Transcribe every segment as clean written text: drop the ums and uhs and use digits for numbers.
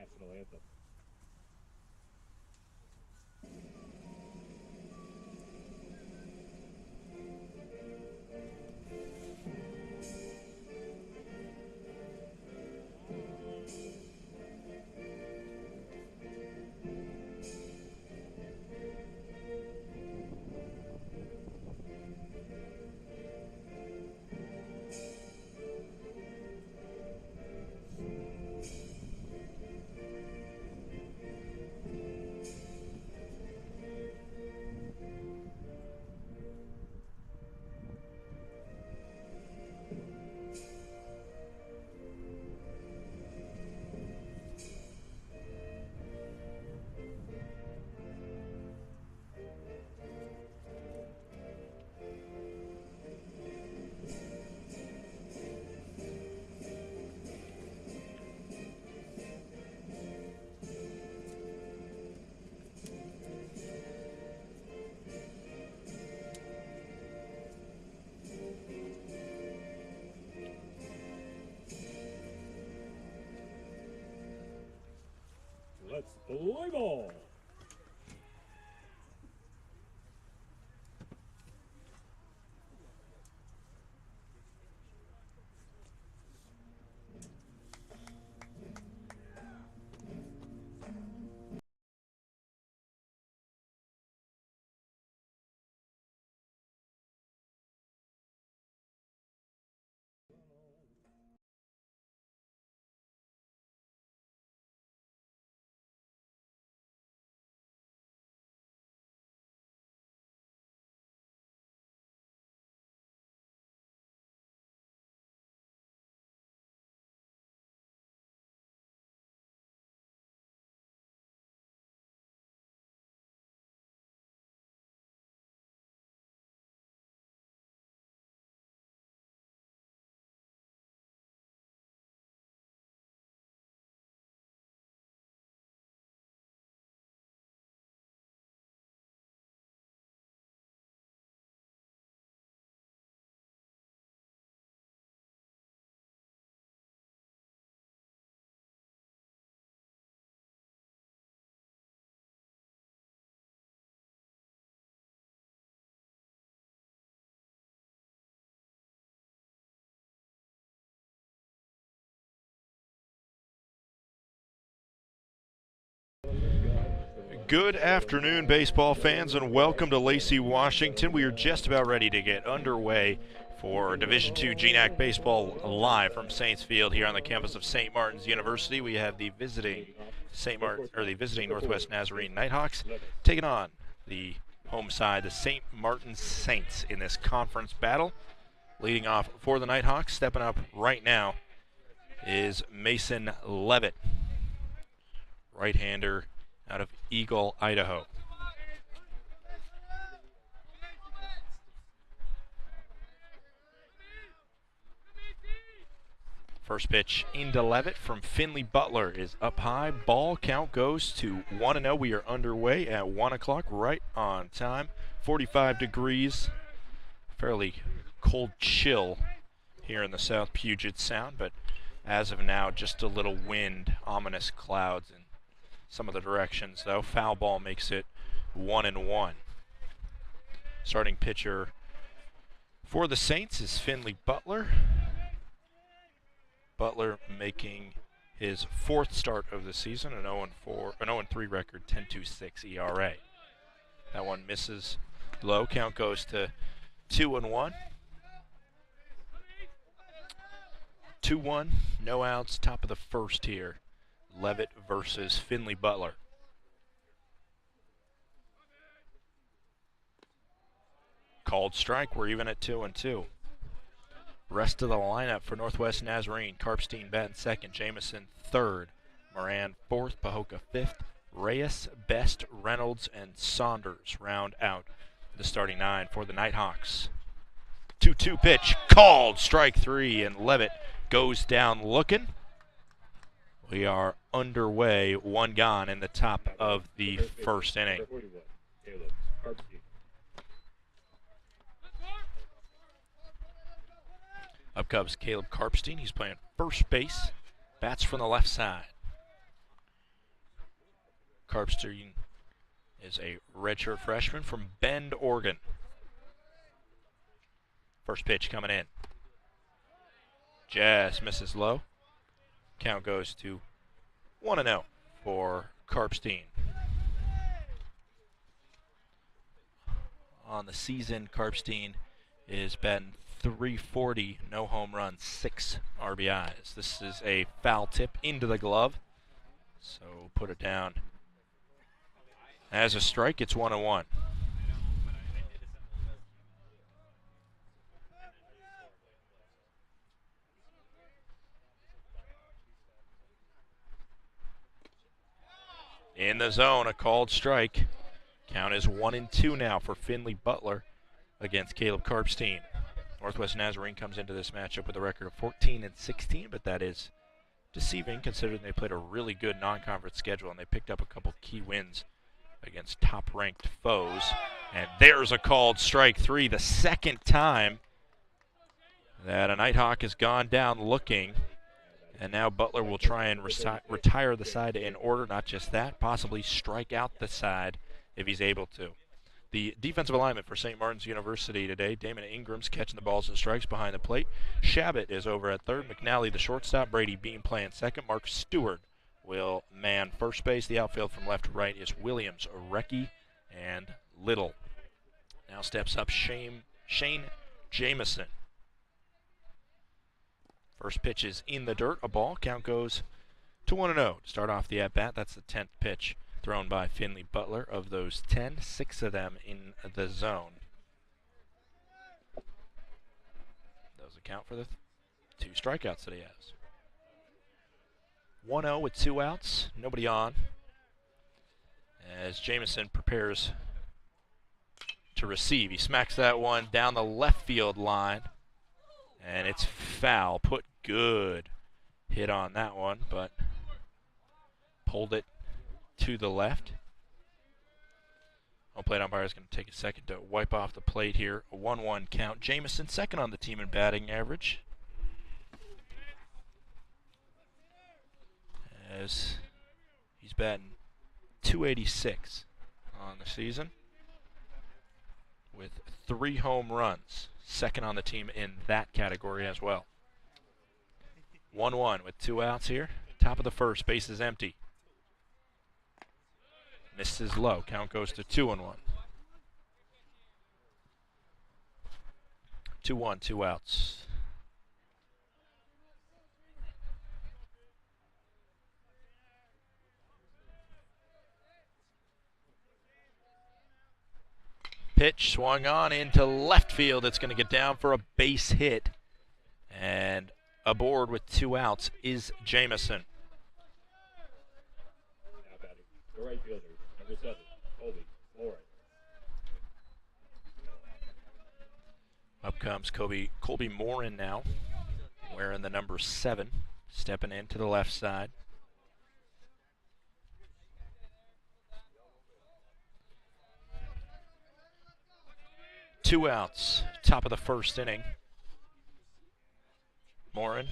national anthem. Let's play ball. Good afternoon, baseball fans, and welcome to Lacey, Washington. We are just about ready to get underway for Division II GNAC baseball live from Saints Field here on the campus of St. Martin's University. We have the visiting Northwest Nazarene Nighthawks taking on the home side, the St. Martin's Saints, in this conference battle. Leading off for the Nighthawks, stepping up right now, is Mason Levitt, right-hander out of Eagle, Idaho. First pitch into Levitt from Finley Butler is up high. Ball count goes to 1-0. We are underway at 1 o'clock, right on time. 45 degrees. Fairly cold chill here in the South Puget Sound, but as of now, just a little wind, ominous clouds in some of the directions, though. Foul ball makes it 1-1. Starting pitcher for the Saints is Finley Butler. Butler making his fourth start of the season, an 0-3 record, 10.26 ERA. That one misses low. Count goes to 2-1. 2-1, no outs, top of the first here. Levitt versus Finley Butler. Called strike. We're even at 2-2. Rest of the lineup for Northwest Nazarene: Karpstein batting second, Jamison third, Moran fourth, Pahoka fifth, Reyes, Best, Reynolds, and Saunders round out the starting nine for the Nighthawks. 2-2 pitch, called strike three, and Levitt goes down looking. We are underway, one gone in the top of the first inning. Up comes Caleb Karpstein. He's playing first base. Bats from the left side. Carpstein is a redshirt freshman from Bend, Oregon. First pitch coming in. Just misses low. Count goes to 1-0 for Carpstein. On the season, Carpstein is batting .340, no home runs, 6 RBIs. This is a foul tip into the glove, so put it down as a strike. It's 1-1. In the zone, a called strike. Count is 1-2 now for Finley Butler against Caleb Carpstein. Northwest Nazarene comes into this matchup with a record of 14-16, but that is deceiving considering they played a really good non-conference schedule and they picked up a couple key wins against top-ranked foes. And there's a called strike 3, the second time that a Nighthawk has gone down looking. And now Butler will try and retire the side in order. Not just that, possibly strike out the side if he's able to. The defensive alignment for St. Martin's University today, Damon Ingram's catching the balls and strikes behind the plate. Shabbat is over at third. McNally, the shortstop. Brady Beam playing second. Mark Stewart will man first base. The outfield from left to right is Williams, Recky, and Little. Now steps up Shane Jamison. First pitch is in the dirt, a ball. Count goes to 1-0 to start off the at-bat. That's the 10th pitch thrown by Finley Butler. Of those 10, 6 of them in the zone. Those account for the 2 strikeouts that he has. 1-0 with 2 outs, nobody on. As Jamison prepares to receive, he smacks that one down the left field line. And it's foul. Put good hit on that one, but pulled it to the left. Home plate umpire is going to take a second to wipe off the plate here. A 1-1 count. Jamison second on the team in batting average, as he's batting .286 on the season with 3 home runs. Second on the team in that category as well. 1-1 with 2 outs here. Top of the first, base is empty. Misses low. Count goes to 2-1. 2-1, 2 outs. Pitch swung on into left field. It's going to get down for a base hit. And aboard with 2 outs is Jamison. Now batting the right fielder, number 7, Colby Morin. Up comes Colby Morin now, wearing the number 7, stepping into the left side. Two outs, top of the first inning. Morin,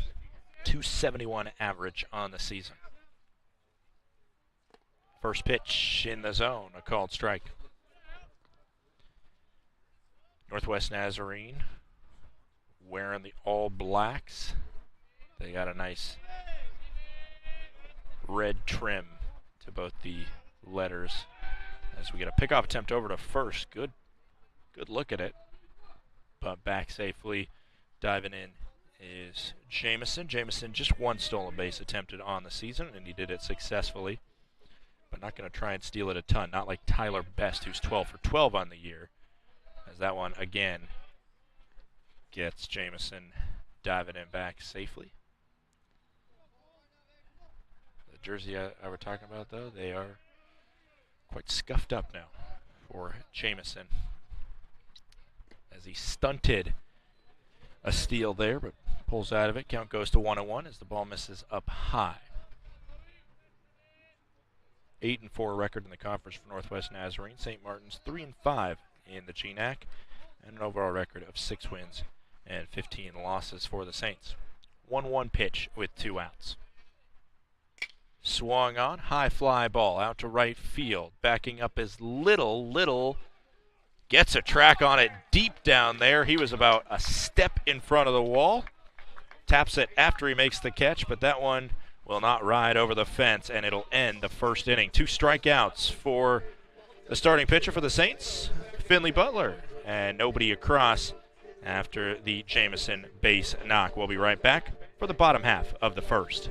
.271 average on the season. First pitch in the zone, a called strike. Northwest Nazarene wearing the all blacks. They got a nice red trim to both the letters. As we get a pickoff attempt over to first. Good look at it, but back safely. Diving in is Jamison. Jamison just 1 stolen base attempted on the season, and he did it successfully, but not going to try and steal it a ton. Not like Tyler Best, who's 12 for 12 on the year, as that one again gets Jamison diving in back safely. The jersey I were talking about, though, they are quite scuffed up now for Jamison, as he stunted a steal there, but pulls out of it. Count goes to 1-1 as the ball misses up high. 8-4 record in the conference for Northwest Nazarene. St. Martin's 3-5 in the GNAC, and an overall record of 6 wins and 15 losses for the Saints. 1-1 pitch with 2 outs. Swung on, high fly ball out to right field. Backing up is Little gets a track on it deep down there. He was about a step in front of the wall. Taps it after he makes the catch, but that one will not ride over the fence, and it'll end the first inning. 2 strikeouts for the starting pitcher for the Saints, Finley Butler, and nobody across after the Jamison base knock. We'll be right back for the bottom half of the first.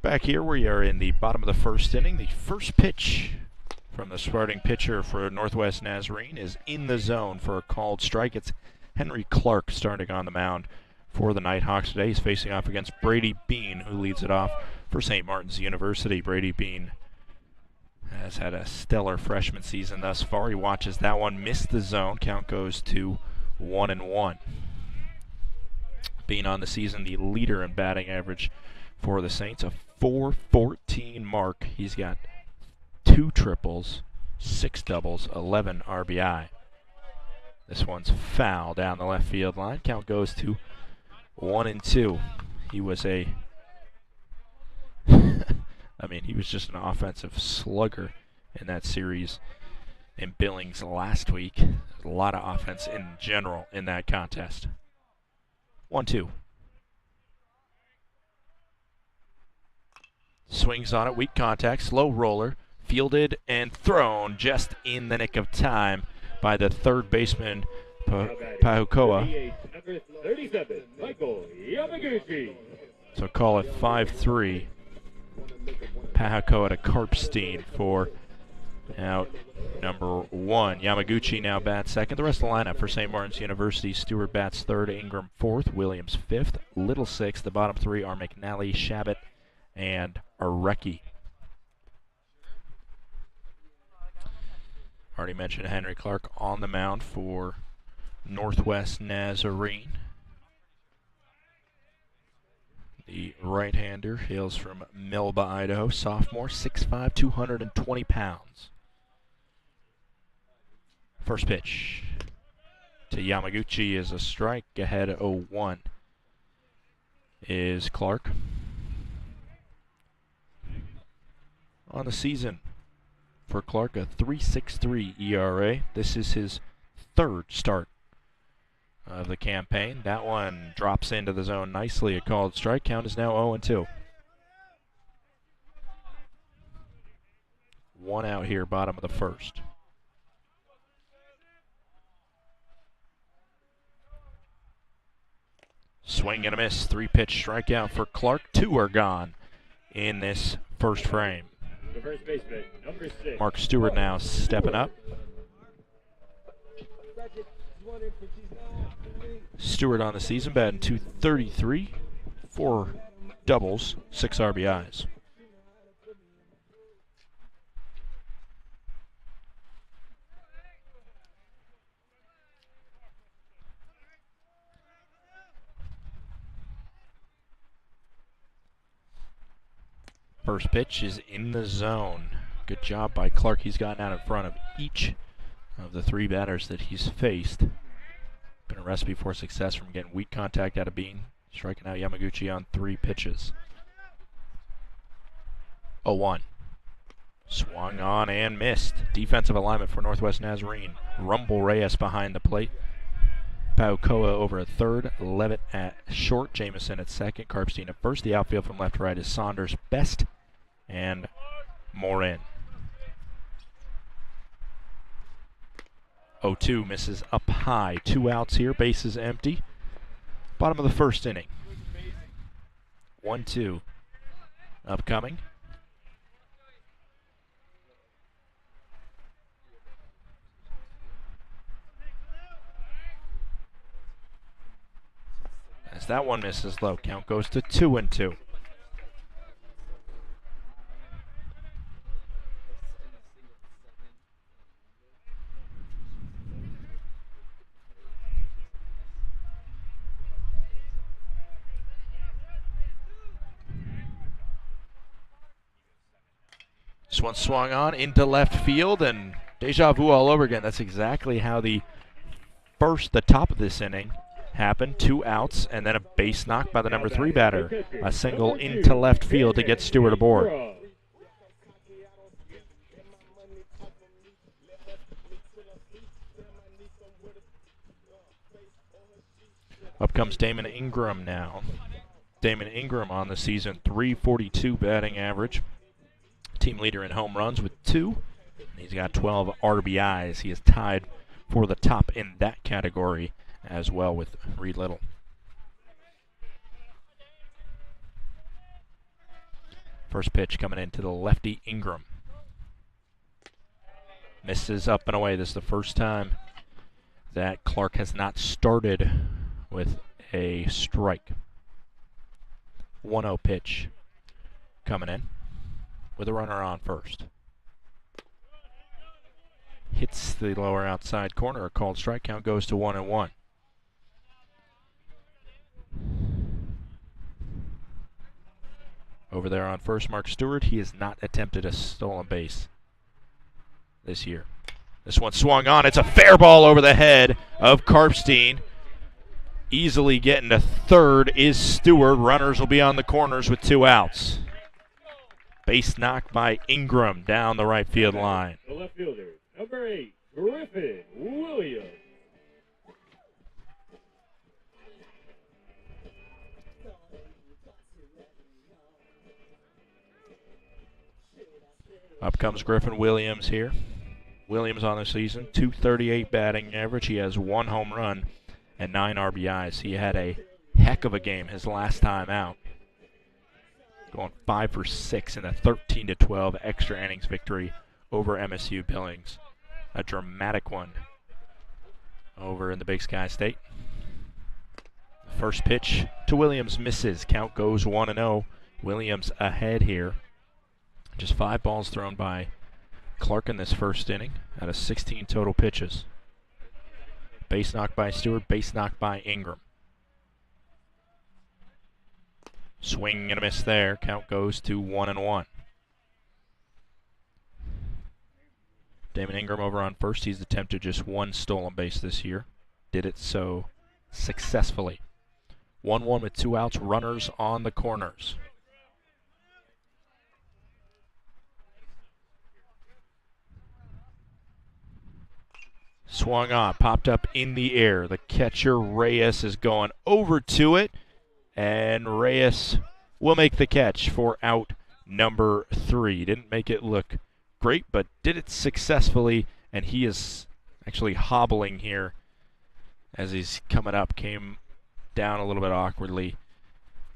Back here, we are in the bottom of the first inning. The first pitch from the starting pitcher for Northwest Nazarene is in the zone for a called strike. It's Henry Clark starting on the mound for the Nighthawks today. He's facing off against Brady Bean, who leads it off for St. Martin's University. Brady Bean has had a stellar freshman season thus far. He watches that one, missed the zone. Count goes to 1-1. Bean on the season, the leader in batting average for the Saints, a .414 mark. He's got 2 triples, 6 doubles, 11 RBI. This one's foul down the left field line. Count goes to 1-2. He was he was just an offensive slugger in that series in Billings last week. A lot of offense in general in that contest. 1-2. Swings on it, weak contact, slow roller, fielded and thrown just in the nick of time by the third baseman, Pahukoa. 37, Michael Yamaguchi. So call it 5-3. Pahukoa to Karpstein for out number 1. Yamaguchi now bats second. The rest of the lineup for St. Martin's University: Stewart bats third, Ingram fourth, Williams fifth, Little sixth. The bottom 3 are McNally, Shabbat, and Arecki. Already mentioned Henry Clark on the mound for Northwest Nazarene. The right-hander hails from Melba, Idaho. Sophomore, 6'5", 220 pounds. First pitch. to Yamaguchi is a strike. Ahead 0-1 is Clark. On the season for Clark, a 3.63 ERA. This is his third start of the campaign. That one drops into the zone nicely. A called strike. Count is now 0-2. One out here, bottom of the first. Swing and a miss. 3-pitch strikeout for Clark. 2 are gone in this first frame. The first baseman, number 6. Mark Stewart now stepping up. Stewart on the season, batting .233, 4 doubles, 6 RBIs. First pitch is in the zone. Good job by Clark. He's gotten out in front of each of the 3 batters that he's faced. Been a recipe for success from getting weak contact out of Bean, striking out Yamaguchi on 3 pitches. 0-1. Swung on and missed. Defensive alignment for Northwest Nazarene. Rumble Reyes behind the plate. Paukoa over at third, Levitt at short, Jameson at second, Karpstein at first. The outfield from left to right is Saunders, Best, and Morin. 0-2 misses up high. 2 outs here, bases empty. Bottom of the first inning. 1-2 upcoming. As that one misses low, count goes to 2-2. This one swung on into left field, and deja vu all over again. That's exactly how the top of this inning happened. 2 outs, and then a base knock by the number 3 batter. A single into left field to get Stewart aboard. Up comes Damon Ingram now. Damon Ingram on the season, .342 batting average. Team leader in home runs with 2. And he's got 12 RBIs. He is tied for the top in that category as well with Reed Little. First pitch coming into the lefty Ingram. Misses up and away. This is the first time that Clark has not started with a strike. 1-0 pitch coming in with a runner on first. Hits the lower outside corner. A called strike. Count goes to 1-1. Over there on first, Mark Stewart. He has not attempted a stolen base this year. This one swung on. It's a fair ball over the head of Karpstein. Easily getting to third is Stewart. Runners will be on the corners with 2 outs. Base knock by Ingram down the right field line. The left fielder, number 8, Griffin Williams. Up comes Griffin Williams here. Williams on the season, .238 batting average. He has 1 home run and 9 RBIs. He had a heck of a game his last time out, going 5 for 6 in a 13-12 extra innings victory over MSU Billings. A dramatic one over in the Big Sky State. First pitch to Williams misses. Count goes 1-0. Williams ahead here. Just 5 balls thrown by Clark in this first inning out of 16 total pitches. Base knock by Stewart, base knock by Ingram. Swing and a miss there. Count goes to 1-1. Damon Ingram over on first. He's attempted just 1 stolen base this year. did it so successfully. 1-1 with 2 outs, runners on the corners. Swung on, popped up in the air. The catcher, Reyes, is going over to it, and Reyes will make the catch for out number 3. Didn't make it look great, but did it successfully, and he is actually hobbling here as he's coming up. Came down a little bit awkwardly,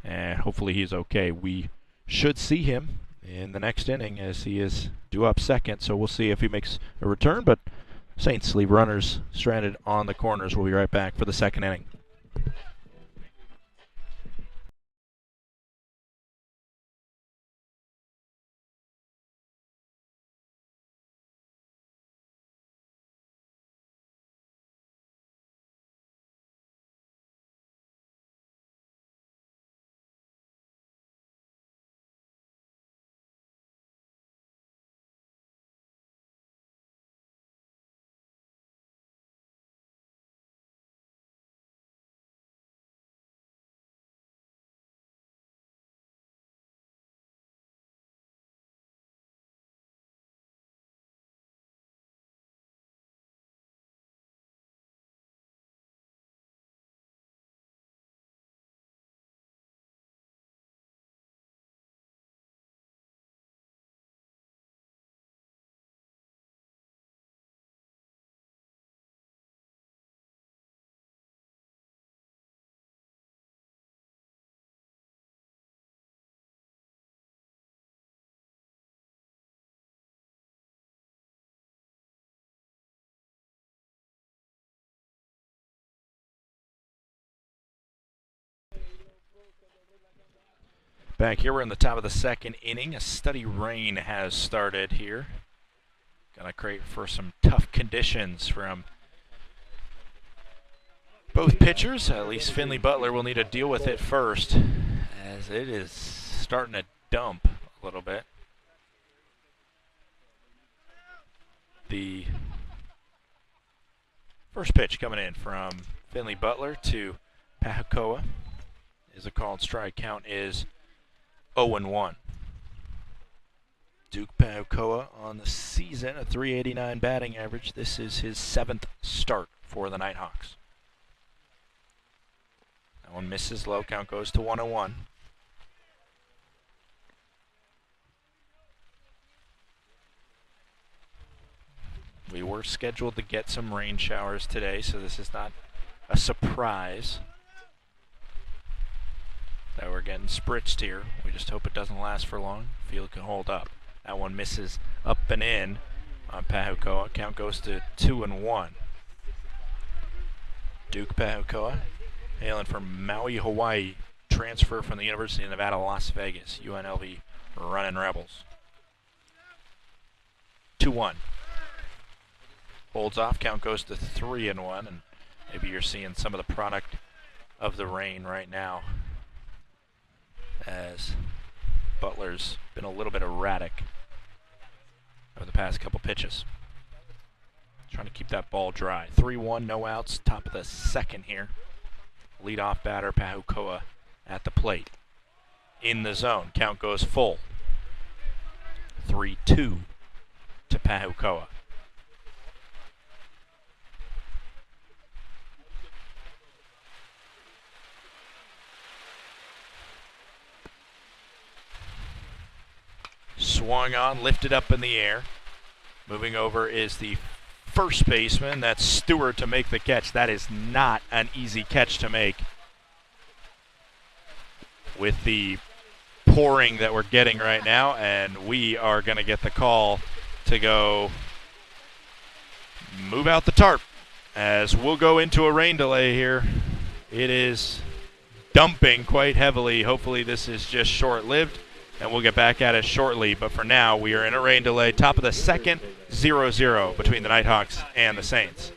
and hopefully he's okay. We should see him in the next inning as he is due up second, so we'll see if he makes a return, but Saints leave runners stranded on the corners. We'll be right back for the second inning. Back here, we're in the top of the second inning. A steady rain has started here. Gonna create for some tough conditions from both pitchers. At least Finley Butler will need to deal with it first, as it is starting to dump a little bit. The first pitch coming in from Finley Butler to Pahakoa is a called strike. Count is 0-1. Duke Pahakoa on the season, a .389 batting average. This is his 7th start for the Nighthawks. That one misses low. Count goes to 1-1. We were scheduled to get some rain showers today, so this is not a surprise that we're getting spritzed here. We just hope it doesn't last for long. Field can hold up. That one misses up and in on Pahakoa. Count goes to 2-1. Duke Pahakoa, hailing from Maui, Hawaii, transfer from the University of Nevada, Las Vegas. UNLV running Rebels. 2-1. Holds off. Count goes to 3-1, and maybe you're seeing some of the product of the rain right now, as Butler's been a little bit erratic over the past couple pitches. Trying to keep that ball dry. 3-1, no outs, top of the second here. Leadoff batter Pahakoa at the plate. In the zone, count goes full. 3-2 to Pahakoa. Swung on, lifted up in the air. Moving over is the first baseman. That's Stewart to make the catch. That is not an easy catch to make with the pouring that we're getting right now, and we are going to get the call to go move out the tarp, as we'll go into a rain delay here. It is dumping quite heavily. Hopefully this is just short-lived, and we'll get back at it shortly. But for now, we are in a rain delay. Top of the second, 0-0 between the Nighthawks and the Saints.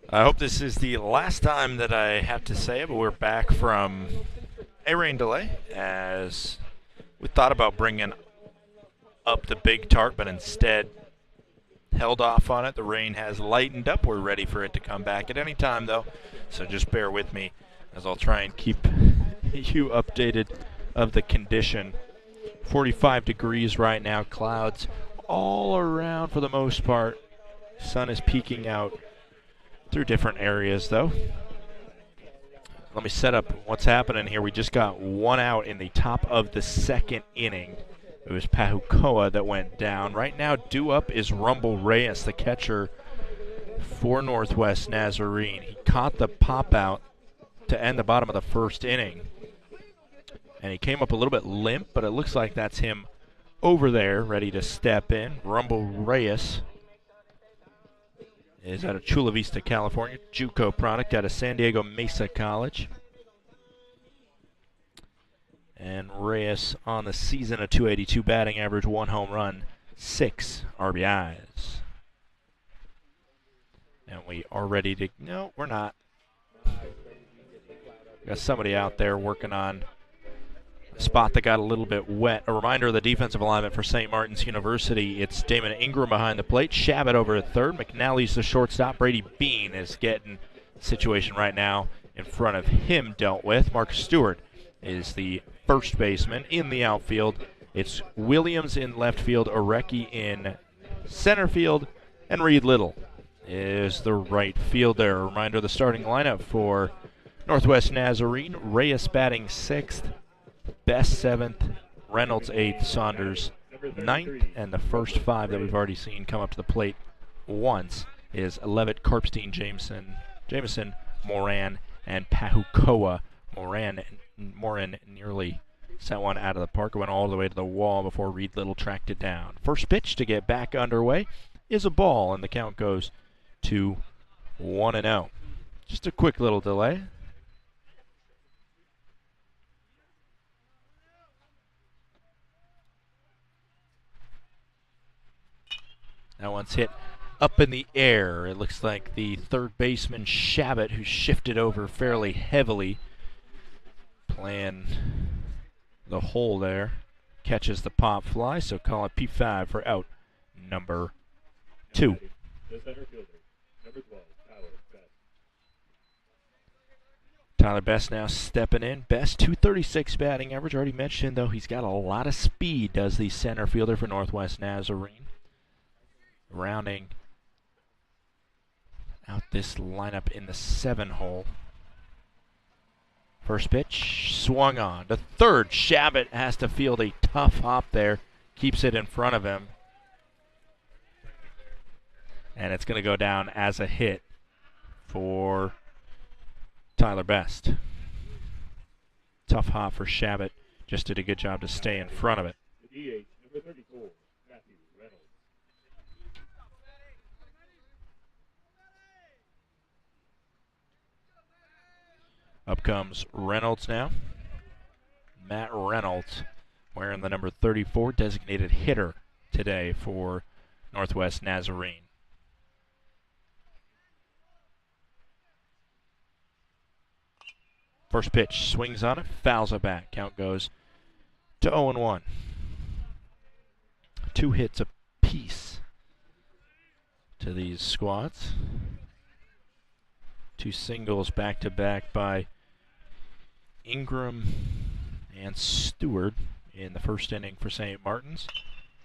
I hope this is the last time that I have to say it, but we're back from a rain delay as we thought about bringing up the big tarp, but instead held off on it. The rain has lightened up. We're ready for it to come back at any time, though, so just bear with me as I'll try and keep you updated of the condition. 45 degrees right now, clouds all around for the most part. Sun is peeking out through different areas, though. Let me set up what's happening here. We just got one out in the top of the second inning. It was Pahukoa that went down. Right now, due up is Rumble Reyes, the catcher for Northwest Nazarene. He caught the pop out to end the bottom of the first inning. And he came up a little bit limp, but it looks like that's him over there, ready to step in. Rumble Reyes is out of Chula Vista, California. JUCO product out of San Diego Mesa College. And Reyes on the season, a .282 batting average, 1 home run, 6 RBIs. And we are ready to... No, we're not. Got somebody out there working on a spot that got a little bit wet. A reminder of the defensive alignment for St. Martin's University. It's Damon Ingram behind the plate. Shabbat over at third. McNally's the shortstop. Brady Bean is getting the situation right now in front of him dealt with. Mark Stewart is the first baseman. In the outfield, it's Williams in left field, Orecki in center field, and Reed Little is the right fielder. A reminder of the starting lineup for Northwest Nazarene. Reyes batting 6th, Best 7th, Reynolds 8th, Saunders 9th, and the first 5 that we've already seen come up to the plate once is Levitt, Karpstein, Jameson, Moran, and Pahukoa. Moran nearly sent one out of the park, went all the way to the wall before Reed Little tracked it down. First pitch to get back underway is a ball, and the count goes to 1-0. Just a quick little delay. That one's hit up in the air. It looks like the third baseman, Shabbat, who shifted over fairly heavily, playing the hole there, catches the pop fly, so call it P5 for out number 2. The center fielder, number 12, Tyler Best. Tyler Best now stepping in. Best, .236 batting average. Already mentioned, though, he's got a lot of speed, does the center fielder for Northwest Nazarene. Rounding out this lineup in the 7 hole. First pitch, swung on. The third, Shabbat has to field a tough hop there. Keeps it in front of him. And it's going to go down as a hit for Tyler Best. Tough hop for Shabbat. Just did a good job to stay in front of it. The DH, number 34, Matthew Reynolds. Up comes Reynolds now. Matt Reynolds wearing the number 34 designated hitter today for Northwest Nazarene. First pitch, swings on it, fouls it back. Count goes to 0-1. 2 hits apiece to these squads. 2 singles back-to-back by Ingram and Stewart in the first inning for St. Martin's.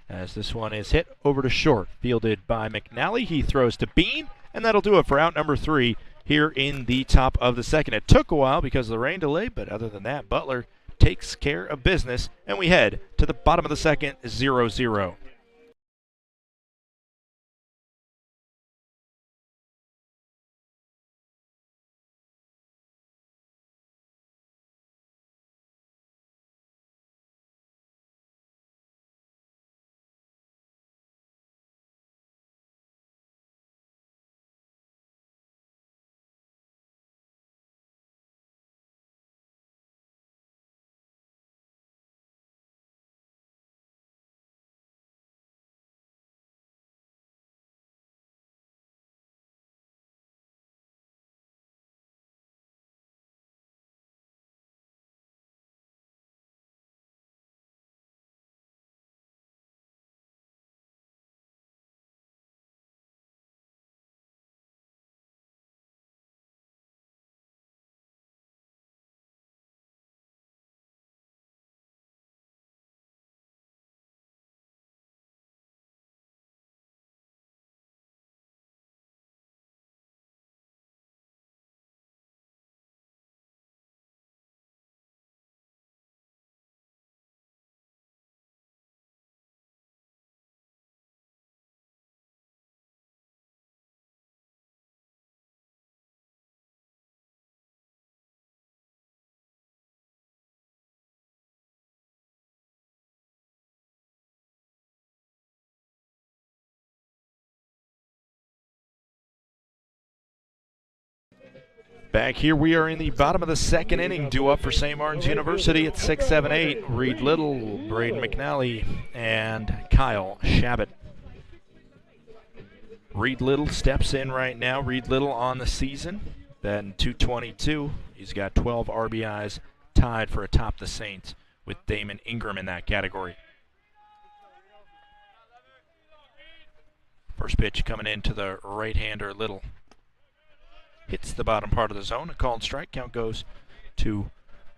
As this one is hit over to short, fielded by McNally. He throws to Bean, and that'll do it for out number 3 here in the top of the second. It took a while because of the rain delay, but other than that, Butler takes care of business, and we head to the bottom of the second, 0-0. Back here, we are in the bottom of the second inning. Due up for St. Martin's University at 6, 7, 8. Reed Little, Braden McNally, and Kyle Shabbat. Reed Little steps in right now. Reed Little on the season, batting .222. He's got 12 RBIs, tied for atop the Saints with Damon Ingram in that category. First pitch coming into the right-hander, Little. Hits the bottom part of the zone. A called strike. Count goes to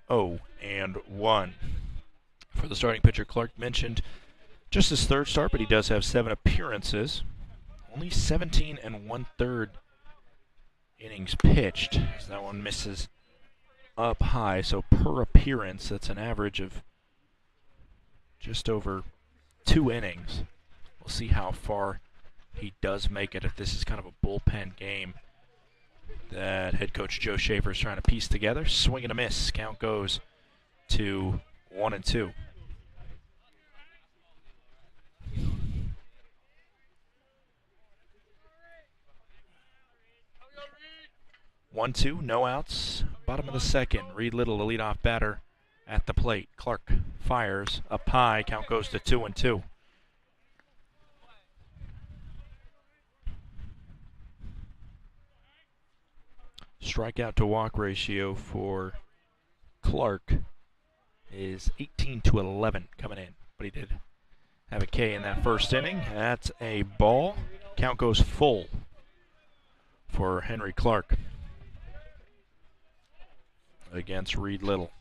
0-1. For the starting pitcher, Clark mentioned just his third start, but he does have 7 appearances. Only 17 1/3 innings pitched. So that one misses up high. So per appearance, that's an average of just over 2 innings. We'll see how far he does make it if this is kind of a bullpen game that head coach Joe Schaefer is trying to piece together. Swing and a miss. Count goes to 1-2. 1-2, no outs. Bottom of the second. Reed Little, the leadoff batter at the plate. Clark fires up high. Count goes to 2-2. Strikeout to walk ratio for Clark is 18-11 coming in, but he did have a K in that first inning. That's a ball. Count goes full for Henry Clark against Reed Little.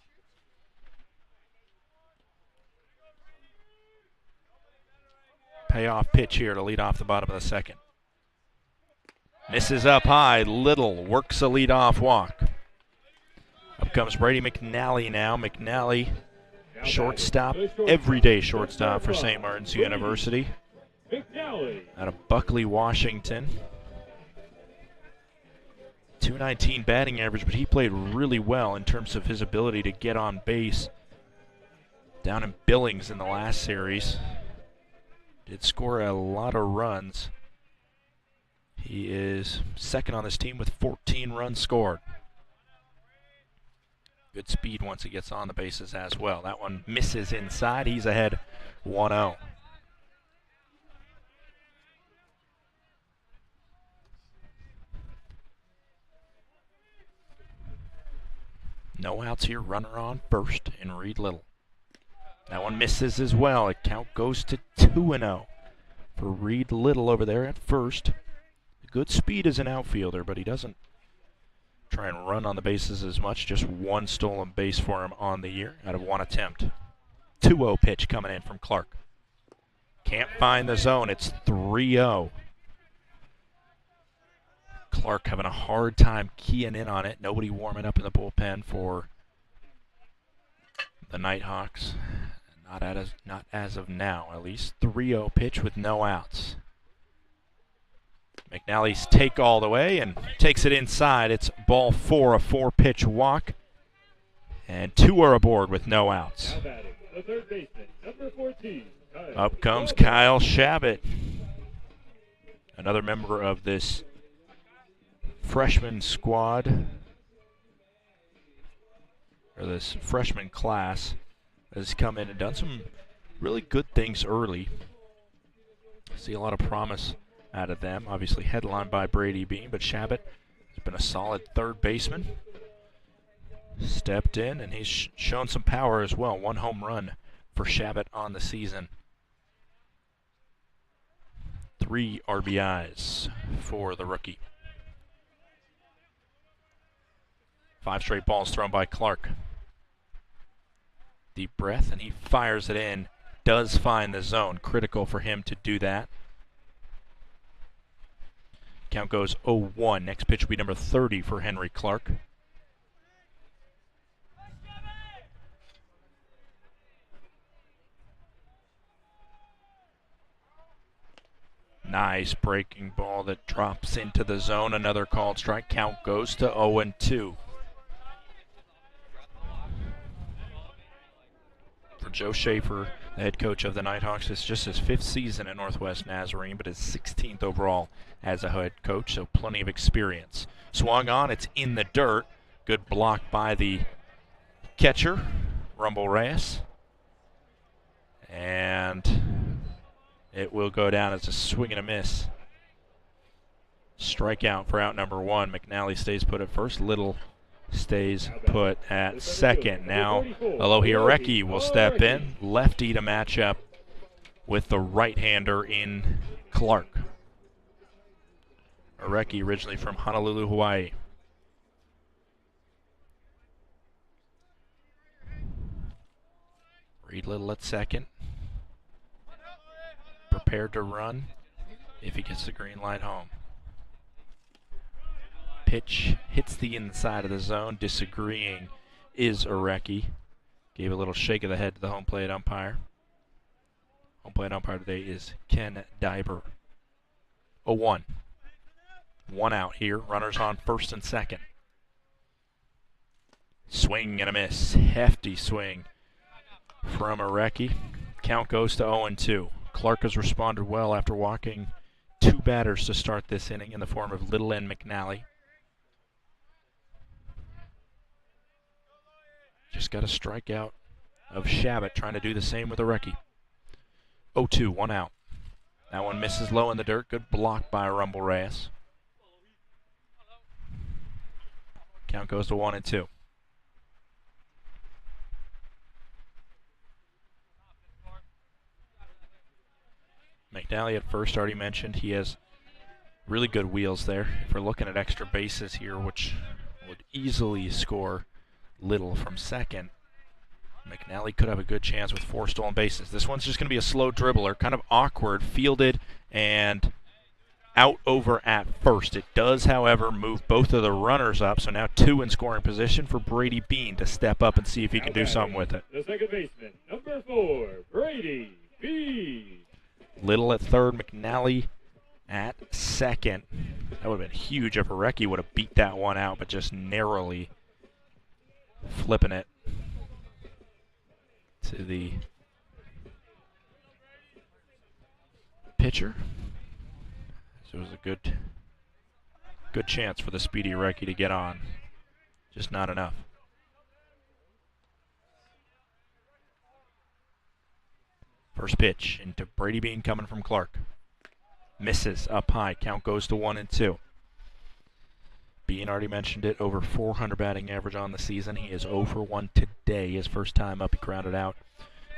Payoff pitch here to lead off the bottom of the second. Misses up high. Little works a leadoff walk. Up comes Brady McNally now. McNally, shortstop, everyday shortstop for St. Martin's University. Out of Buckley, Washington. .219 batting average, but he played really well in terms of his ability to get on base. Down in Billings in the last series. Did score a lot of runs. He is second on this team with 14 runs scored. Good speed once he gets on the bases as well. That one misses inside. He's ahead 1-0. No outs here. Runner on first in Reed Little. That one misses as well. A count goes to 2-0 for Reed Little over there at first. Good speed as an outfielder, but he doesn't try and run on the bases as much. Just one stolen base for him on the year out of one attempt. 2-0 pitch coming in from Clark. Can't find the zone. It's 3-0. Clark having a hard time keying in on it. Nobody warming up in the bullpen for the Nighthawks. Not as of now, at least. 3-0 pitch with no outs. McNally's take all the way and takes it inside. It's ball 4, a 4-pitch walk. And 2 are aboard with no outs. The third baseman, number 14, Up comes Kyle Shabbat. Another member of this freshman squad, or this freshman class, has come in and done some really good things early. See a lot of promise out of them. Obviously headlined by Brady Bean, but Shabbat has been a solid third baseman. Stepped in, and he's shown some power as well. 1 home run for Shabbat on the season. 3 RBIs for the rookie. 5 straight balls thrown by Clark. Deep breath, and he fires it in. Does find the zone. Critical for him to do that. Count goes 0-1. Next pitch will be number 30 for Henry Clark. Nice breaking ball that drops into the zone. Another called strike. Count goes to 0-2. For Joe Schaefer, the head coach of the Nighthawks. It's just his 5th season at Northwest Nazarene, but his 16th overall as a head coach, so plenty of experience. Swung on, it's in the dirt. Good block by the catcher, Rumble Reyes. And it will go down as a swing and a miss. Strikeout for out number 1. McNally stays put at first. Little stays put at second. Now Alohi Areki will step in. Lefty to match up with the right-hander in Clark. Areki originally from Honolulu, Hawaii. Reed Little at second. Prepared to run if he gets the green light home. Pitch hits the inside of the zone. Disagreeing is Areki. Gave a little shake of the head to the home plate umpire. Home plate umpire today is Ken Diber. 0-1. 1 out here. Runners on first and second. Swing and a miss. Hefty swing from Areki. Count goes to 0-2. Clark has responded well after walking 2 batters to start this inning in the form of Little and McNally. Just got a strikeout of Shabbat, trying to do the same with Areki. 0-2, 1 out. That one misses low in the dirt. Good block by Rumble Reyes. Count goes to 1-2. McNally at first, already mentioned, he has really good wheels there. If we're looking at extra bases here, which would easily score Little from second, McNally could have a good chance with 4 stolen bases. This one's just going to be a slow dribbler, kind of awkward, fielded and out over at first. It does, however, move both of the runners up, so now 2 in scoring position for Brady Bean to step up and see if he can do something with it. The second baseman, number 4, Brady Bean. Little at third, McNally at second. That would have been huge if Areki would have beat that one out, but just narrowly flipping it to the pitcher. So it was a good chance for the speedy Areki to get on. Just not enough. First pitch into Brady Bean coming from Clark. Misses up high. Count goes to 1-2. Bean already mentioned it. Over 400 batting average on the season. He is 0 for 1 today. His first time up, he grounded out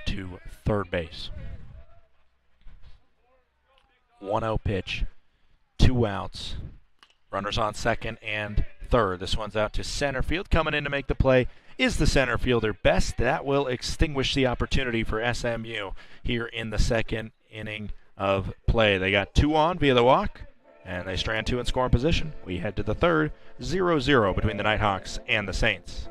to third base. 1-0 pitch. 2 outs. Runners on second and third. This one's out to center field. Coming in to make the play is the center fielder Best. That will extinguish the opportunity for SMU here in the second inning of play. They got 2 on via the walk, and they strand 2 in scoring position. We head to the third, 0-0 between the Nighthawks and the Saints.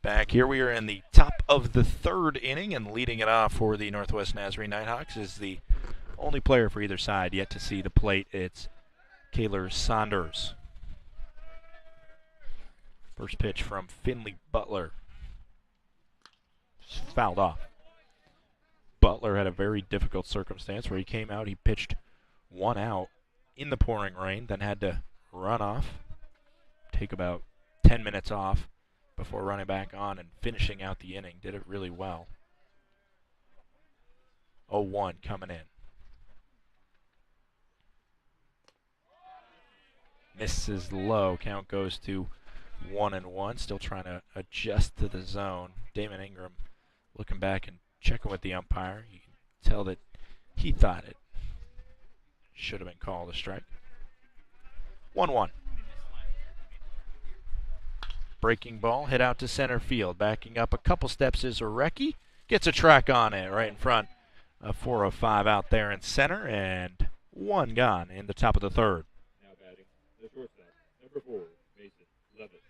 Back here, we are in the top of the third inning, and leading it off for the Northwest Nazarene Nighthawks is the only player for either side yet to see the plate. It's Kaylor Saunders. First pitch from Finley Butler. Just fouled off. Butler had a very difficult circumstance where he came out, he pitched one out in the pouring rain, then had to run off, take about 10 minutes off before running back on and finishing out the inning. Did it really well. 0-1 coming in. Misses low. Count goes to 1-1. Still trying to adjust to the zone. Damon Ingram looking back and checking with the umpire. You can tell that he thought it should have been called a strike. 1-1. Breaking ball, hit out to center field. Backing up a couple steps is Orecki. Gets a track on it right in front of 405 out there in center, and one gone in the top of the third. Now batting, the shortstop, number 4, Mason Levitt.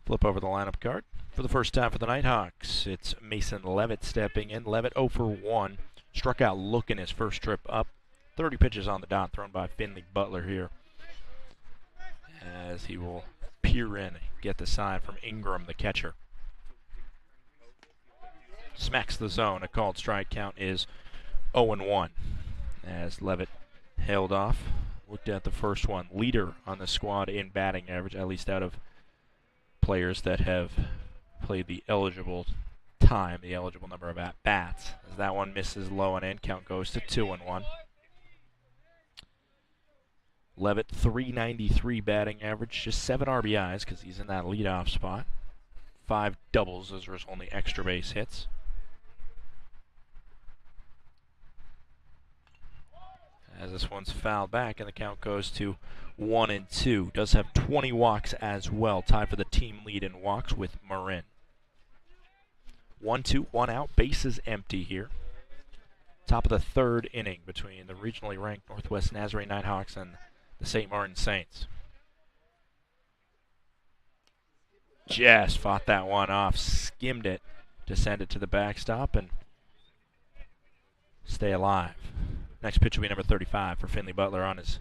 Flip over the lineup card. For the first time for the Nighthawks, it's Mason Levitt stepping in. Levitt 0 for 1. Struck out looking his first trip up. 30 pitches on the dot thrown by Finley Butler here, as he will peer in and get the sign from Ingram, the catcher. Smacks the zone. A called strike. Count is 0-1 as Levitt held off. Looked at the first one. Leader on the squad in batting average, at least out of players that have played the eligible time, the eligible number of at-bats. As that one misses low and in, count goes to 2-1. Levitt, 393 batting average, just 7 RBIs because he's in that leadoff spot. 5 doubles, those are his only extra base hits. As this one's fouled back, and the count goes to 1-2. Does have 20 walks as well, tied for the team lead in walks with Marin. 1-2, 1 out, bases empty here. Top of the third inning between the regionally ranked Northwest Nazarene Nighthawks and the St. Martin Saints. Just fought that one off, skimmed it to send it to the backstop and stay alive. Next pitch will be number 35 for Finley Butler on his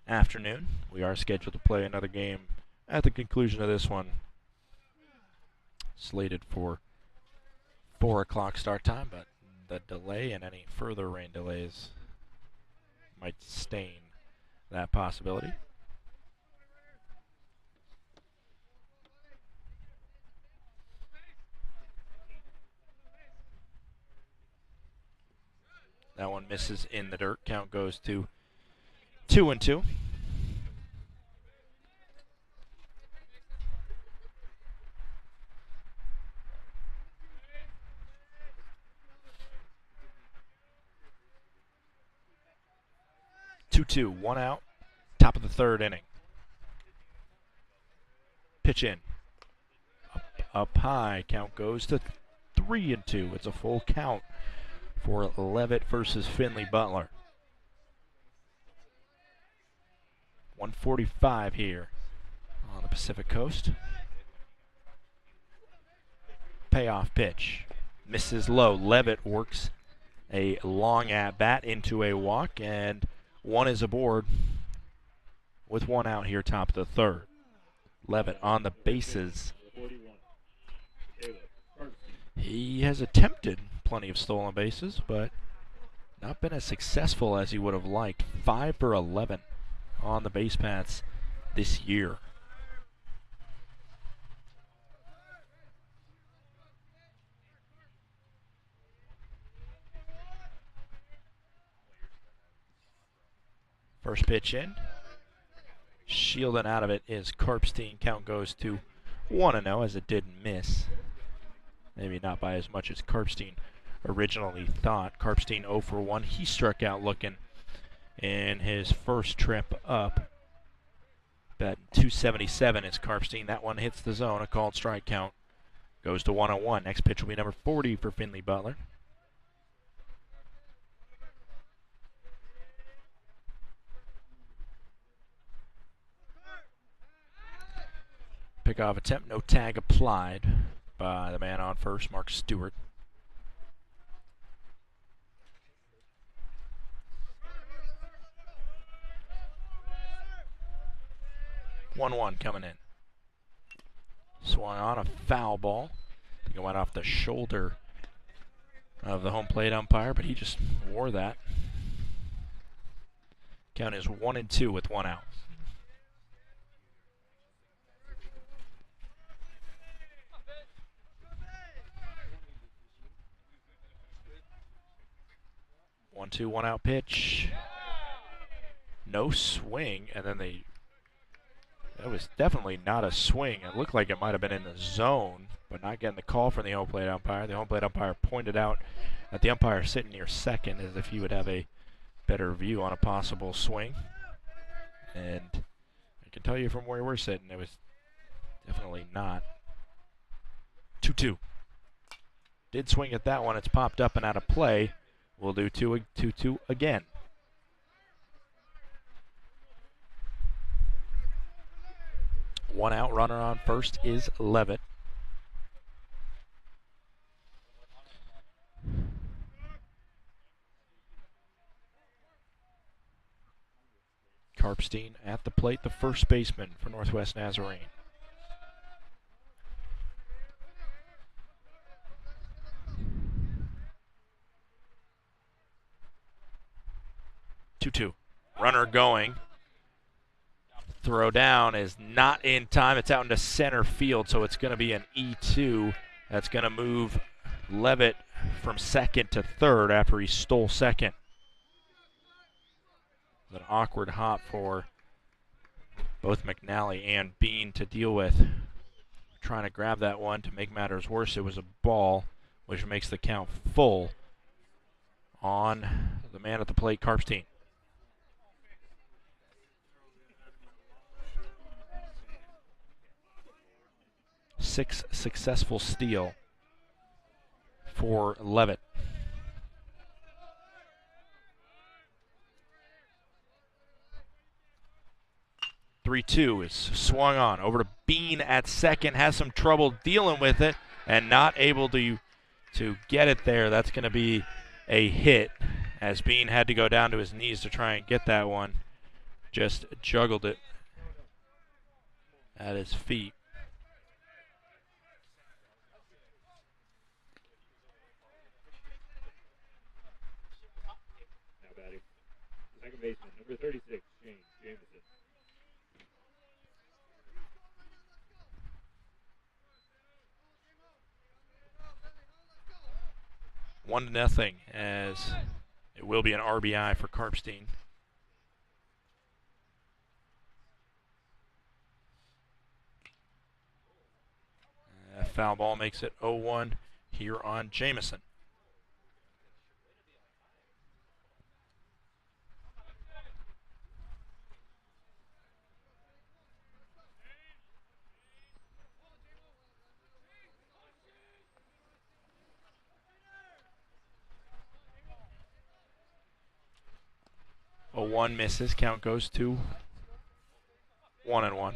afternoon. We are scheduled to play another game at the conclusion of this one, slated for 4 o'clock start time, but the delay and any further rain delays might stain that possibility. That one misses in the dirt. Count goes to 2-2. Two, 1 out, top of the third inning. Pitch in. Up high, count goes to 3-2. It's a full count for Levitt versus Finley Butler. 1:45 here on the Pacific Coast. Payoff pitch. Misses low. Levitt works a long at-bat into a walk, and one is aboard with 1 out here, top of the third. Levitt on the bases. He has attempted plenty of stolen bases, but not been as successful as he would have liked. 5 for 11 on the base paths this year. First pitch in. Shielding out of it is Karpstein. Count goes to 1-0 as it didn't miss. Maybe not by as much as Karpstein originally thought. Karpstein 0 for 1. He struck out looking in his first trip up. Bet 277 is Karpstein. That one hits the zone. A called strike. Count goes to 1-1. Next pitch will be number 40 for Finley Butler. Pickoff attempt, no tag applied by the man on first, Mark Stewart. One coming in. Swung on a foul ball. I think it went off the shoulder of the home plate umpire, but he just wore that. Count is 1-2 with 1 out. One, 2, 1 out pitch. No swing, and then that was definitely not a swing. It looked like it might have been in the zone, but not getting the call from the home plate umpire. The home plate umpire pointed out that the umpire sitting near second as if he would have a better view on a possible swing. And I can tell you from where we're sitting, it was definitely not. 2-2. Did swing at that one. It's popped up and out of play. We'll do 2-2 again. One out, runner on first is Levitt. Karpstein at the plate, the first baseman for Northwest Nazarene. Two. Runner going. Throw down is not in time. It's out into center field, so it's going to be an E2. That's going to move Levitt from second to third after he stole second. An awkward hop for both McNally and Bean to deal with. Trying to grab that one to make matters worse. It was a ball, which makes the count full on the man at the plate, Karpstein. Six successful steal for Levitt. 3-2 is swung on over to Bean at second. Has some trouble dealing with it and not able to get it there. That's going to be a hit as Bean had to go down to his knees to try and get that one. Just juggled it at his feet. Now batting, second baseman, number 36, Jameson. 1-0 as it will be an RBI for Karpstein. Foul ball makes it 0-1 here on Jameson. One misses. Count goes to 1-1.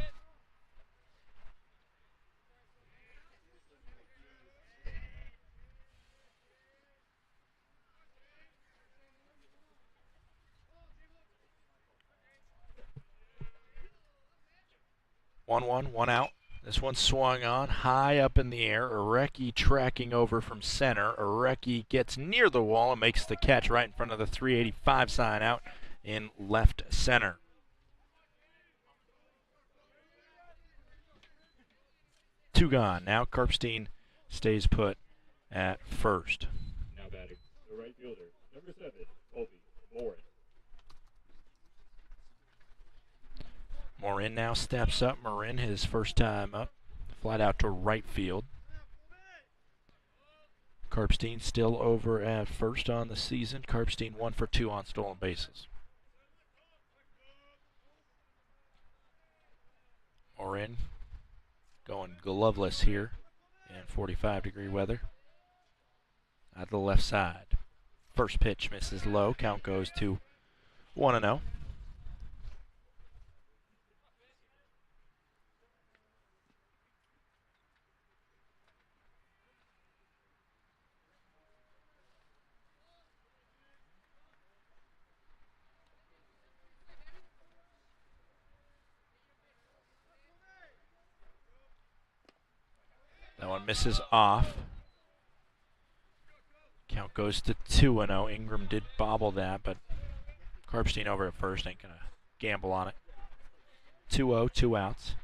One out. This one swung on high up in the air. Arecki tracking over from center. Arecki gets near the wall and makes the catch right in front of the 385 sign out in left center. Two gone. Now Karpstein stays put at first. Now batting, the right fielder, number 7, Colby Morin. Morin now steps up. Morin, his first time up, flat out to right field. Karpstein still over at first on the season. Karpstein 1 for 2 on stolen bases. Morin going gloveless here in 45-degree weather at the left side. First pitch misses low. Count goes to 1-0. That one misses off. Count goes to 2-0. Ingram did bobble that, but Karpstein over at first ain't going to gamble on it. 2-0, 2 outs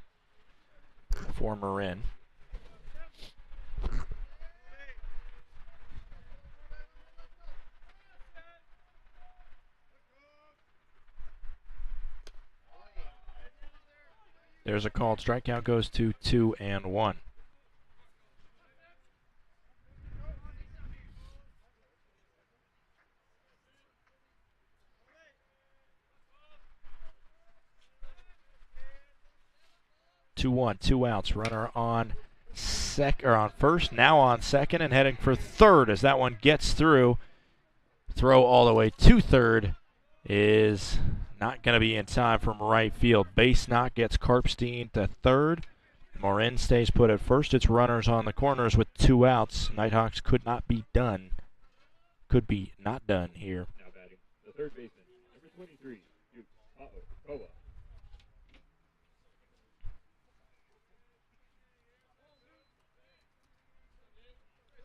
for Marin. There's a called strike. Count goes to 2-1. Two outs. Runner on first, now on second, and heading for third as that one gets through. Throw all the way to third is not going to be in time from right field. Base knock gets Karpstein to third. Marin stays put at first. It's runners on the corners with 2 outs. Nighthawks could not be done. Could be not done here. Now batting, the third baseman, number 23, Koa.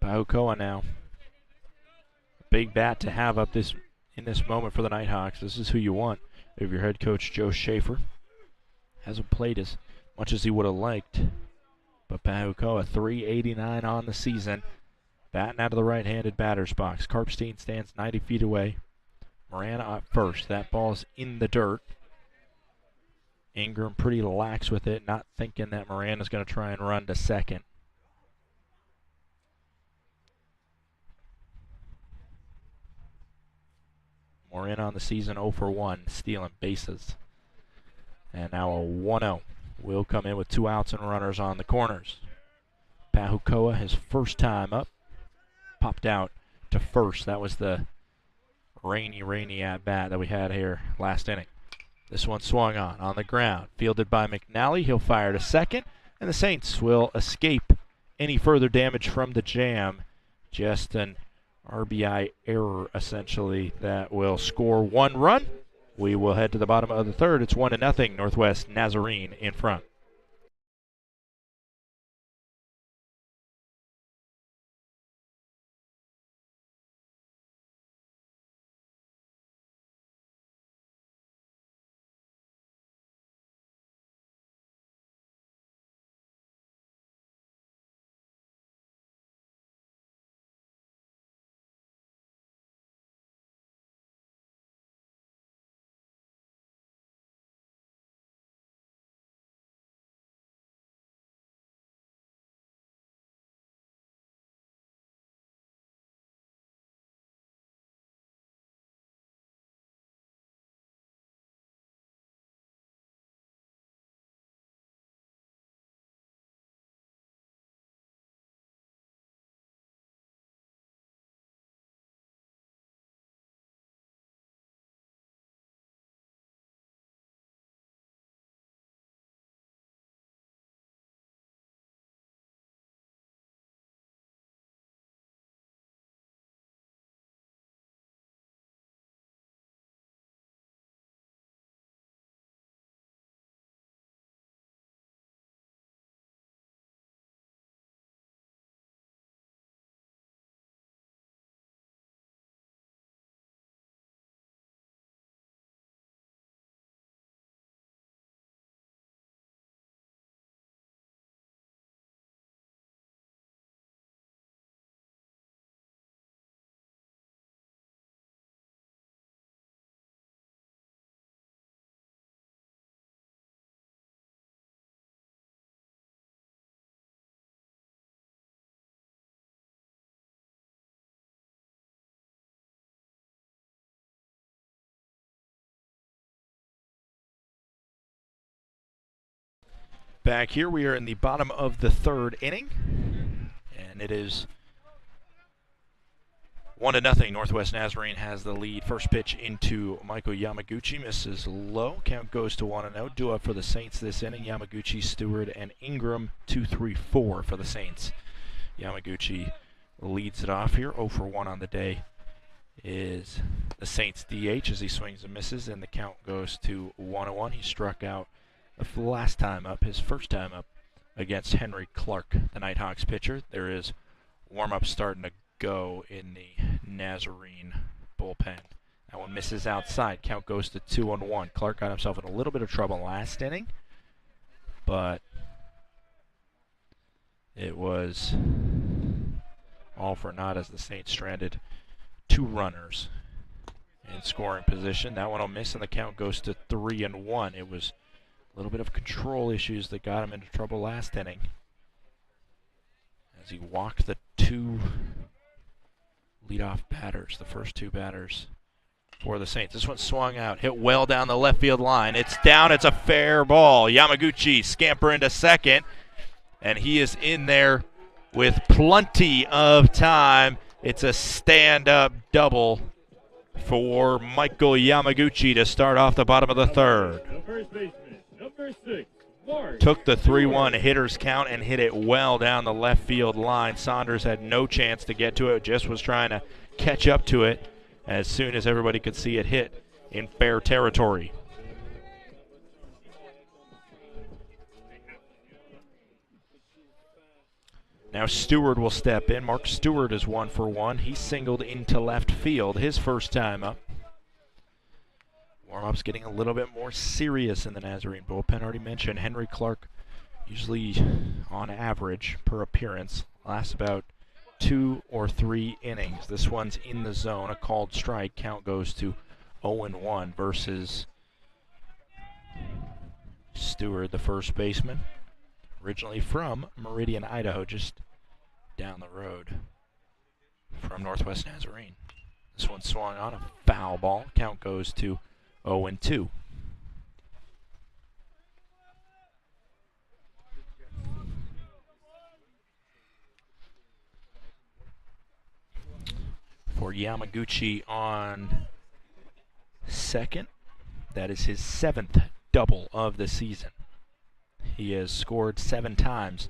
Pahukoa now. Big bat to have up in this moment for the Nighthawks. This is who you want. If your head coach Joe Schaefer hasn't played as much as he would have liked, but Pahukoa 389 on the season, batting out of the right-handed batter's box. Karpstein stands 90 feet away. Moran up first. That ball's in the dirt. Ingram pretty lax with it, not thinking that Moran is going to try and run to second. Moran on the season 0 for 1, stealing bases. And now a 1-0 will come in with 2 outs and runners on the corners. Pahukoa, his first time up, popped out to first. That was the rainy at-bat that we had here last inning. This one swung on the ground. Fielded by McNally. He'll fire to second, and the Saints will escape any further damage from the jam. Just an RBI error, essentially, that will score 1 run. We will head to the bottom of the third. It's 1-0, Northwest Nazarene in front. Back here, we are in the bottom of the third inning, and it is 1-0. Northwest Nazarene has the lead. First pitch into Michael Yamaguchi, misses low. Count goes to 1-0. Due up for the Saints this inning. Yamaguchi, Stewart, and Ingram 2-3-4 for the Saints. Yamaguchi leads it off here. 0 for 1 on the day is the Saints DH as he swings and misses, and the count goes to 1-1. He struck out the last time up, his first time up, against Henry Clark, the Nighthawks pitcher. There is warm-up starting to go in the Nazarene bullpen. That one misses outside. Count goes to 2-1. Clark got himself in a little bit of trouble last inning, but it was all for naught as the Saints stranded 2 runners in scoring position. That one will miss, and the count goes to 3-1. It was a little bit of control issues that got him into trouble last inning as he walked the 2 leadoff batters, the first 2 batters for the Saints. This one swung out, hit well down the left field line. It's down, it's a fair ball. Yamaguchi scamper into second, and he is in there with plenty of time. It's a stand-up double for Michael Yamaguchi to start off the bottom of the third. The first baseman, number 6, Mark. Took the 3-1 hitters count and hit it well down the left field line. Saunders had no chance to get to it, just was trying to catch up to it as soon as everybody could see it hit in fair territory. Now Stewart will step in. Mark Stewart is 1 for 1. He singled into left field his first time up. Warm-up's getting a little bit more serious in the Nazarene bullpen. Already mentioned Henry Clark, usually on average per appearance, lasts about 2 or 3 innings. This one's in the zone, a called strike. Count goes to 0-1 versus Stewart, the first baseman, originally from Meridian, Idaho, just down the road from Northwest Nazarene. This one swung on, a foul ball. Count goes to 0-2. For Yamaguchi on second, that is his 7th double of the season. He has scored 7 times.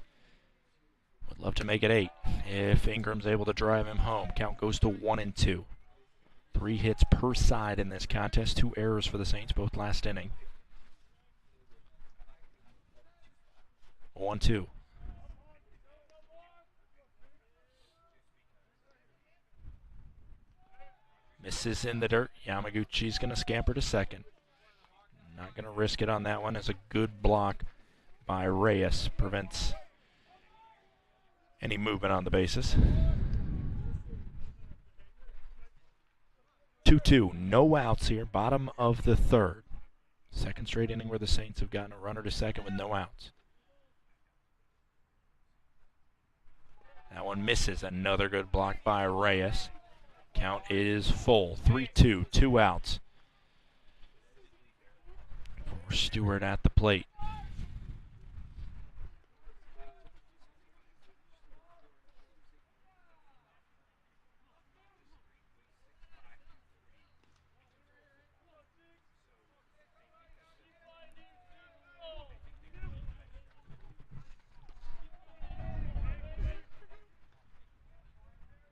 Would love to make it 8 if Ingram's able to drive him home. Count goes to 1-2. 3 hits per side in this contest. 2 errors for the Saints, both last inning. 1-2. Misses in the dirt. Yamaguchi's going to scamper to second. Not going to risk it on that one, as a good block by Reyes prevents any movement on the bases. 2-2, no outs here, bottom of the third. Second straight inning where the Saints have gotten a runner to second with no outs. That one misses, another good block by Reyes. Count is full, 3-2, 2 outs for Stewart at the plate.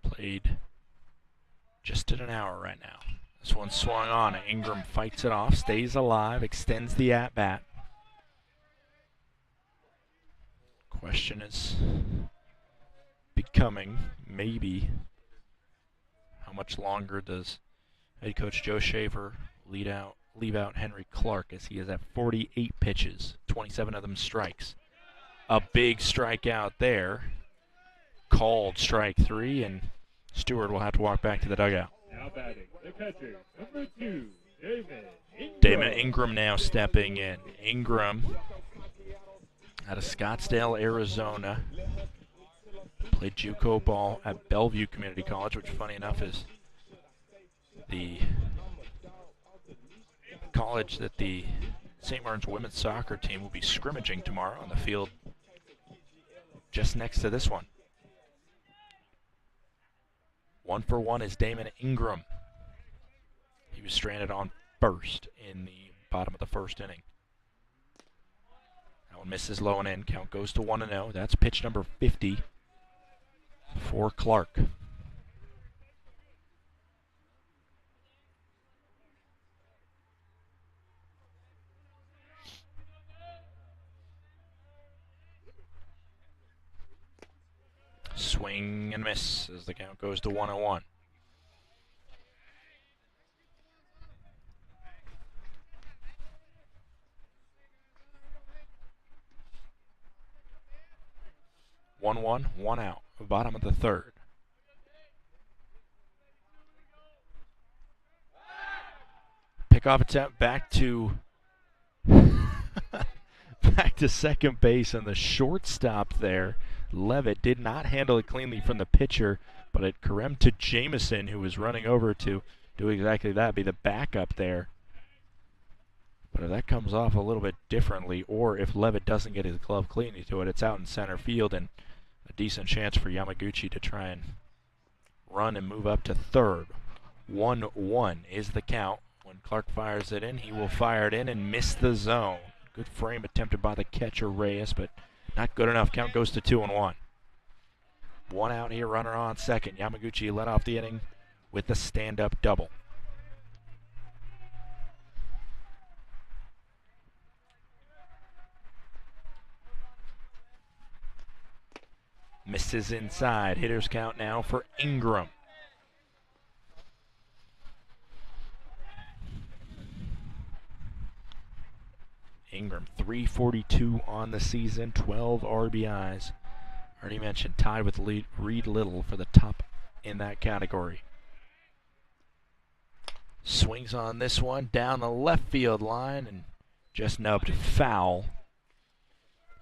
Played just at an hour right now. This one swung on. Ingram fights it off, stays alive, extends the at-bat. Question is becoming, maybe, how much longer does head coach Joe Shaver leave out Henry Clark, as he is at 48 pitches, 27 of them strikes. A big strikeout there. Called strike 3, and Stewart will have to walk back to the dugout. Now batting, the catcher, number 2, Damon Ingram now stepping in. Ingram out of Scottsdale, Arizona. Played JUCO ball at Bellevue Community College, which, funny enough, is the college that the St. Martin's women's soccer team will be scrimmaging tomorrow on the field just next to this one. 1 for 1 is Damon Ingram. He was stranded on first in the bottom of the first inning. That one misses low and in. Count goes to 1-0. That's pitch number 50 for Clark. Swing and miss as the count goes to 1-1. One out. Bottom of the third. Pickoff attempt back to back to second base, and the shortstop there, Levitt, did not handle it cleanly from the pitcher, but it careened to Jameson, who was running over to do exactly that, be the backup there. But if that comes off a little bit differently, or if Levitt doesn't get his glove cleanly to it, it's out in center field, and a decent chance for Yamaguchi to try and run and move up to third. 1-1 is the count. When Clark fires it in, he will fire it in and miss the zone. Good frame attempted by the catcher, Reyes, but not good enough. Count goes to 2-1. One out here, runner on second. Yamaguchi led off the inning with the stand-up double. Misses inside. Hitters count now for Ingram. Ingram, 342 on the season, 12 RBIs. Already mentioned, tied with Reed Little for the top in that category. Swings on this one down the left field line and just nubbed foul.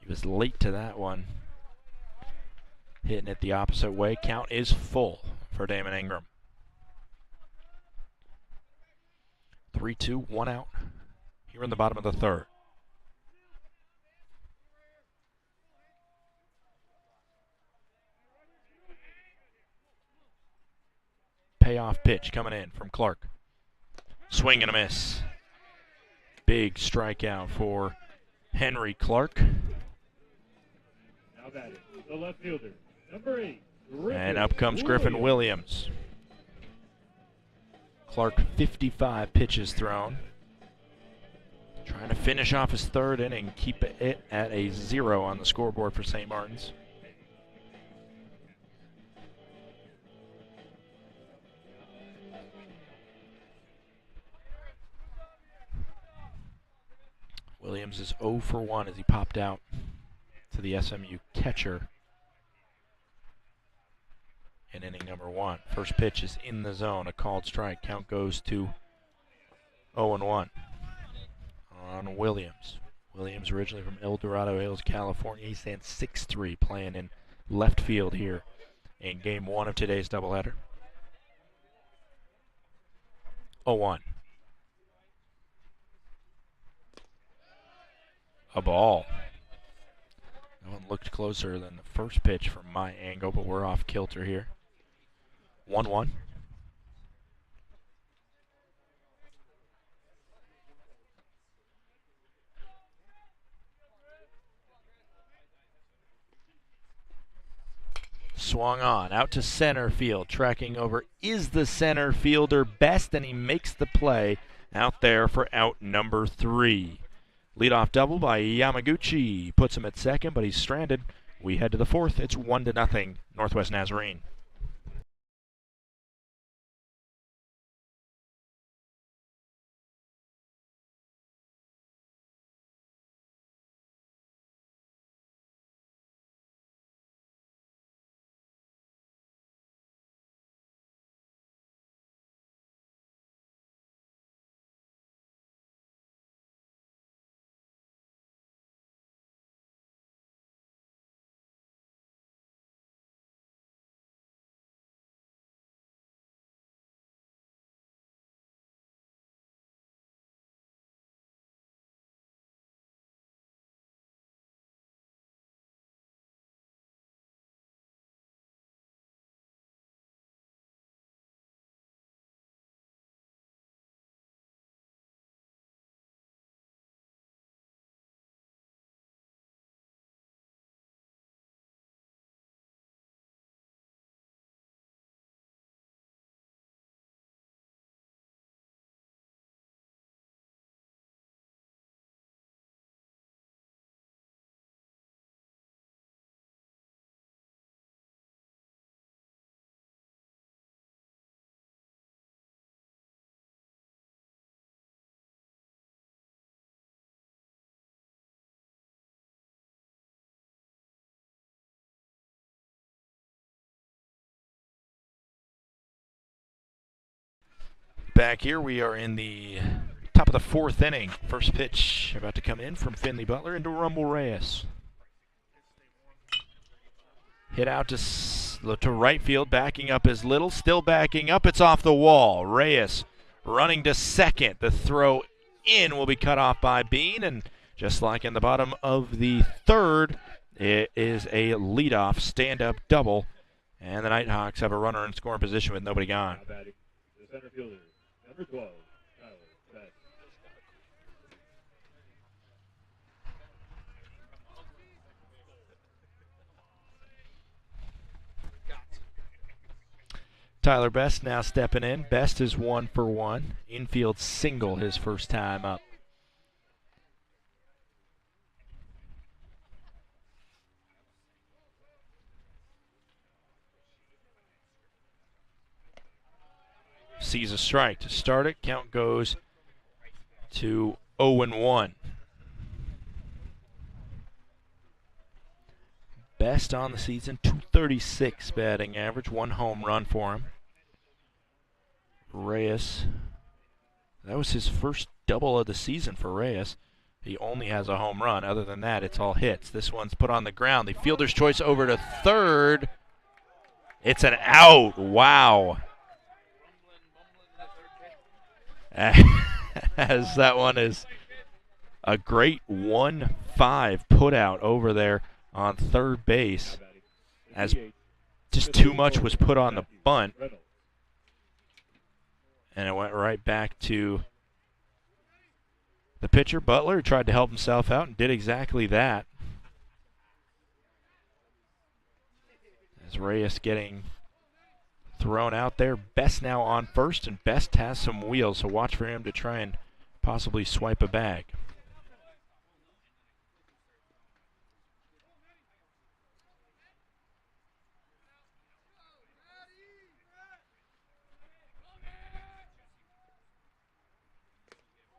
He was late to that one. Hitting it the opposite way. Count is full for Damon Ingram. 3-2, one out here in the bottom of the third. Payoff pitch coming in from Clark. Swing and a miss. Big strikeout for Henry Clark. Now batting, the left fielder, number 8. And up comes Griffin Williams. Clark, 55 pitches thrown. Trying to finish off his third inning, keep it at a 0 on the scoreboard for St. Martin's. Williams is 0 for 1 as he popped out to the SMU catcher in inning number 1. First pitch is in the zone, a called strike. Count goes to 0-1 on Williams. Williams originally from El Dorado Hills, California. He stands 6'3", playing in left field here in game 1 of today's doubleheader. 0-1. A ball. That one looked closer than the first pitch from my angle, but we're off kilter here. 1-1. Swung on, out to center field. Tracking over is the center fielder Best, and he makes the play out there for out number 3. Leadoff double by Yamaguchi puts him at second, but he's stranded. We head to the fourth. It's 1-0, Northwest Nazarene. Back here, we are in the top of the fourth inning. First pitch about to come in from Finley Butler into Rumble Reyes. Hit out to right field, backing up is Little, still backing up. It's off the wall. Reyes running to second. The throw in will be cut off by Bean, and just like in the bottom of the third, it is a leadoff stand-up double, and the Nighthawks have a runner in scoring position with nobody gone. Now batting, the center fielder, number 12, Tyler Best. Tyler Best now stepping in. Best is 1 for 1. Infield single his first time up. Sees a strike to start it. Count goes to 0-1. Best on the season, 236 batting average, 1 home run for him. Reyes, that was his first double of the season for Reyes. He only has a home run. Other than that, it's all hits. This one's put on the ground. The fielder's choice over to third. It's an out. Wow. As that one is a great 1-5 put out over there on third base, as just too much was put on the bunt, and it went right back to the pitcher. Butler tried to help himself out and did exactly that. As Reyes getting thrown out there. Best now on first, and Best has some wheels, so watch for him to try and possibly swipe a bag.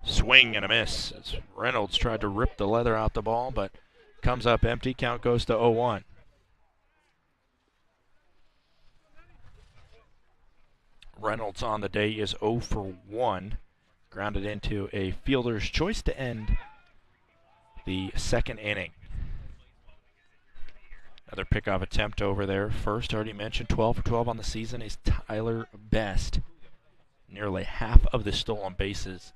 Swing and a miss as Reynolds tried to rip the leather out the ball, but comes up empty. Count goes to 0-1. Reynolds on the day is 0 for 1. Grounded into a fielder's choice to end the second inning. Another pickoff attempt over there. First, already mentioned, 12 for 12 on the season is Tyler Best. Nearly half of the stolen bases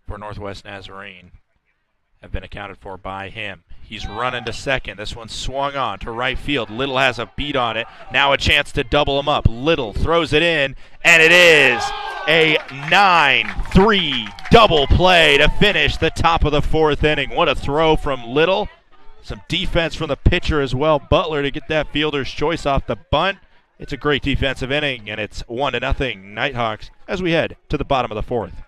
for Northwest Nazarene have been accounted for by him. He's running to second. This one swung on to right field. Little has a beat on it. Now a chance to double him up. Little throws it in, and it is a 9-3 double play to finish the top of the fourth inning. What a throw from Little. Some defense from the pitcher as well. Butler to get that fielder's choice off the bunt. It's a great defensive inning, and it's 1-0 Nighthawks as we head to the bottom of the fourth.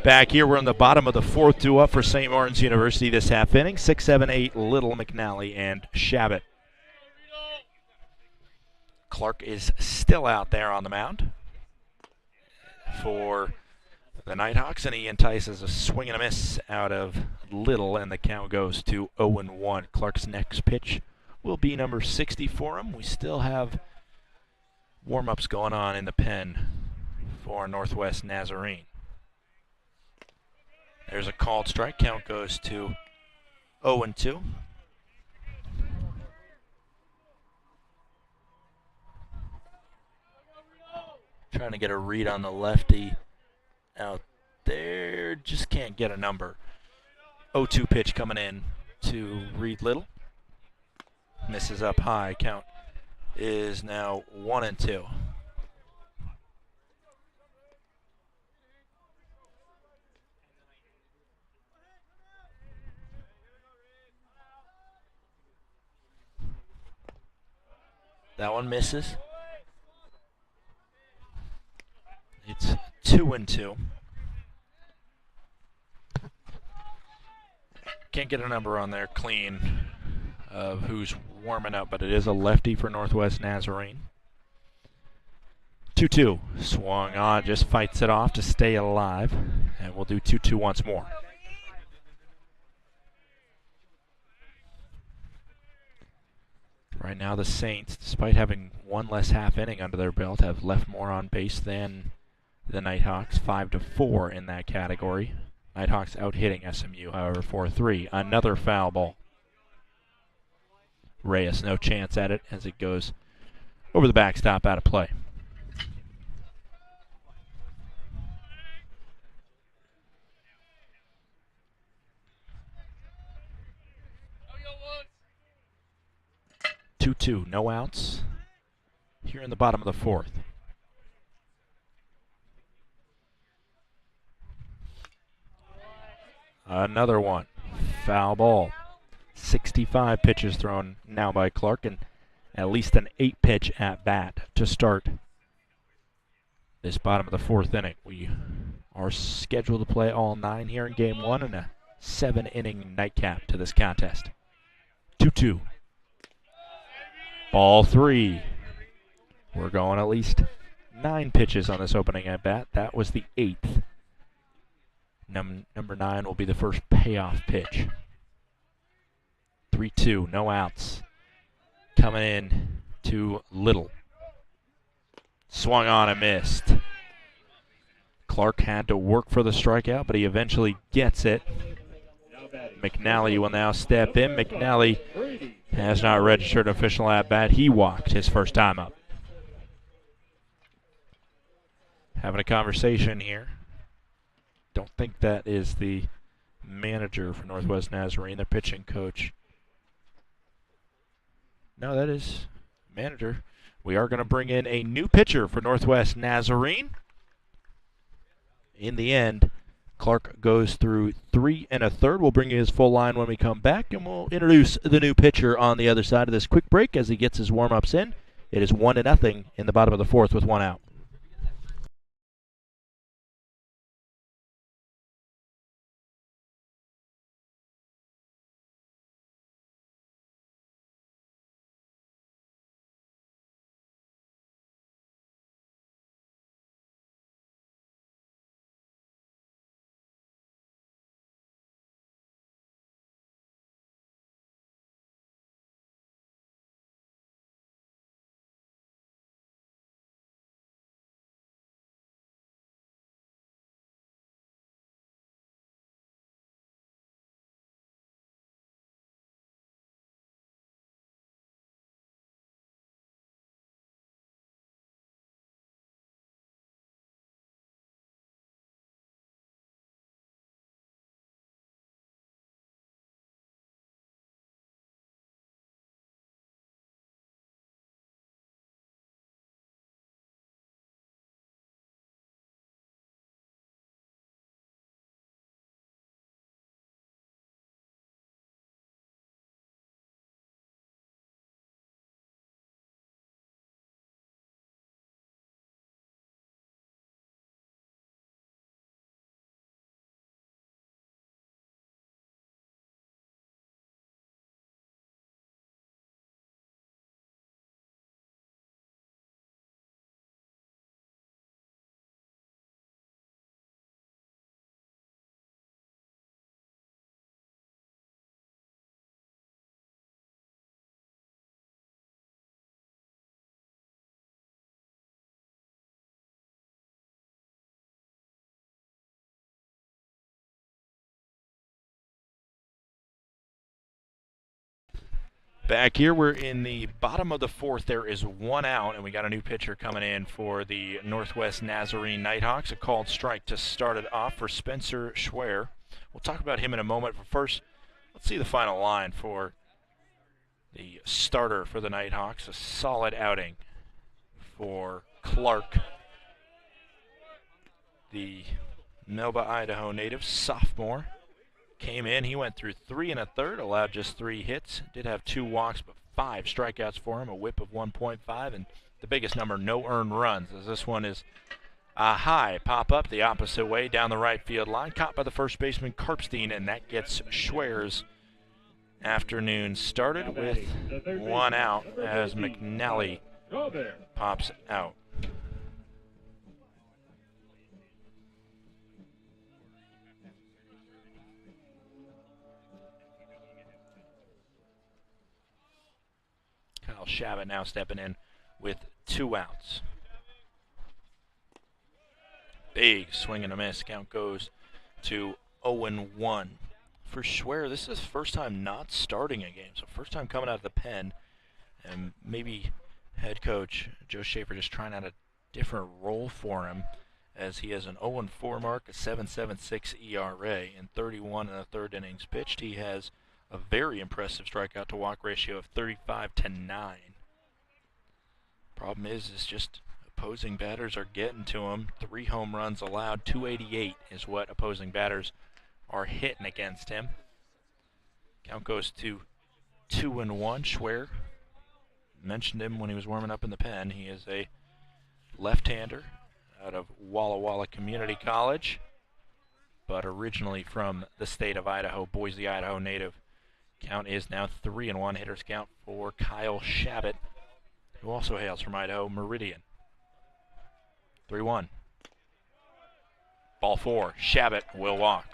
Back here, we're in the bottom of the fourth, 2 up for St. Martin's University this half inning. 6, 7, 8, Little, McNally, and Shabbat. Clark is still out there on the mound for the Nighthawks, and he entices a swing and a miss out of Little, and the count goes to 0-1. Clark's next pitch will be number 60 for him. We still have warm-ups going on in the pen for Northwest Nazarene. There's a called strike. Count goes to 0-2. Trying to get a read on the lefty out there. Just can't get a number. 0-2 pitch coming in to Reed Little. Misses up high. Count is now 1-2. That one misses. It's 2-2. Can't get a number on there clean of who's warming up, but it is a lefty for Northwest Nazarene. 2-2. Swung on, just fights it off to stay alive. And we'll do 2-2 once more. Right now the Saints, despite having one less half inning under their belt, have left more on base than the Nighthawks, 5-4 in that category. Nighthawks out hitting SMU, however, 4-3. Another foul ball. Reyes no chance at it as it goes over the backstop, out of play. Two, no outs here in the bottom of the fourth. Another one. Foul ball. 65 pitches thrown now by Clark, and at least an 8-pitch at bat to start this bottom of the fourth inning. We are scheduled to play all 9 here in game 1 and a 7-inning nightcap to this contest. 2-2. Ball 3. We're going at least 9 pitches on this opening at bat. That was the 8th. Number 9 will be the first payoff pitch. 3-2, no outs. Coming in to Little. Swung on and missed. Clark had to work for the strikeout, but he eventually gets it. McNally will now step in. McNally has not registered an official at-bat. He walked his first time up. Having a conversation here. Don't think that is the manager for Northwest Nazarene, their pitching coach. No, that is manager. We are going to bring in a new pitcher for Northwest Nazarene. In the end, Clark goes through 3 1/3. We'll bring you his full line when we come back, and we'll introduce the new pitcher on the other side of this quick break as he gets his warm-ups in. It is 1-0 in the bottom of the fourth with 1 out. Back here, we're in the bottom of the fourth. There is one out, and we got a new pitcher coming in for the Northwest Nazarene Nighthawks. A called strike to start it off for Spencer Schwer. We'll talk about him in a moment, but first, let's see the final line for the starter for the Nighthawks. A solid outing for Clark, the Melba, Idaho native, sophomore. Came in, he went through 3 1/3, allowed just 3 hits. Did have 2 walks, but 5 strikeouts for him, a whip of 1.5, and the biggest number, no earned runs, as this one is a high pop up the opposite way down the right field line, caught by the first baseman Karpstein, and that gets Schwer's afternoon started with 1 out as McNally pops out. Kyle Shabbat now stepping in with 2 outs. Big swing and a miss. Count goes to 0-1. For Schwer, this is his first time not starting a game, so first time coming out of the pen, and maybe head coach Joe Schaefer just trying out a different role for him, as he has an 0-4 mark, a 7.76 ERA, in 31 1/3 innings pitched. He has a very impressive strikeout to walk ratio of 35-9. Problem is just opposing batters are getting to him. 3 home runs allowed, 288 is what opposing batters are hitting against him. Count goes to 2-1. Schwer, mentioned him when he was warming up in the pen. He is a left-hander out of Walla Walla Community College, but originally from the state of Idaho, Boise, Idaho native. Count is now 3-1. Hitters count for Kyle Shabbat, who also hails from Idaho Meridian. 3-1. Ball 4. Shabbat will walk.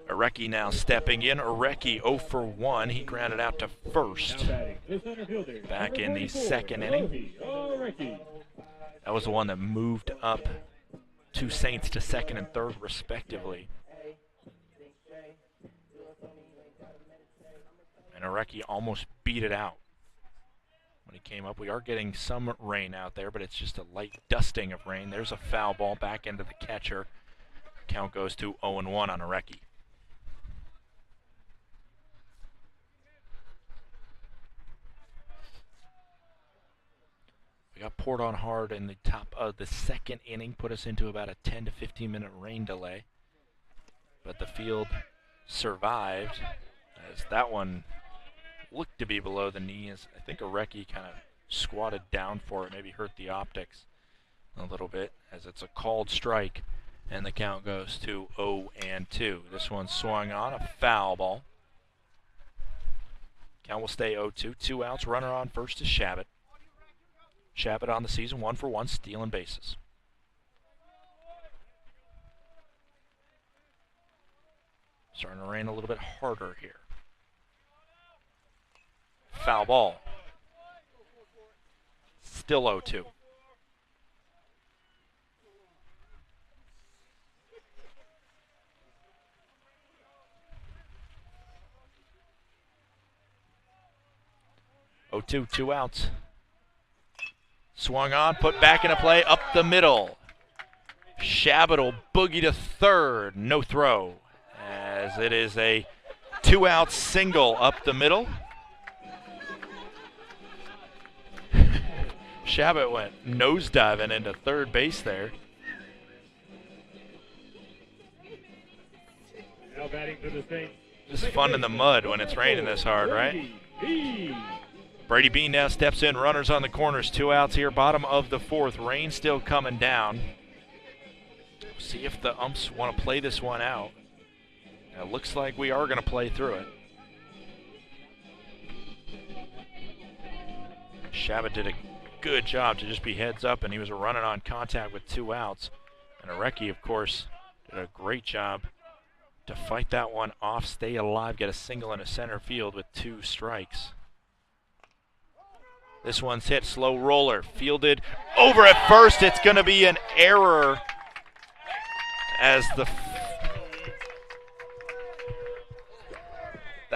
Arecki now stepping in. Arecki 0-for-1. He grounded out to first back in the second inning. That was the one that moved up 2 Saints to second and third respectively. And Arecki almost beat it out when he came up. We are getting some rain out there, but it's just a light dusting of rain. There's a foul ball back into the catcher. Count goes to 0-1 on Arecki. We got poured on hard in the top of the second inning, put us into about a 10 to 15 minute rain delay. But the field survived, as that one looked to be below the knees. I think Arecki kind of squatted down for it, maybe hurt the optics a little bit, as it's a called strike, and the count goes to 0-2. This one swung on, a foul ball. Count will stay 0-2. 2 outs, runner on first is Shabbat. Shabbat on the season, 1-for-1, stealing bases. Starting to rain a little bit harder here. Foul ball. Still 0-2. Oh, 2 outs. Swung on, put back into play, up the middle. Shabbat will boogie to third, no throw, as it is a 2-out single up the middle. Shabbat went nosediving into third base there. Now batting for the Saints. Just fun in the mud when it's raining this hard, right? Brady Bean now steps in, runners on the corners, 2 outs here, bottom of the fourth. Rain still coming down. See if the umps want to play this one out. It looks like we are going to play through it. Shabbat did a good job to just be heads up, and he was running on contact with 2 outs. And Arecki, of course, did a great job to fight that one off, stay alive, get a single into center field with 2 strikes. This one's hit, slow roller, fielded over at first. It's going to be an error, as the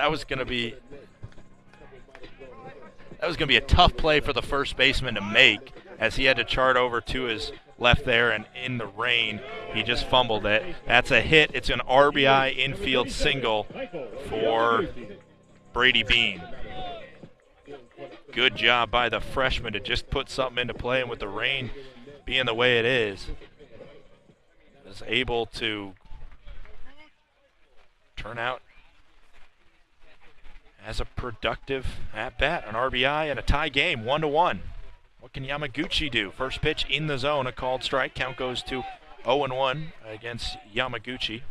that was going to be a tough play for the first baseman to make, as he had to chart over to his left there, and in the rain, he just fumbled it. That's a hit. It's an RBI infield single for Brady Bean. Good job by the freshman to just put something into play, and with the rain being the way it is able to turn out as a productive at-bat, an RBI, and a tie game, 1-1. What can Yamaguchi do? First pitch in the zone, a called strike. Count goes to 0-1 against Yamaguchi.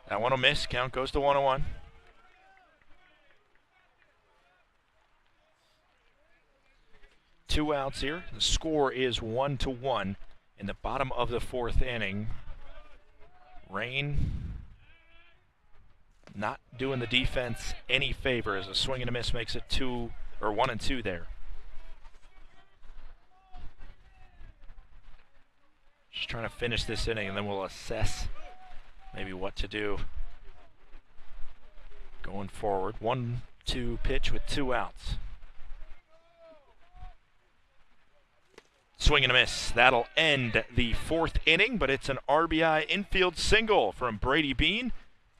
That one will miss. Count goes to 1-1. Two outs here. The score is 1-1 in the bottom of the fourth inning. Rain not doing the defense any favor, as a swing and a miss makes it 1-2 there. Just trying to finish this inning, and then we'll assess maybe what to do going forward. 1-2 pitch with 2 outs. Swing and a miss. That'll end the fourth inning, but it's an RBI infield single from Brady Bean.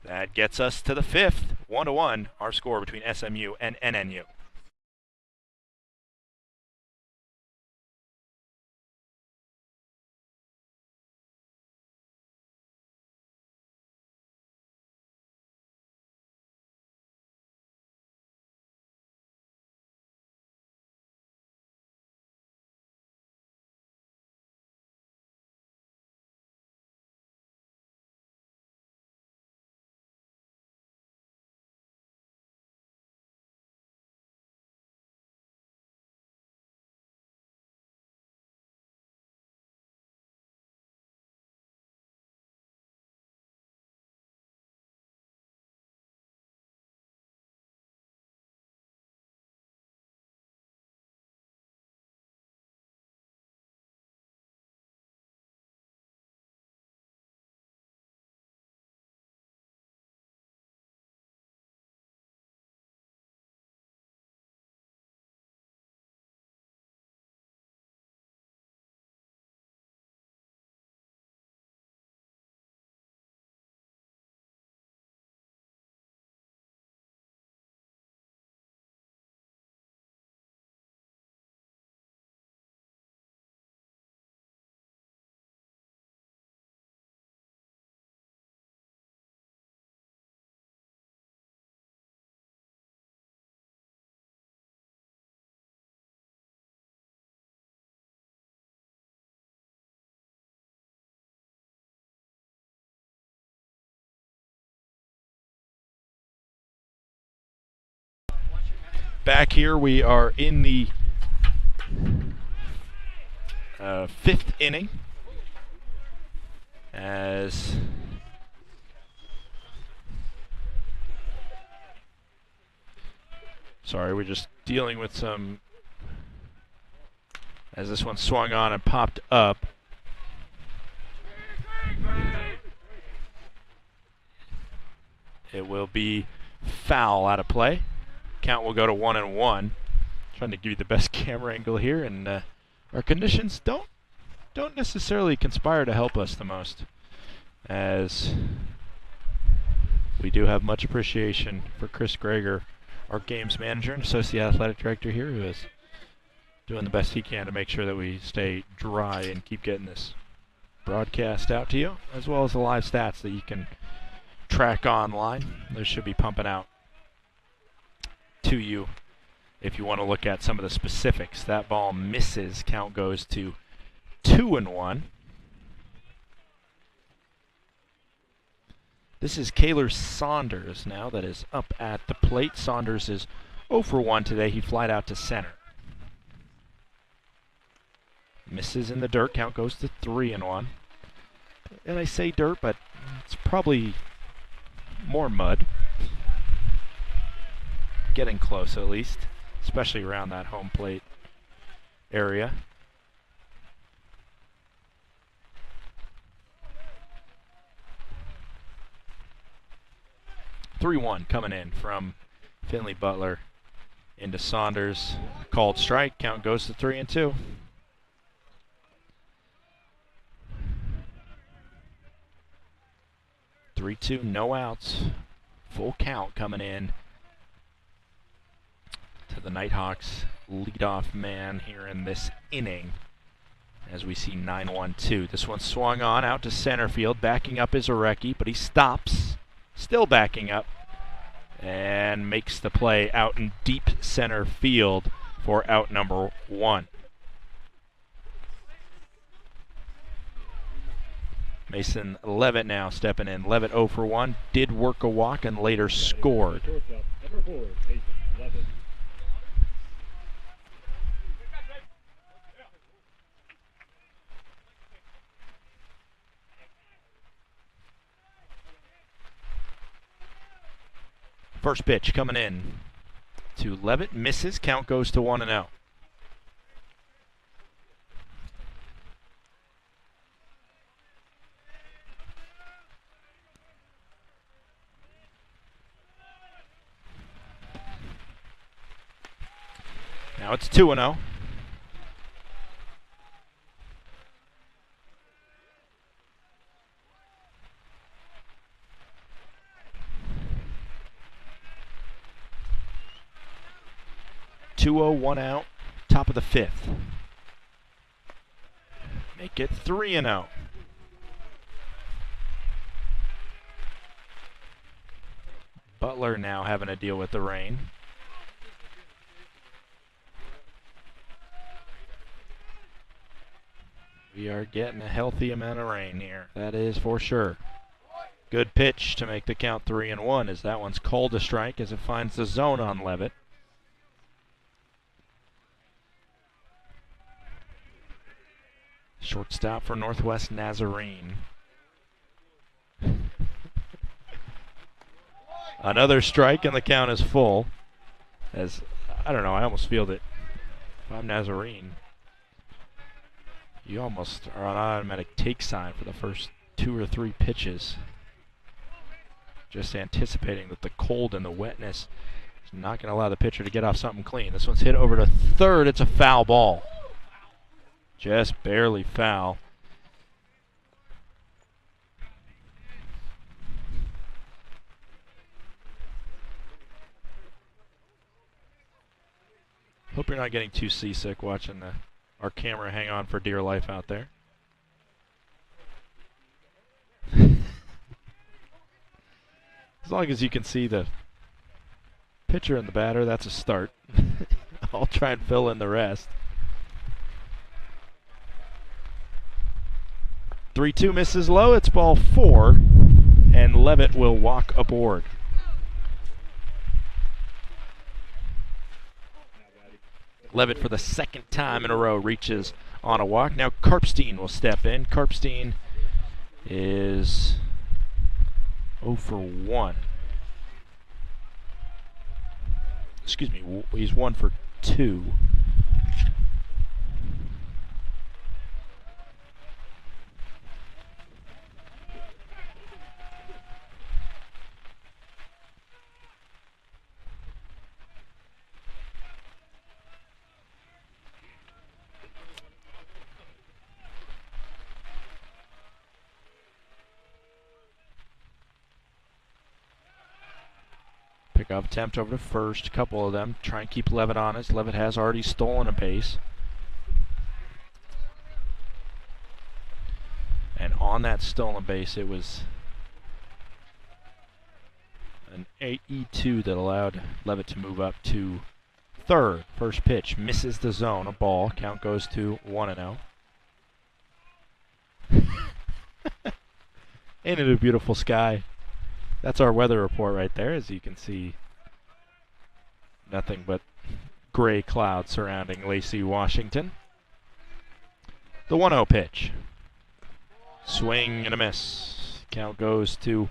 That gets us to the fifth. 1-1, our score between SMU and NNU. Back here, we are in the fifth inning, as we're just dealing with some, as this one swung on and popped up. It will be foul out of play. Count will go to 1-1. Trying to give you the best camera angle here, and our conditions don't necessarily conspire to help us the most, as we do have much appreciation for Chris Greger, our games manager and associate athletic director here, who is doing the best he can to make sure that we stay dry and keep getting this broadcast out to you, as well as the live stats that you can track online. Those should be pumping out to you if you want to look at some of the specifics. That ball misses. Count goes to 2-1. This is Kaylor Saunders now that is up at the plate. Saunders is 0 for 1 today. He flied out to center. Misses in the dirt. Count goes to 3-1. And I say dirt, but it's probably more mud. Getting close, at least, especially around that home plate. area. (3-1) coming in from Finley Butler into Saunders. Called strike. Count goes to 3-2. (3-2), no outs. Full count coming in to the Nighthawks leadoff man here in this inning. As we see 9-1-2. This one swung on out to center field. Backing up is Arecki, but he stops. Still backing up. And makes the play out in deep center field for out number 1. Mason Levitt now stepping in. Levitt 0 for 1. Did work a walk and later scored. Number 4, Mason Levitt. First pitch coming in to Levitt. Misses. Count goes to 1-0. Now it's 2-0. One out, top of the 5th. Make it 3-0. Butler now having to deal with the rain. We are getting a healthy amount of rain here. That is for sure. Good pitch to make the count 3-1 as that one's called a strike as it finds the zone on Levitt. Shortstop for Northwest Nazarene. Another strike and the count is full. As, I don't know, I almost feel that if I'm Nazarene, you almost are on automatic take sign for the first 2 or 3 pitches. Just anticipating that the cold and the wetness is not going to allow the pitcher to get off something clean. This one's hit over to third. It's a foul ball. Just barely foul. Hope you're not getting too seasick watching our camera hang on for dear life out there. As long as you can see the pitcher and the batter, that's a start. I'll try and fill in the rest. 3-2 misses low. It's ball 4, and Levitt will walk aboard. Levitt for the second time in a row reaches on a walk. Now Karpstein will step in. Karpstein is 0 for 1. Excuse me, he's 1 for 2. Pickoff attempt over to first. A couple of them. Try and keep Levitt honest. Levitt has already stolen a base. And on that stolen base, it was an E2 that allowed Levitt to move up to third. First pitch misses the zone. A ball. Count goes to 1-0. Ain't it a beautiful sky? That's our weather report right there. As you can see, nothing but gray clouds surrounding Lacey, Washington. The 1-0 pitch. Swing and a miss. Count goes to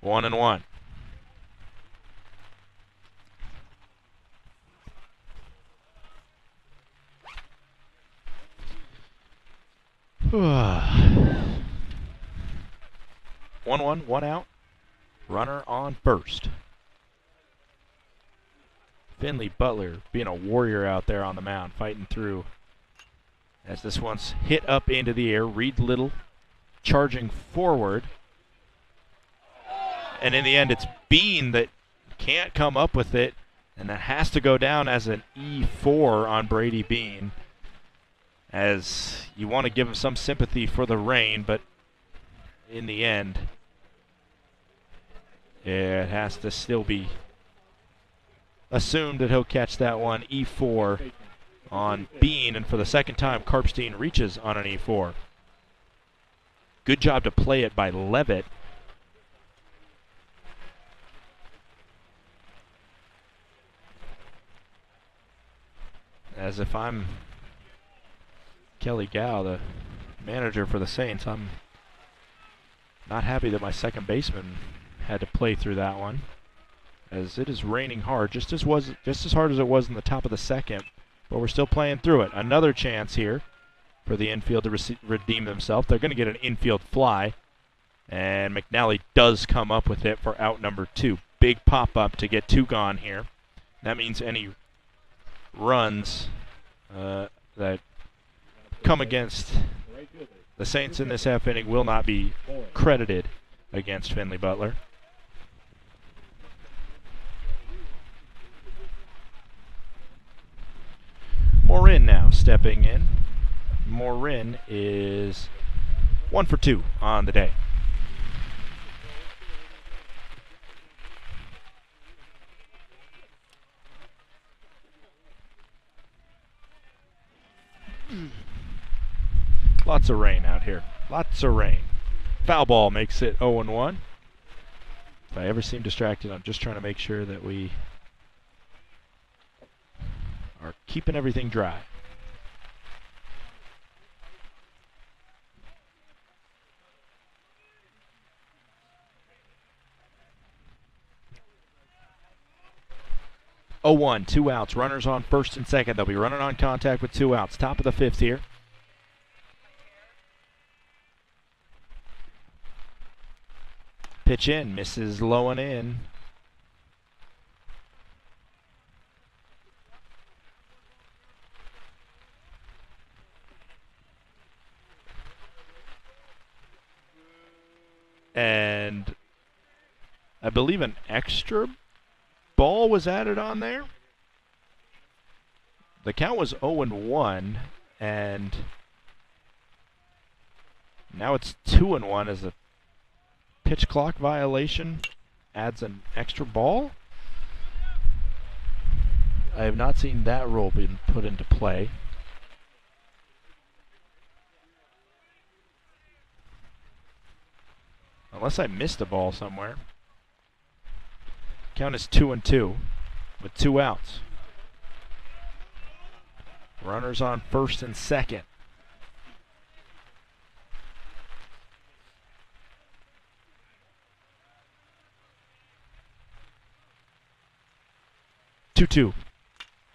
1-1. 1-1, 1 out. Runner on first. Finley Butler being a warrior out there on the mound, fighting through. As this one's hit up into the air, Reed Little charging forward. And in the end, it's Bean that can't come up with it, and that has to go down as an E4 on Brady Bean. As you want to give him some sympathy for the rain, but in the end, it has to still be assumed that he'll catch that one. E4 on Bean, and for the second time, Karpstein reaches on an E4. Good job to play it by Levitt. As if I'm Kelly Gow, the manager for the Saints, I'm not happy that my second baseman had to play through that one, as it is raining hard, just as hard as it was in the top of the second, but we're still playing through it. Another chance here for the infield to redeem themselves. They're going to get an infield fly, and McNally does come up with it for out number 2. Big pop-up to get 2 gone here. That means any runs that come against the Saints in this half inning will not be credited against Finley Butler. Morin now stepping in. Morin is 1 for 2 on the day. Lots of rain out here. Lots of rain. Foul ball makes it 0-1. If I ever seem distracted, I'm just trying to make sure that we are keeping everything dry. Oh, 1, 2 outs. Runners on first and second. They'll be running on contact with 2 outs. Top of the 5th here. Pitch in, misses low and in. And I believe an extra ball was added on there. The count was 0-1, and now it's 2-1 as a pitch clock violation adds an extra ball. I have not seen that rule being put into play. Unless I missed a ball somewhere. Count is 2-2 with 2 outs. Runners on first and second. Two.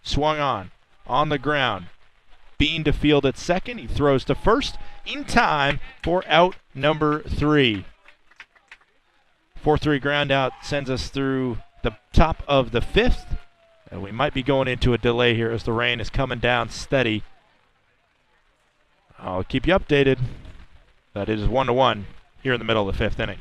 Swung on the ground. Bean to field at second. He throws to first in time for out number 3. 4-3 ground out sends us through the top of the 5th. And we might be going into a delay here as the rain is coming down steady. I'll keep you updated. That is 1-1 here in the middle of the 5th inning.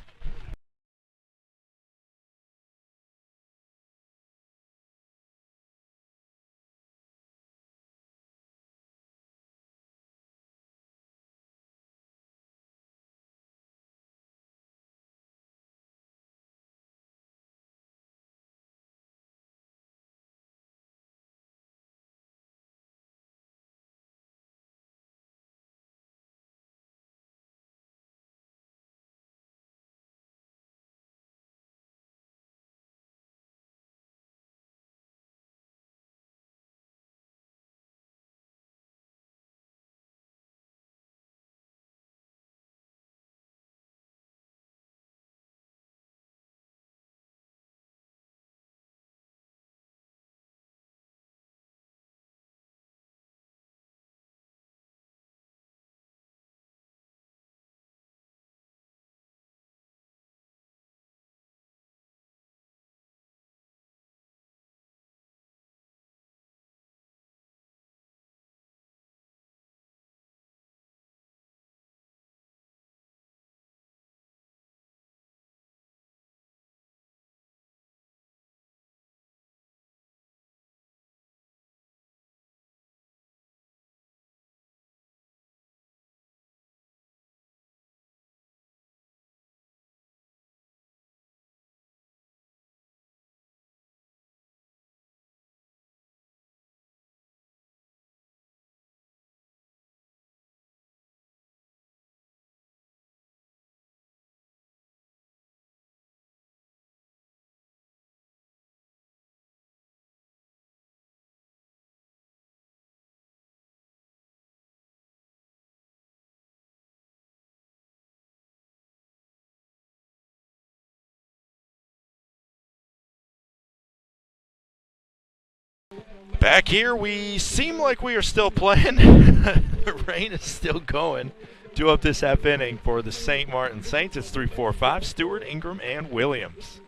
Back here, we seem like we are still playing. The rain is still going. Due up this half inning for the St. Martin Saints. It's 3-4-5. Stewart, Ingram, and Williams.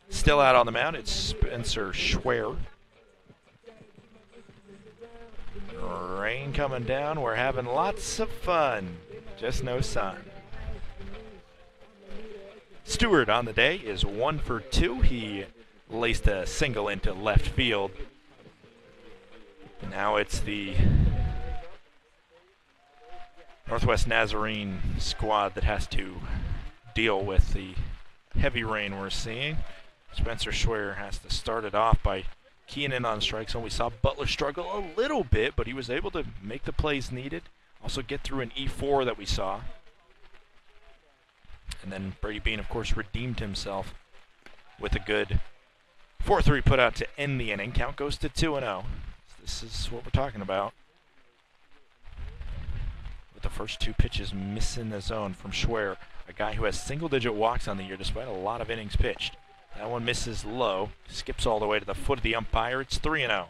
Still out on the mound, it's Spencer Schwer. Rain coming down. We're having lots of fun. Just no sun. Stewart on the day is 1 for 2. He laced a single into left field. Now it's the Northwest Nazarene squad that has to deal with the heavy rain we're seeing. Spencer Schwer has to start it off by keying in on strike zone. We saw Butler struggle a little bit, but he was able to make the plays needed. Also get through an E4 that we saw. And then Brady Bean, of course, redeemed himself with a good 4-3 put out to end the inning. Count goes to 2-0. This is what we're talking about. With the first two pitches missing the zone from Schwer, a guy who has single-digit walks on the year despite a lot of innings pitched. That one misses low, skips all the way to the foot of the umpire. It's 3-0.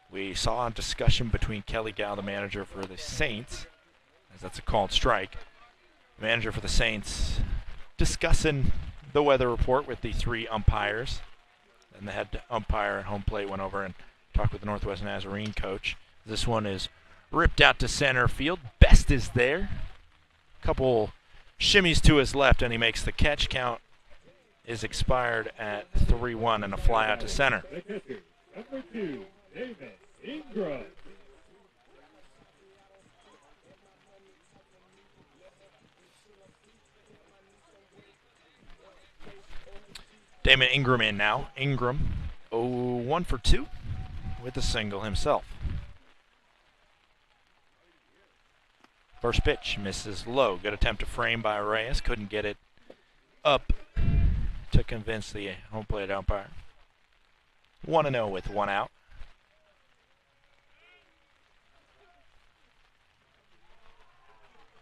We saw a discussion between Kelly Gow, the manager for the Saints, as that's a called strike. The manager for the Saints discussing the weather report with the three umpires. And the head umpire at home plate went over and talked with the Northwest Nazarene coach. This one is ripped out to center field. Best is there. Couple shimmies to his left, and he makes the catch. Count is expired at 3-1 and a fly out to center. The catcher, number 2, David Ingram. Damon Ingram in now. Ingram, 1 for 2 with a single himself. First pitch misses low. Good attempt to frame by Reyes. Couldn't get it up to convince the home plate umpire. 1-0 with one out.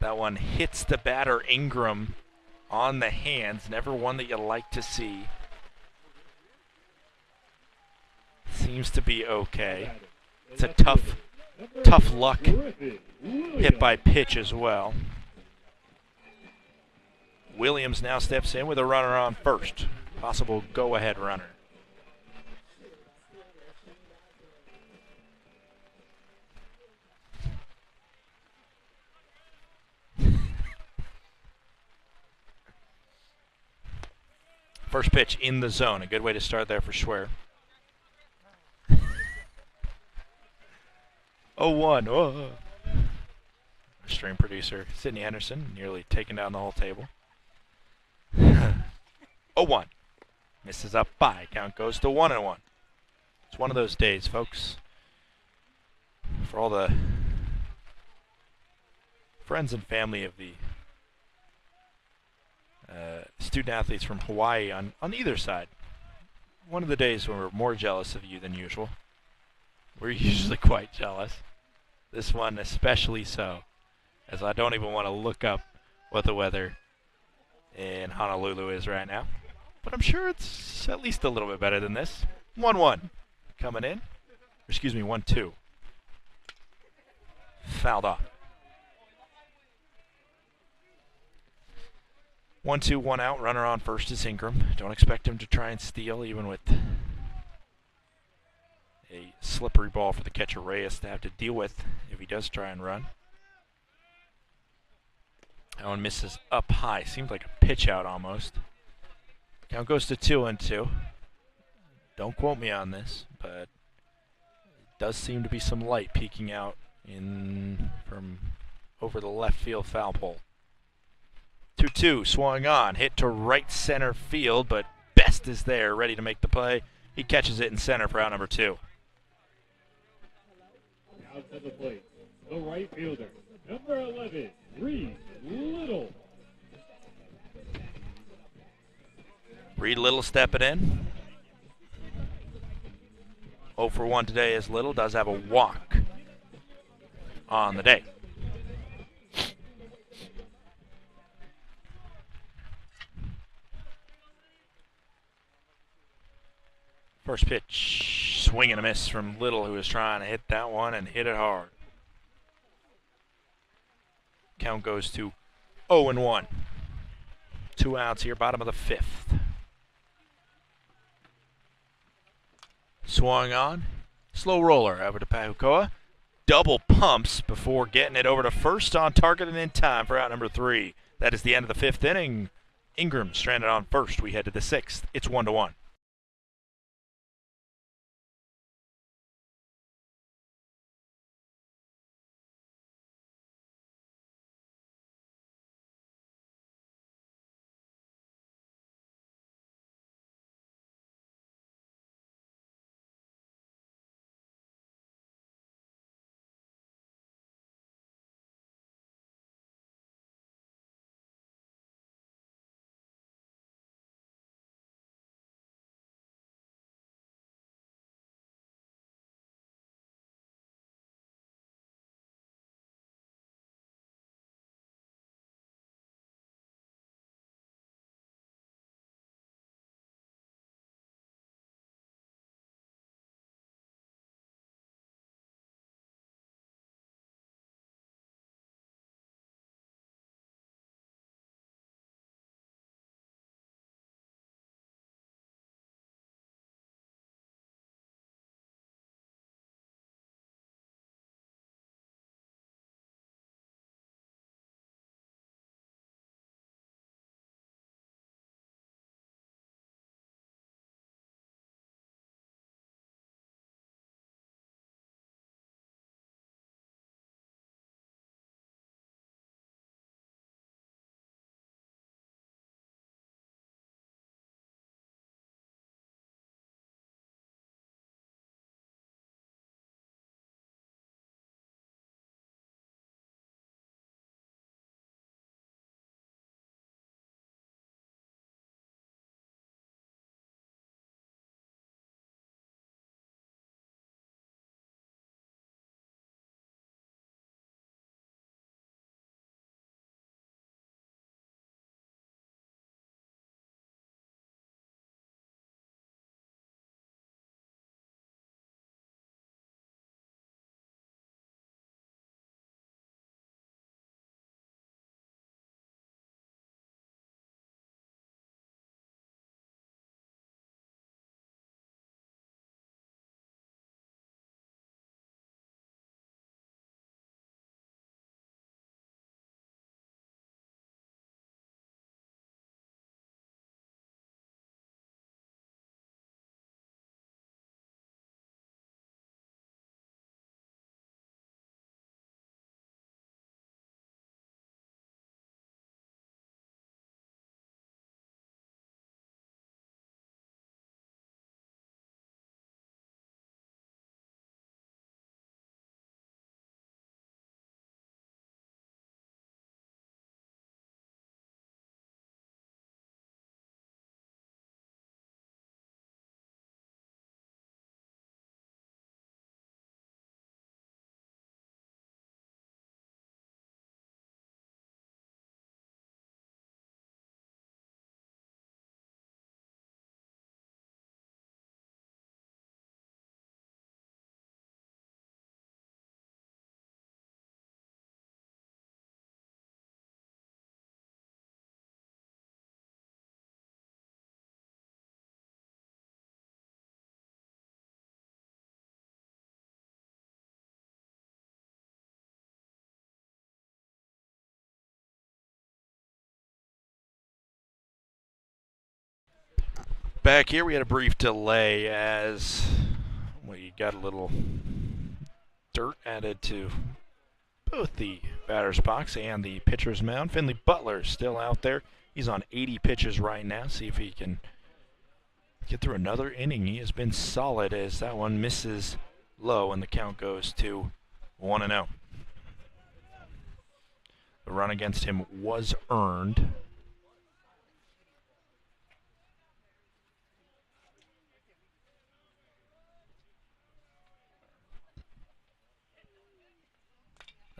That one hits the batter Ingram on the hands. Never one that you like to see. Seems to be okay. It's a tough luck hit by pitch as well. Williams now steps in with a runner on first. Possible go-ahead runner. First pitch in the zone. A good way to start there for Schwer. 0-1. Oh. Our stream producer, Sydney Henderson, nearly taking down the whole table. 0-1. Misses up by. Count goes to 1-1. It's one of those days, folks. For all the friends and family of the student athletes from Hawaii on either side. One of the days when we're more jealous of you than usual. We're usually quite jealous. This one especially so, as I don't even want to look up what the weather in Honolulu is right now. But I'm sure it's at least a little bit better than this. 1-1 coming in. Excuse me, 1-2. Fouled off. 1-2, 1 out. Runner on first is Ingram. Don't expect him to try and steal, even with a slippery ball for the catcher Reyes to have to deal with if he does try and run. That one misses up high. Seems like a pitch out almost. Count goes to 2-2. Don't quote me on this, but it does seem to be some light peeking out from over the left field foul pole. 2-2, swung on, hit to right center field, but Best is there, ready to make the play. He catches it in center for out number 2. Out to the plate, the right fielder, number 11, Reed Little. Reed Little stepping in. 0 for 1 today as Little does have a walk on the day. First pitch, swing and a miss from Little, who was trying to hit that one and hit it hard. Count goes to 0-1. 2 outs here, bottom of the 5th. Swung on. Slow roller over to Pahukoa. Double pumps before getting it over to first on target and in time for out number 3. That is the end of the 5th inning. Ingram stranded on first. We head to the 6th. It's 1-1. Back here, we had a brief delay as we got a little dirt added to both the batter's box and the pitcher's mound. Finley Butler still out there. He's on 80 pitches right now. See if he can get through another inning. He has been solid as that one misses low and the count goes to 1-0. The run against him was earned.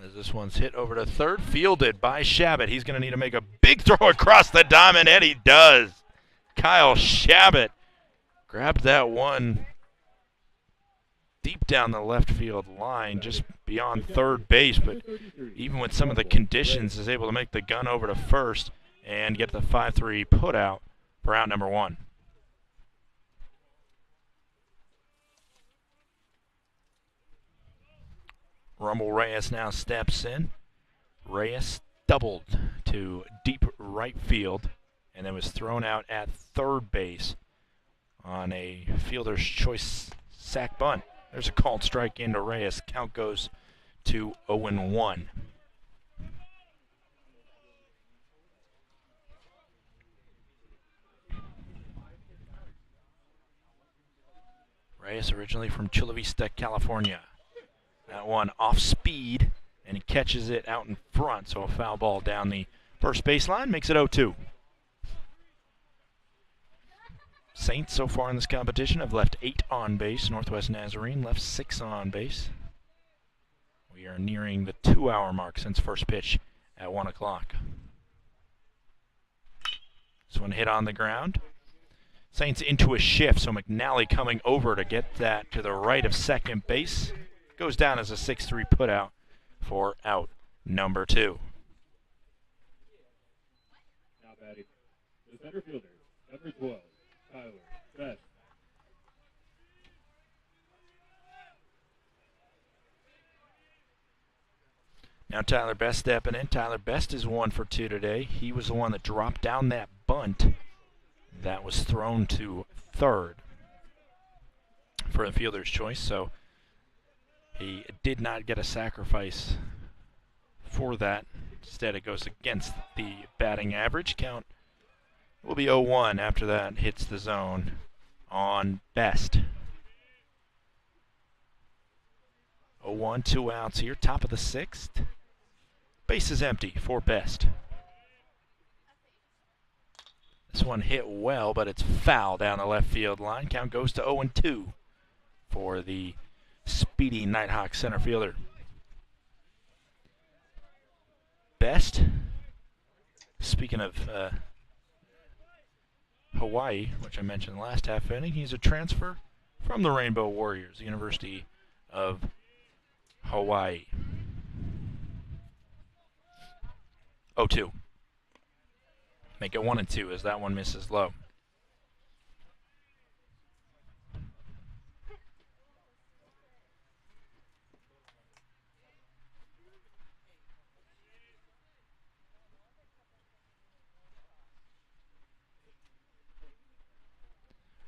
As this one's hit over to third, fielded by Shabbat. He's going to need to make a big throw across the diamond, and he does. Kyle Shabbat Grabbed that one deep down the left field line, just beyond third base, but even with some of the conditions is able to make the gun over to first and get the 5-3 put out for out number 1. Rumble Reyes now steps in. Reyes doubled to deep right field and then was thrown out at third base on a fielder's choice sac bunt. There's a called strike into Reyes. Count goes to 0-1. Reyes originally from Chula Vista, California. That one off speed, and he catches it out in front, so a foul ball down the first baseline makes it 0-2. Saints so far in this competition have left 8 on base. Northwest Nazarene left 6 on base. We are nearing the 2-hour mark since first pitch at 1 o'clock. This one hit on the ground. Saints into a shift, so McNally coming over to get that to the right of second base. Goes down as a 6-3 putout for out number 2. Now batting, the center fielder, number 12, Tyler Best. Now Tyler Best stepping in. Tyler Best is 1 for 2 today. He was the one that dropped down that bunt that was thrown to third for the fielder's choice, so he did not get a sacrifice for that. Instead, it goes against the batting average. Count will be 0-1 after that hits the zone on Best. 0-1, 2 outs here, top of the 6th. Base is empty for Best. This one hit well, but it's foul down the left field line. Count goes to 0-2 for the speedy Nighthawk center fielder. Best, speaking of Hawaii, which I mentioned last half inning, he's a transfer from the Rainbow Warriors, University of Hawaii. 0-2. Make it 1-2 as that one misses low.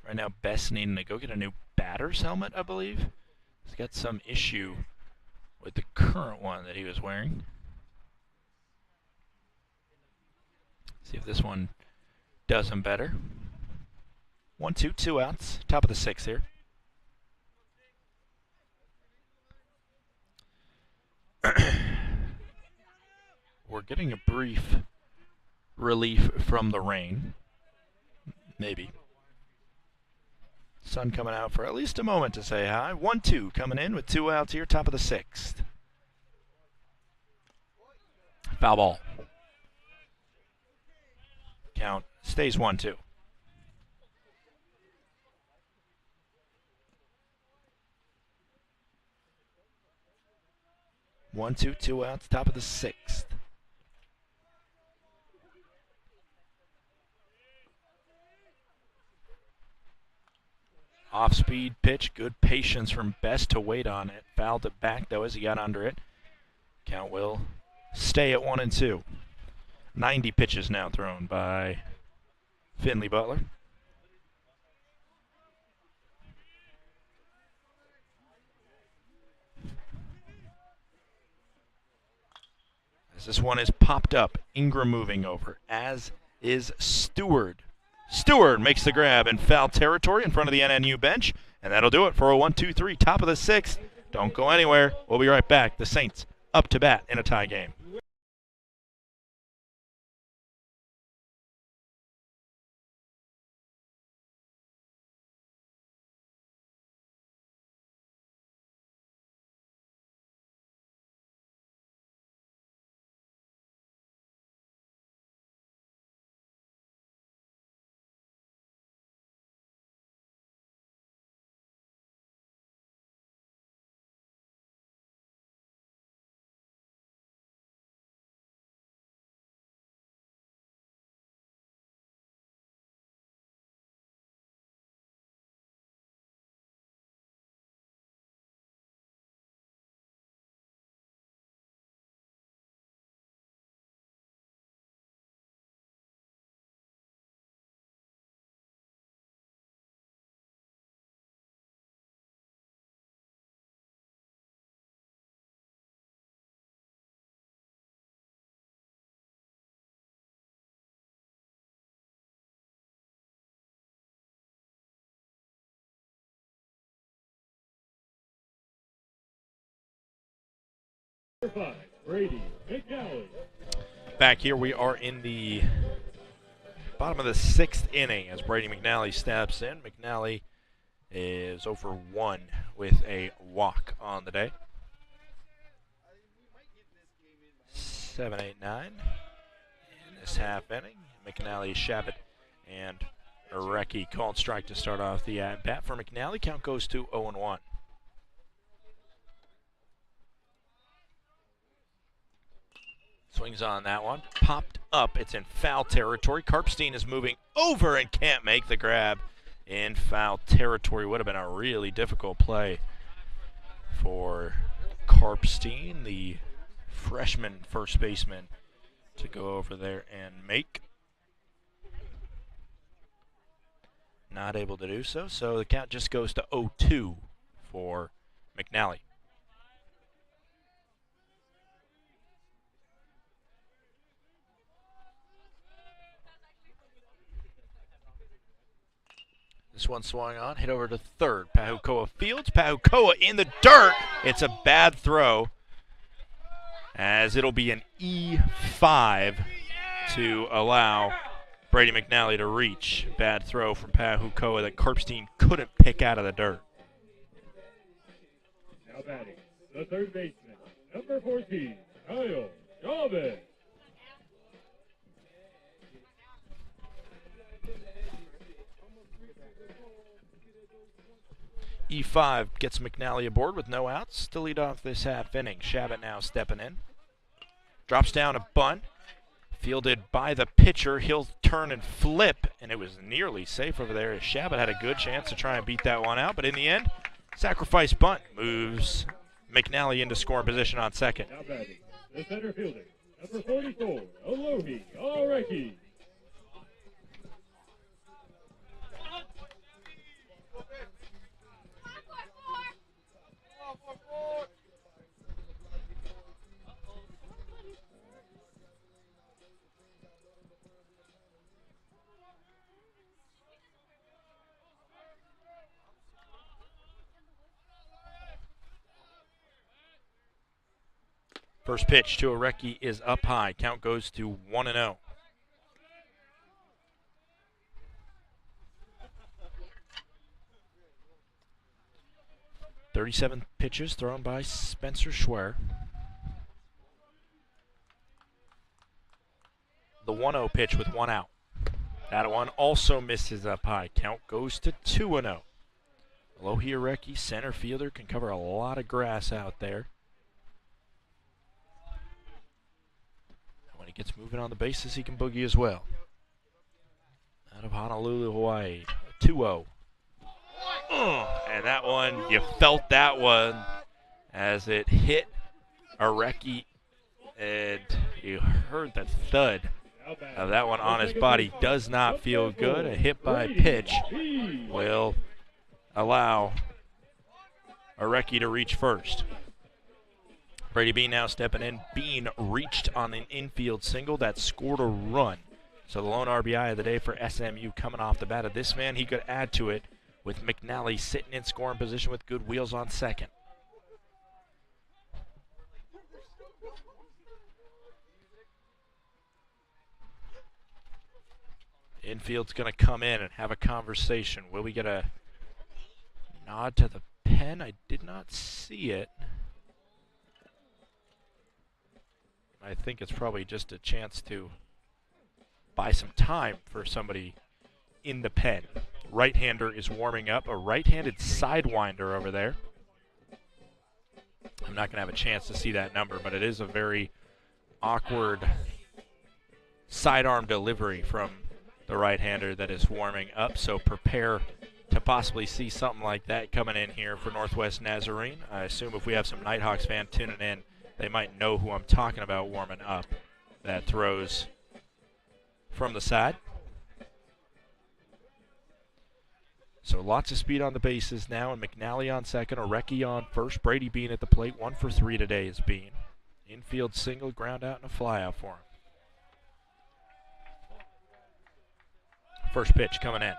Right now, Best needing to go get a new batter's helmet, I believe. He's got some issue with the current one that he was wearing. See if this one does him better. 1-2, 2 outs. Top of the 6th here. We're getting a brief relief from the rain. Maybe. Sun coming out for at least a moment to say hi. 1-2 coming in with 2 outs here, top of the 6th. Foul ball. Count stays 1-2. One, two outs, top of the 6th. Off-speed pitch, good patience from Best to wait on it. Fouled it back, though, as he got under it. Count will stay at 1-2. 90 pitches now thrown by Finley Butler. As this one is popped up, Ingram moving over, as is Stewart. Stewart makes the grab in foul territory in front of the NNU bench, and that'll do it for a 1-2-3, top of the 6th. Don't go anywhere. We'll be right back. The Saints up to bat in a tie game. 5, Brady McNally. Back here, we are in the bottom of the 6th inning as Brady McNally steps in. McNally is over 1 with a walk on the day. 7, 8, 9 in this half inning. McNally, Shabbat, and Arecki called strike to start off the at-bat for McNally. Count goes to 0-1. Swings on that one. Popped up. It's in foul territory. Karpstein is moving over and can't make the grab in foul territory. Would have been a really difficult play for Karpstein, the freshman first baseman, to go over there and make. Not able to do so, so the count just goes to 0-2 for McNally. This one swung on, hit over to third. Pahukoa fields. Pahukoa in the dirt. It's a bad throw, as it'll be an E5 to allow Brady McNally to reach. Bad throw from Pahukoa that Karpstein couldn't pick out of the dirt. Now batting, the third baseman, number 14, Kyle Chavez. E5 gets McNally aboard with no outs to lead off this half inning. Shabbat now stepping in. Drops down a bunt. Fielded by the pitcher. He'll turn and flip, and it was nearly safe over there. Shabbat had a good chance to try and beat that one out, but in the end, sacrifice bunt moves McNally into scoring position on second. Now batting, the center fielder, number 44, Alohi Arecki. First pitch to Arecki is up high. Count goes to 1-0. "37 pitches thrown by Spencer Schwer. The 1-0 pitch with 1 out. That one also misses up high. Count goes to 2-0. Alohi Arecki, center fielder, can cover a lot of grass out there. When he gets moving on the bases, he can boogie as well. Out of Honolulu, Hawaii, 2-0. And that one, you felt that one as it hit Arecki, and you heard the thud of that one on his body. Does not feel good. A hit by pitch will allow Arecki to reach first. Brady Bean now stepping in. Bean reached on an infield single that scored a run. So the lone RBI of the day for SMU coming off the bat of this man. He could add to it with McNally sitting in scoring position with good wheels on second. Infield's going to come in and have a conversation. Will we get a nod to the pen? I did not see it. I think it's probably just a chance to buy some time for somebody in the pen. Right-hander is warming up. A right-handed sidewinder over there. I'm not going to have a chance to see that number, but it is a very awkward sidearm delivery from the right-hander that is warming up. So prepare to possibly see something like that coming in here for Northwest Nazarene. I assume if we have some Nighthawks fan tuning in, they might know who I'm talking about warming up. That throws from the side. So lots of speed on the bases now, and McNally on second, Arecki on first. Brady Bean at the plate, 1 for 3 today is Bean. Infield single, ground out, and a fly out for him. First pitch coming in.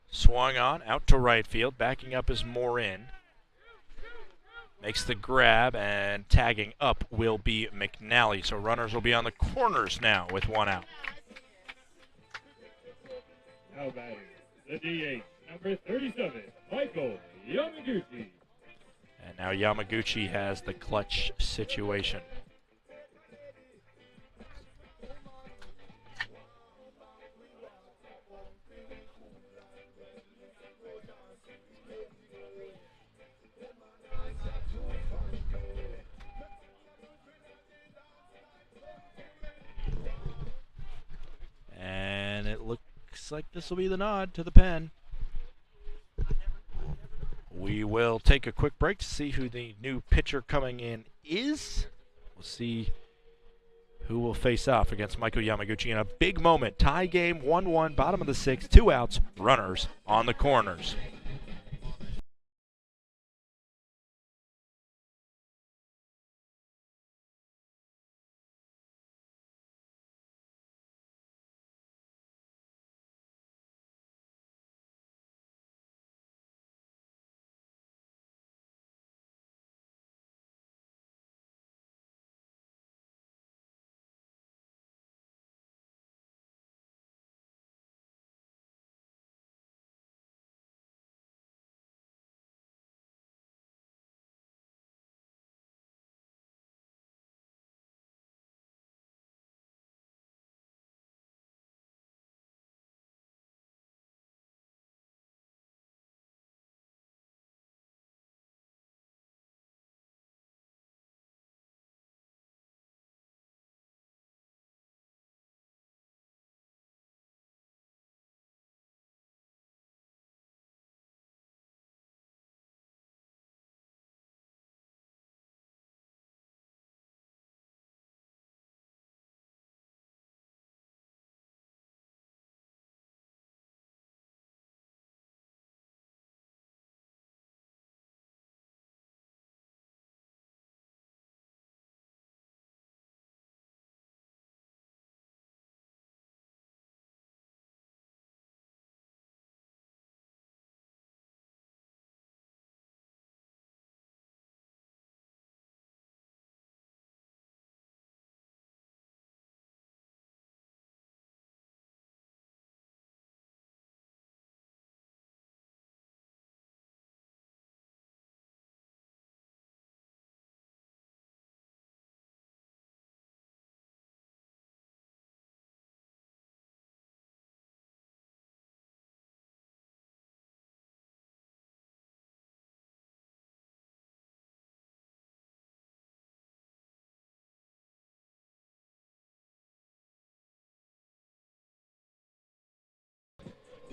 Swung on, out to right field. Backing up is Morin. makes the grab, and tagging up will be McNally. So runners will be on the corners now with one out. Now batting, the DH, number 37, Michael Yamaguchi. And now Yamaguchi has the clutch situation. And it looks like this will be the nod to the pen. We will take a quick break to see who the new pitcher coming in is. We'll see who will face off against Michael Yamaguchi in a big moment. Tie game, 1-1, bottom of the sixth, 2 outs, runners on the corners.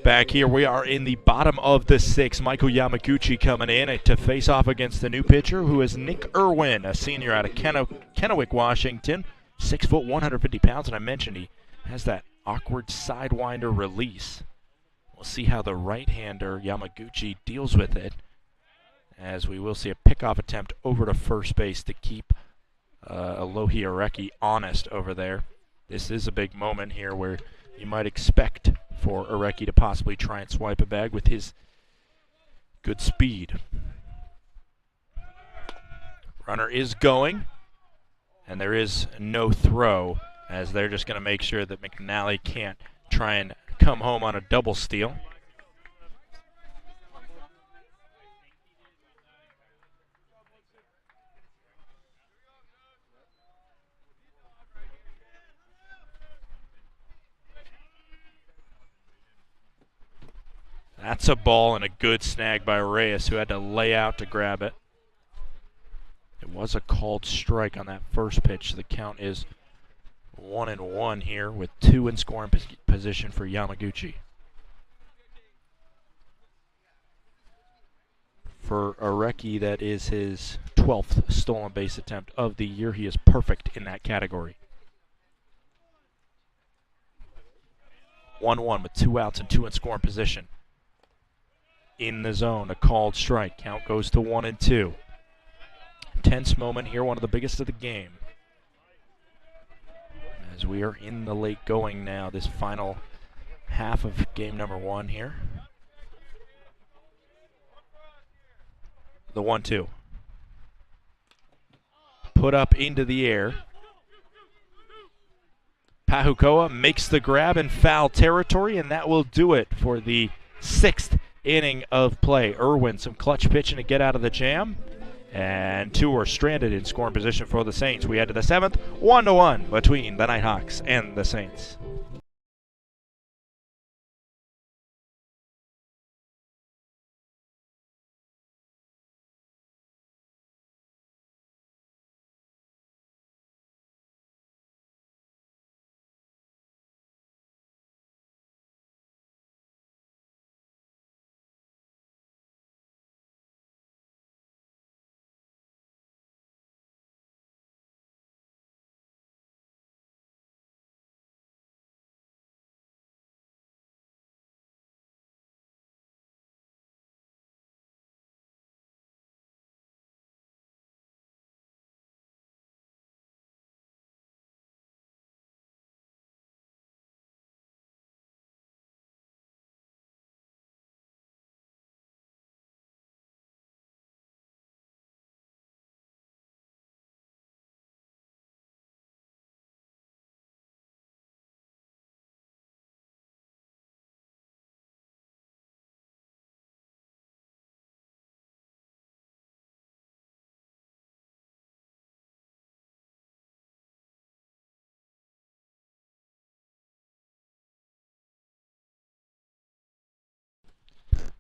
Back here, we are in the bottom of the sixth. Michael Yamaguchi coming in to face off against the new pitcher, who is Nick Irwin, a senior out of Kennewick, Washington. 6 foot, 150 pounds, and I mentioned he has that awkward sidewinder release. We'll see how the right-hander Yamaguchi deals with it, as we will see a pickoff attempt over to first base to keep Alohi Areki honest over there. This is a big moment here where you might expect for Areki to possibly try and swipe a bag with his good speed. Runner is going, and there is no throw, as they're just going to make sure that McNally can't try and come home on a double steal. That's a ball and a good snag by Reyes, who had to lay out to grab it. It was a called strike on that first pitch. The count is 1-1 here with 2 in scoring position for Yamaguchi. For Areki, that is his 12th stolen base attempt of the year. He is perfect in that category. 1-1 with 2 outs and 2 in scoring position. In the zone, a called strike. Count goes to 1-2. Tense moment here, one of the biggest of the game. As we are in the late going now, this final half of game number 1 here. The 1-2. put up into the air. Pahukoa makes the grab in foul territory, and that will do it for the 6th inning of play. Irwin, some clutch pitching to get out of the jam, and 2 are stranded in scoring position for the Saints. We head to the 7th, 1-1 between the Nighthawks and the Saints.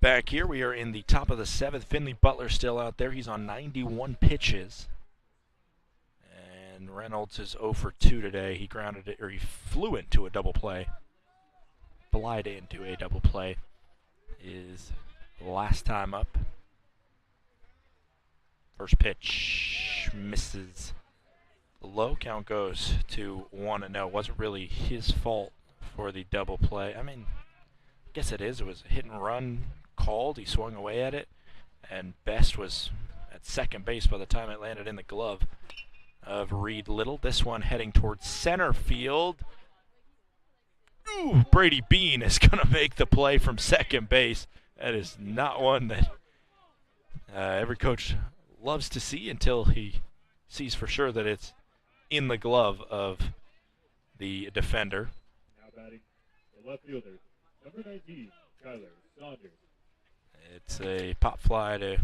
Back here, we are in the top of the 7th. Finley Butler still out there. He's on 91 pitches. And Reynolds is 0 for 2 today. He grounded it, or he flew into a double play. Glide into a double play. Is last time up. First pitch misses. The low count goes to 1-0. Wasn't really his fault for the double play. I mean, I guess it is. It was a hit and run called. He swung away at it, and Best was at second base by the time it landed in the glove of Reed Little. This one heading towards center field. Ooh, Brady Bean is going to make the play from second base. That is not one that every coach loves to see until he sees for sure that it's in the glove of the defender. Now batting the left fielder, number 19, Skylar Saunders. It's a pop fly to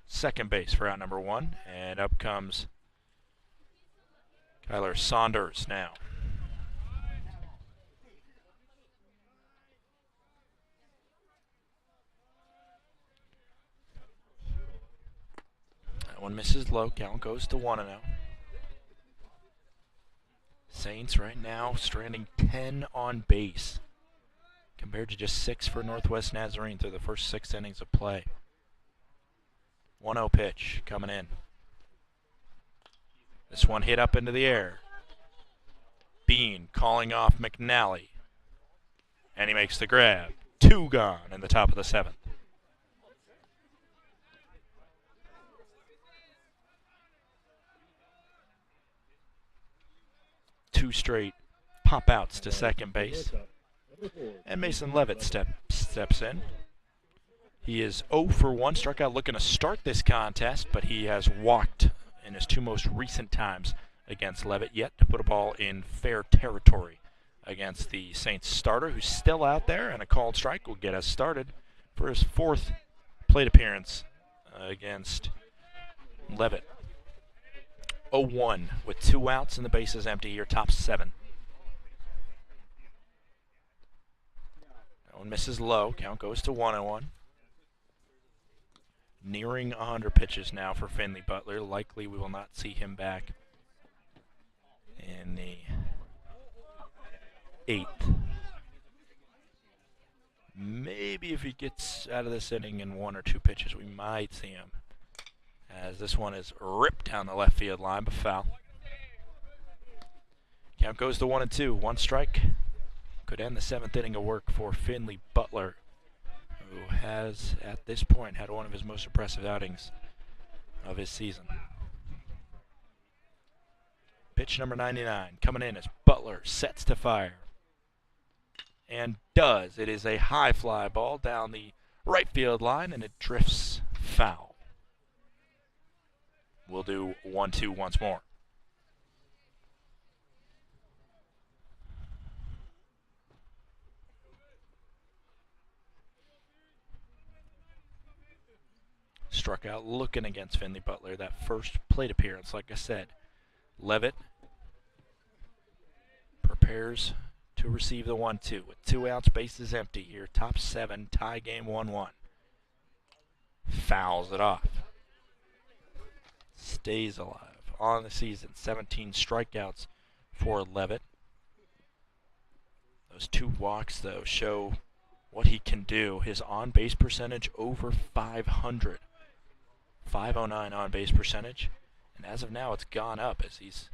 second base for out number 1, and up comes Kyler Saunders now. That one misses low. Count goes to 1-0. Saints right now stranding 10 on base, compared to just 6 for Northwest Nazarene through the first 6 innings of play. 1-0 pitch coming in. This one hit up into the air. Bean calling off McNally. And he makes the grab. 2 gone in the top of the 7th. Two straight pop outs to second base. And Mason Levitt steps in. He is 0 for 1, struck out looking to start this contest, but he has walked in his 2 most recent times against Levitt, yet to put a ball in fair territory against the Saints starter, who's still out there, and a called strike will get us started for his 4th plate appearance against Levitt. 0-1 with 2 outs and the bases empty here, top 7. That one misses low. Count goes to 1-1. Nearing 100 pitches now for Finley Butler. Likely we will not see him back in the 8th. Maybe if he gets out of this inning in 1 or 2 pitches, we might see him, as this one is ripped down the left field line, but foul. Count goes to 1-2. 1 strike could end the 7th inning of work for Finley Butler, who has, at this point, had one of his most impressive outings of his season. Pitch number 99 coming in as Butler sets to fire. And does. It is a high fly ball down the right field line, and it drifts foul. We'll do 1-2 once more. Struck out looking against Finley Butler. That first plate appearance, like I said. Levitt prepares to receive the 1-2 with 2 outs, bases empty here. Top 7, tie game 1-1. Fouls it off. Stays alive on the season. 17 strikeouts for Levitt. Those 2 walks, though, show what he can do. His on-base percentage over 500. 509 on-base percentage. And as of now, it's gone up as he's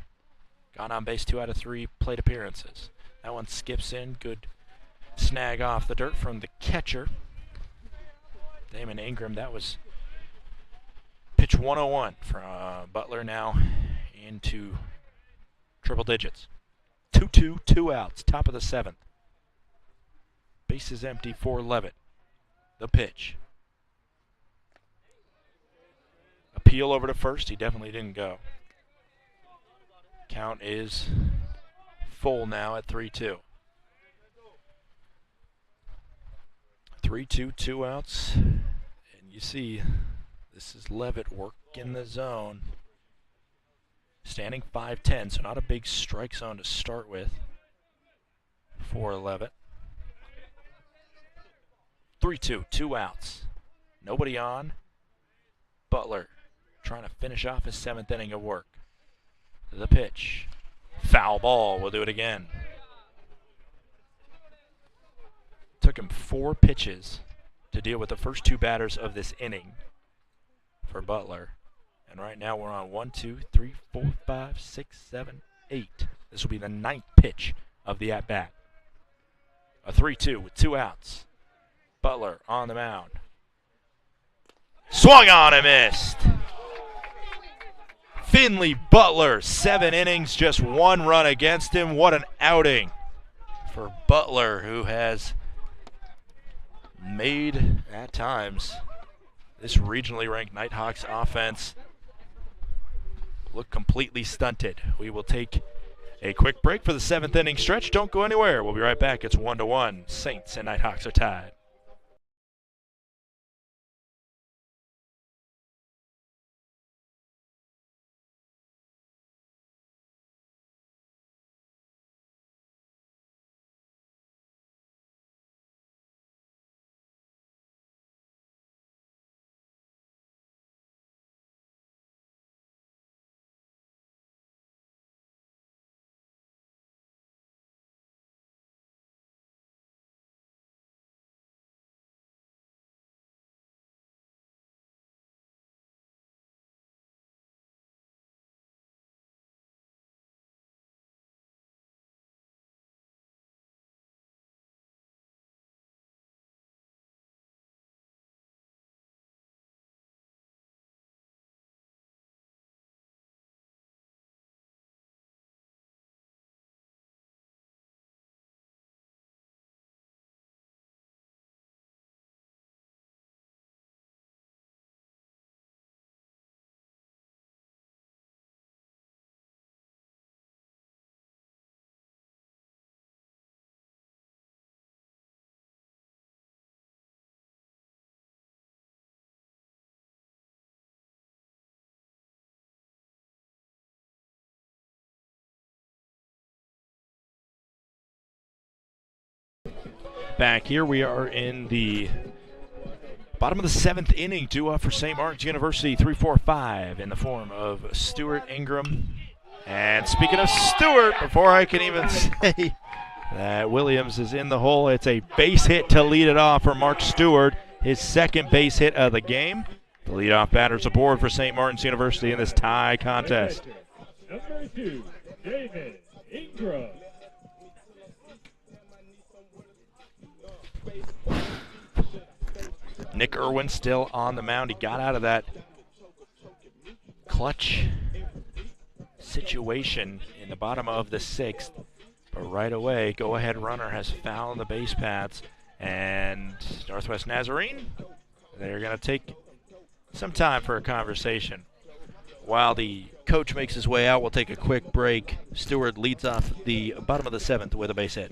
gone on base 2 out of 3 plate appearances. That one skips in. Good snag off the dirt from the catcher, Damon Ingram. That was pitch 101 from Butler, now into triple digits. 2-2, 2 outs, top of the 7th. Bases empty for Levitt. The pitch. Appeal over to first. He definitely didn't go. Count is full now at 3-2. 3-2, 2 outs. And you see, this is Levitt working the zone. Standing 5'10", so not a big strike zone to start with for Levitt. 3-2, 2 outs. Nobody on. Butler trying to finish off his 7th inning of work. The pitch. Foul ball. We'll do it again. Took him 4 pitches to deal with the first 2 batters of this inning for Butler. And right now we're on 1, 2, 3, 4, 5, 6, 7, 8. This will be the 9th pitch of the at-bat. A 3-2 with 2 outs. Butler on the mound. Swung on and missed. Finley Butler, 7 innings, just 1 run against him. What an outing for Butler, who has made, at times, this regionally ranked Nighthawks offense look completely stunted. We will take a quick break for the 7th inning stretch. Don't go anywhere. We'll be right back. It's 1-1. Saints and Nighthawks are tied. Back here, we are in the bottom of the 7th inning, due up for St. Martin's University, 3-4-5 in the form of Stewart, Ingram. And speaking of Stewart, before I can even say that Williams is in the hole, it's a base hit to lead it off for Mark Stewart, his 2nd base hit of the game. The leadoff batter's aboard for St. Martin's University in this tie contest. Number 2, David Ingram. Nick Irwin still on the mound. He got out of that clutch situation in the bottom of the 6th. But right away, go-ahead runner has fouled the base paths. And Northwest Nazarene, they're going to take some time for a conversation. while the coach makes his way out, we'll take a quick break. Stewart leads off the bottom of the 7th with a base hit.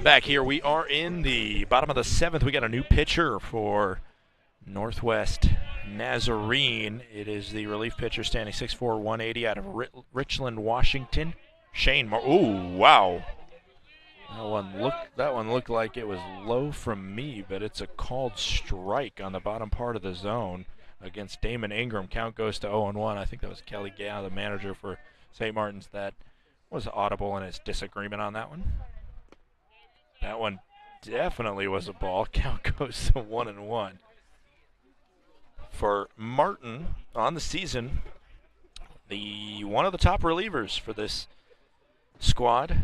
Back here, we are in the bottom of the 7th. We got a new pitcher for Northwest Nazarene. It is the relief pitcher standing 6'4", 180 out of Richland, Washington. Shane ooh, wow. That one looked like it was low from me, but it's a called strike on the bottom part of the zone against Damon Ingram. Count goes to 0-1. I think that was Kelly Gale, the manager for St. Martin's, that was audible in his disagreement on that one. That one definitely was a ball. Count goes to 1-1. For Martin on the season, one of the top relievers for this squad,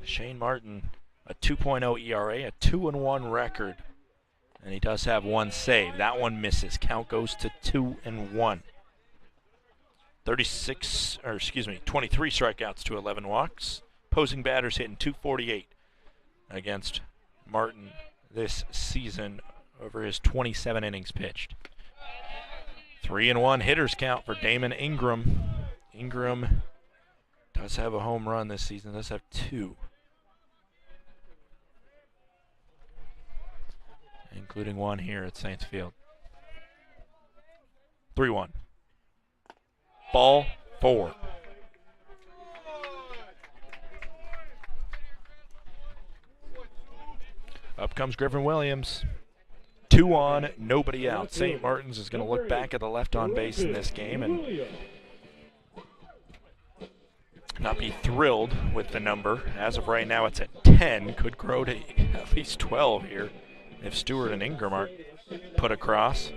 Shane Martin, a 2.0 ERA, a 2-1 record, and he does have one save. That one misses. Count goes to 2-1. 23 strikeouts to 11 walks. Opposing batters hitting .248 against Martin this season over his 27 innings pitched. 3-1 hitters count for Damon Ingram. Ingram does have a home run this season, does have 2. Including one here at Saints Field. 3-1. Ball 4. Up comes Griffin Williams. 2 on, nobody out. St. Martin's is going to look back at the left on base in this game and not be thrilled with the number. As of right now, it's at 10. Could grow to at least 12 here if Stewart and Ingram aren't put across.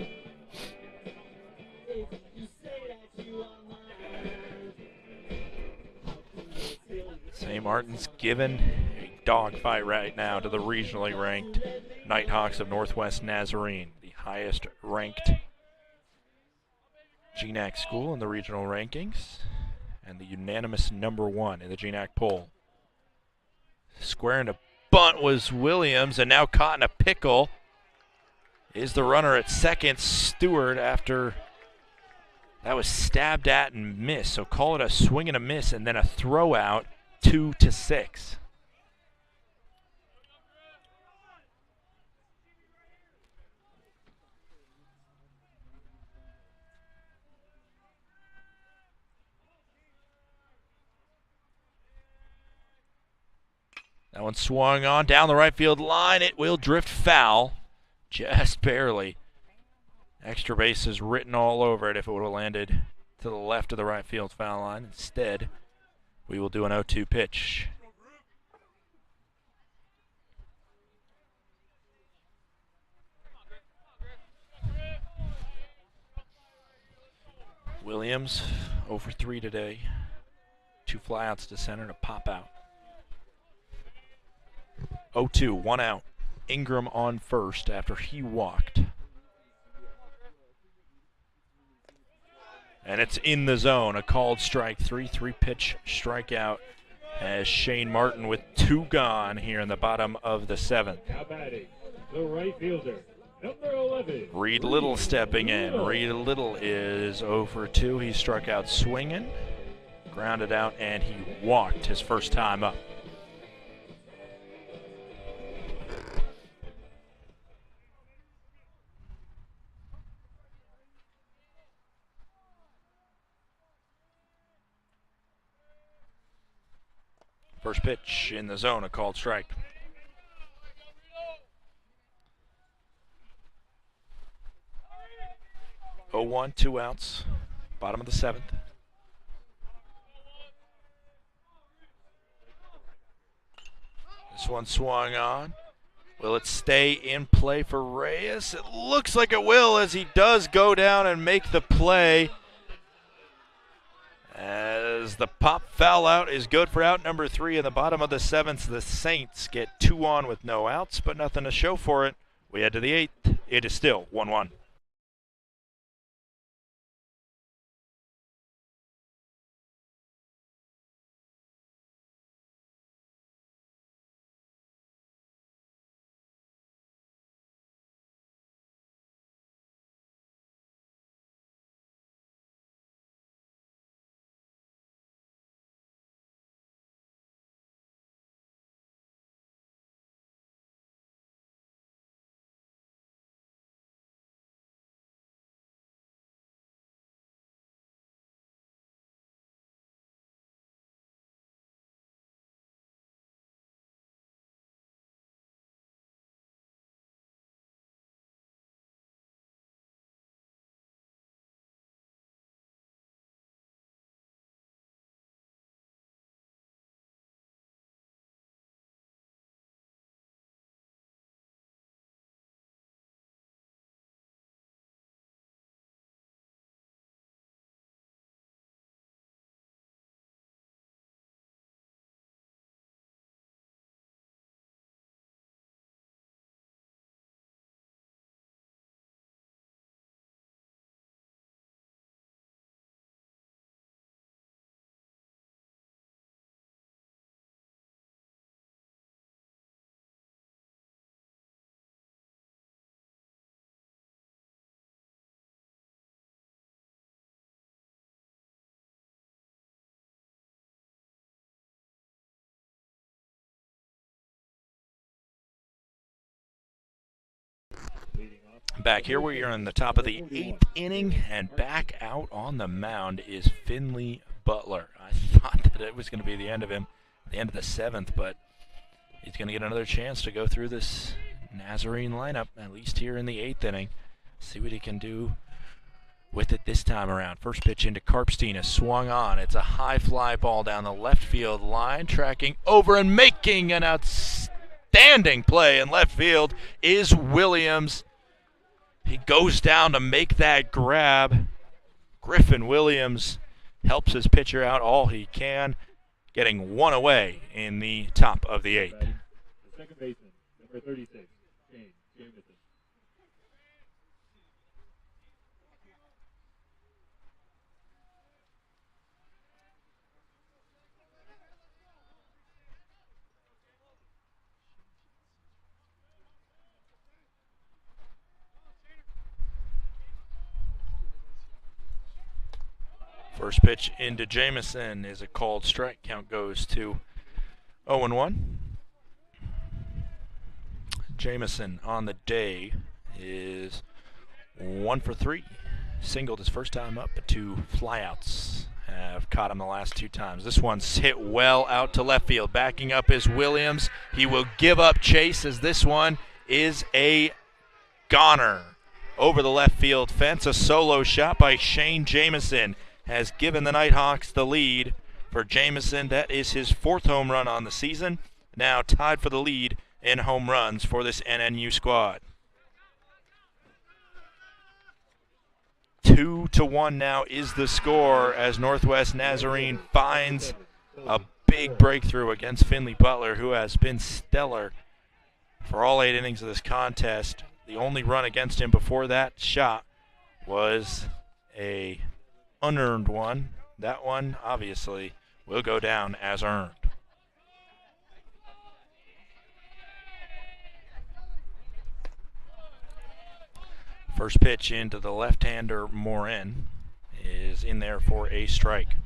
St. Martin's given a dogfight right now to the regionally ranked Nighthawks of Northwest Nazarene, the highest ranked GNAC school in the regional rankings, and the unanimous #1 in the GNAC poll. Squaring a bunt was Williams, and now caught in a pickle. is the runner at second. Stewart, after that was stabbed at and missed, so call it a swing and a miss, and then a throw out, 2-6. That one swung on down the right field line. It will drift foul, just barely. Extra bases written all over it if it would have landed to the left of the right field foul line. Instead, we will do an 0-2 pitch. Williams, 0 for 3 today. 2 flyouts to center and a pop out. 0-2, 1 out. Ingram on first after he walked. And it's in the zone, a called strike, 3 pitch strikeout as Shane Martin with 2 gone here in the bottom of the 7th. Now batting, the right fielder, number 11. Reed Little stepping in. Reed Little is 0 for 2. He struck out swinging, grounded out, and he walked his first time up. First pitch in the zone, a called strike. Oh, 1, 2 outs, bottom of the 7th. This one swung on. Will it stay in play for Reyes? It looks like it will, as he does go down and make the play. As the pop foul out is good for out number 3 in the bottom of the 7th. The Saints get 2 on with no outs, but nothing to show for it. We head to the 8th. It is still 1-1. Back here, we are in the top of the 8th inning, and back out on the mound is Finley Butler. I thought that it was going to be the end of him, the end of the 7th, but he's going to get another chance to go through this Nazarene lineup, at least here in the 8th inning. See what he can do with it this time around. First pitch into Karpstein is swung on. It's a high fly ball down the left field line, tracking over and making an outstanding play in left field is Williams. He goes down to make that grab. Griffin Williams helps his pitcher out all he can, getting 1 away in the top of the 8th. The second baseman, number 36, Jameson. First pitch into Jamison is a called strike. Count goes to 0-1. Jamison on the day is 1 for 3. Singled his first time up, but 2 flyouts have caught him the last 2 times. This one's hit well out to left field. Backing up is Williams. He will give up chase as this one is a goner. Over the left field fence, a solo shot by Shane Jamison has given the Nighthawks the lead. For Jamison, that is his 4th home run on the season. Now tied for the lead in home runs for this NNU squad. 2-1 now is the score as Northwest Nazarene finds a big breakthrough against Finley Butler, who has been stellar for all 8 innings of this contest. The only run against him before that shot was a unearned one. That one, obviously, will go down as earned. First pitch into the left-hander Morin is in there for a strike.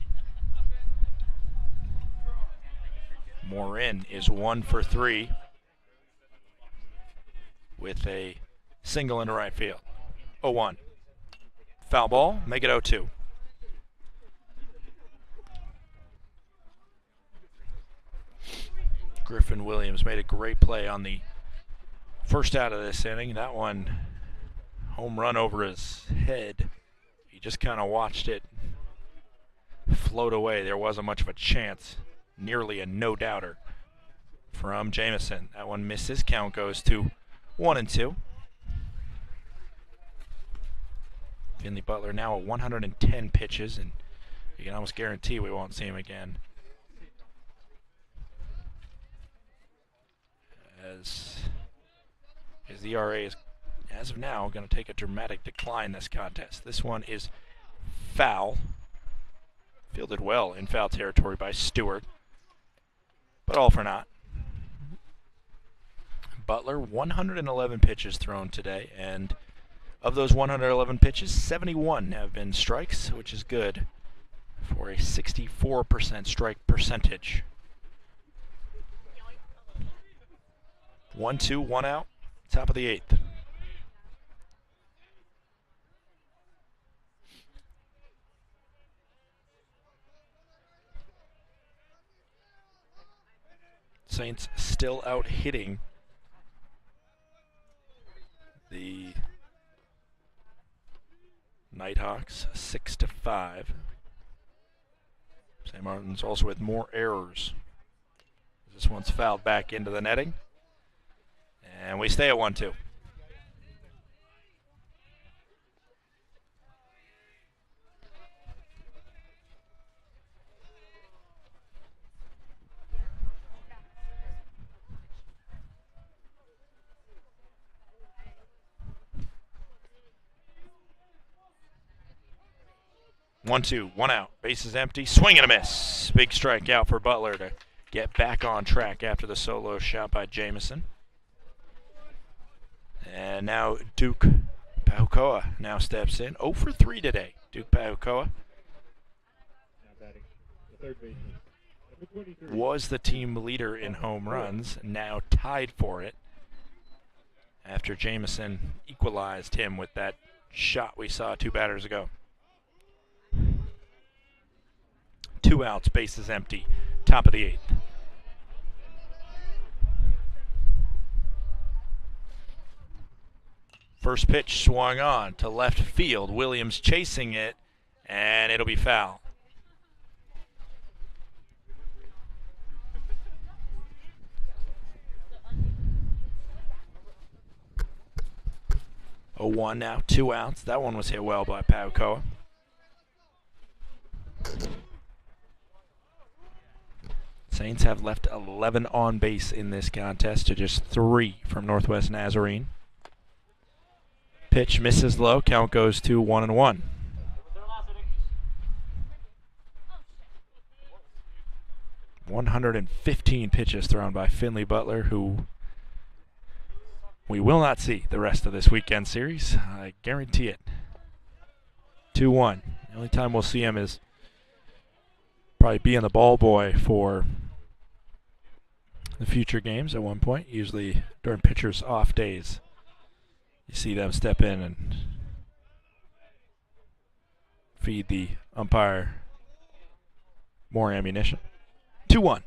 Morin is 1 for 3 with a single into right field. 0-1. Foul ball, make it 0-2. Griffin Williams made a great play on the first out of this inning. That one, home run over his head. He just kind of watched it float away. There wasn't much of a chance. Nearly a no-doubter from Jamison. That one misses. Count goes to 1-2. Finley Butler now at 110 pitches, and you can almost guarantee we won't see him again. As his ERA is, as of now, going to take a dramatic decline this contest. This one is foul. Fielded well in foul territory by Stewart, but all for naught. Butler, 111 pitches thrown today, and of those 111 pitches, 71 have been strikes, which is good for a 64% strike percentage. 1-2, 1 out, top of the 8th. Saints still out hitting the Nighthawks 6-5. St. Martin's also with more errors. This one's fouled back into the netting. And we stay at 1-2. One, two, 1 out. Base is empty. Swing and a miss. Big strikeout for Butler to get back on track after the solo shot by Jamison. And now Duke Paukoa now steps in. 0 for 3 today. Duke Paukoa was the team leader in home runs, now tied for it after Jamison equalized him with that shot we saw 2 batters ago. 2 outs, bases empty, top of the 8th. First pitch swung on to left field. Williams chasing it, and it'll be foul. Oh, 1 now, 2 outs. That one was hit well by Paukoa. Saints have left 11 on base in this contest to just 3 from Northwest Nazarene. Pitch misses low. Count goes to 1-1. "115 pitches thrown by Finley Butler, who we will not see the rest of this weekend series. I guarantee it. 2-1. The only time we'll see him is Probably being the ball boy for the future games at one point, usually during pitchers' off days. You see them step in and feed the umpire more ammunition. 2-1.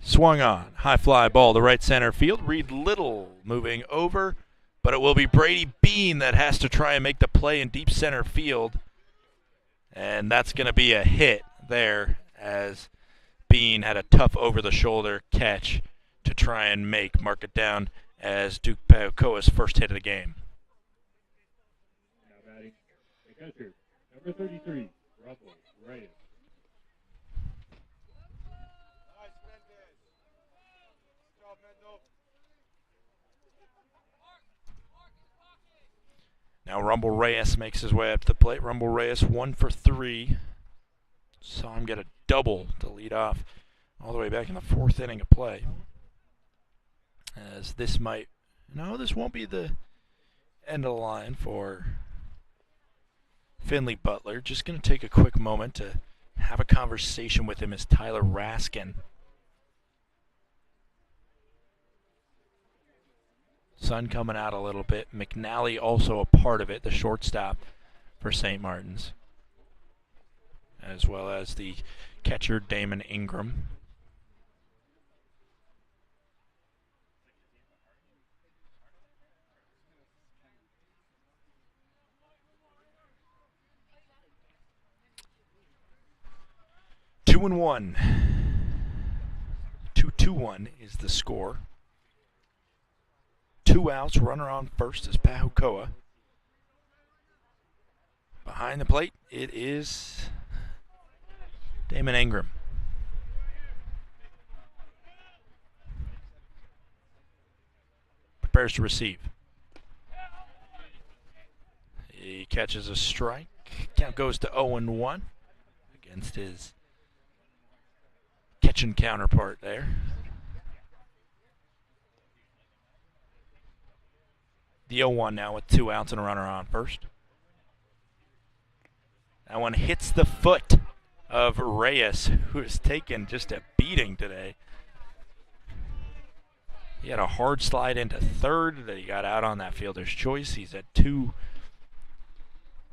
Swung on. High fly ball to right center field. Reed Little moving over, but it will be Brady Bean that has to try and make the play in deep center field. And that's going to be a hit there, as Bean had a tough over-the-shoulder catch to try and mark it down as Duke Paokoa's first hit of the game. Now batting, the catcher, number 33, Rumble Reyes. Now Rumble Reyes makes his way up to the plate. Rumble Reyes 1 for 3. Saw him get a double to lead off all the way back in the 4th inning of play. As this won't be the end of the line for Finley Butler. Just going to take a quick moment to have a conversation with him as Tyler Raskin. Sun coming out a little bit. McNally also a part of it, the shortstop for St. Martin's, as well as the catcher Damon Ingram. Two and 1. 2-2-1 is the score. 2 outs, runner on first is Pahokoa. Behind the plate, it is Damon Ingram. Prepares to receive. He catches a strike. Count goes to 0-1 against his catching counterpart there. The 0-1 now with 2 outs and a runner on first. That one hits the foot of Reyes, who has taken just a beating today. He had a hard slide into third that he got out on that fielder's choice. He's had 2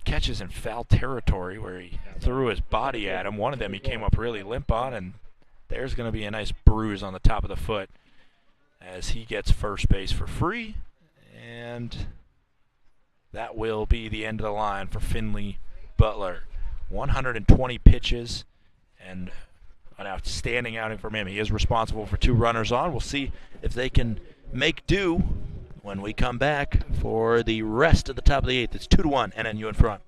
catches in foul territory where he threw his body at him. One of them he came up really limp on, and there's going to be a nice bruise on the top of the foot as he gets first base for free. And that will be the end of the line for Finley Butler. 120 pitches and an outstanding outing from him. He is responsible for 2 runners on. We'll see if they can make do when we come back for the rest of the top of the 8th. It's 2-1, NNU in front.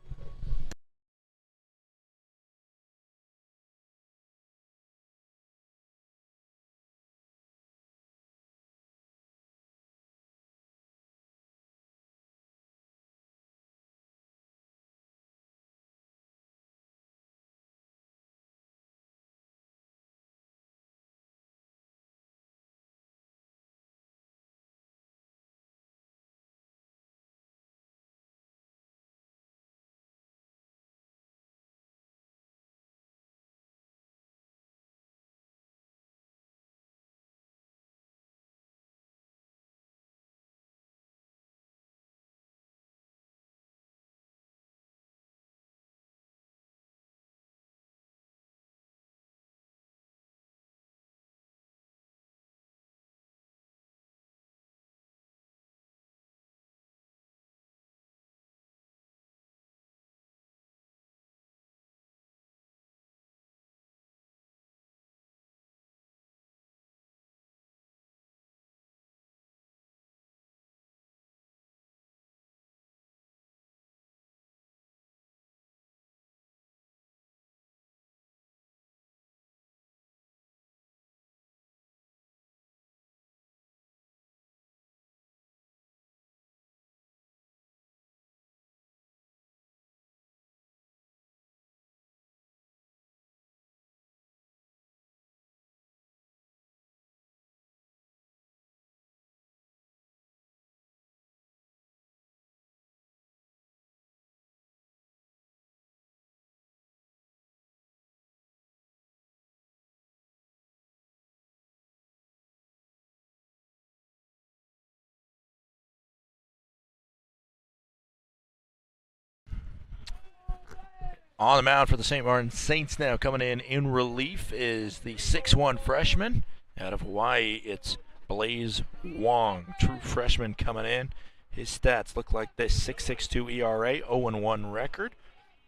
On the mound for the St. Martin Saints now, coming in relief, is the 6'1 freshman out of Hawaii. It's Blaze Wong, true freshman coming in. His stats look like this: 6.62 ERA, 0-1 record.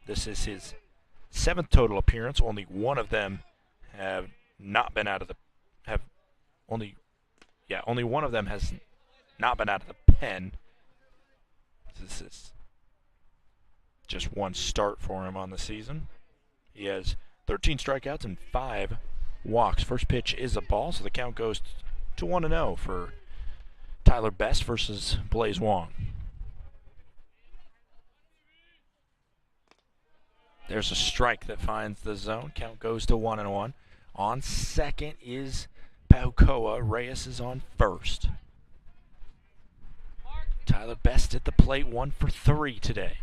This is his 7th total appearance. Only one of them have not been out of the only one of them has not been out of the pen. This is just one start for him on the season. He has 13 strikeouts and 5 walks. First pitch is a ball, so the count goes to 1-0 for Tyler Best versus Blaze Wong. There's a strike that finds the zone. Count goes to 1-1. On second is Paukoa. Reyes is on first. Tyler Best at the plate, 1 for 3 today.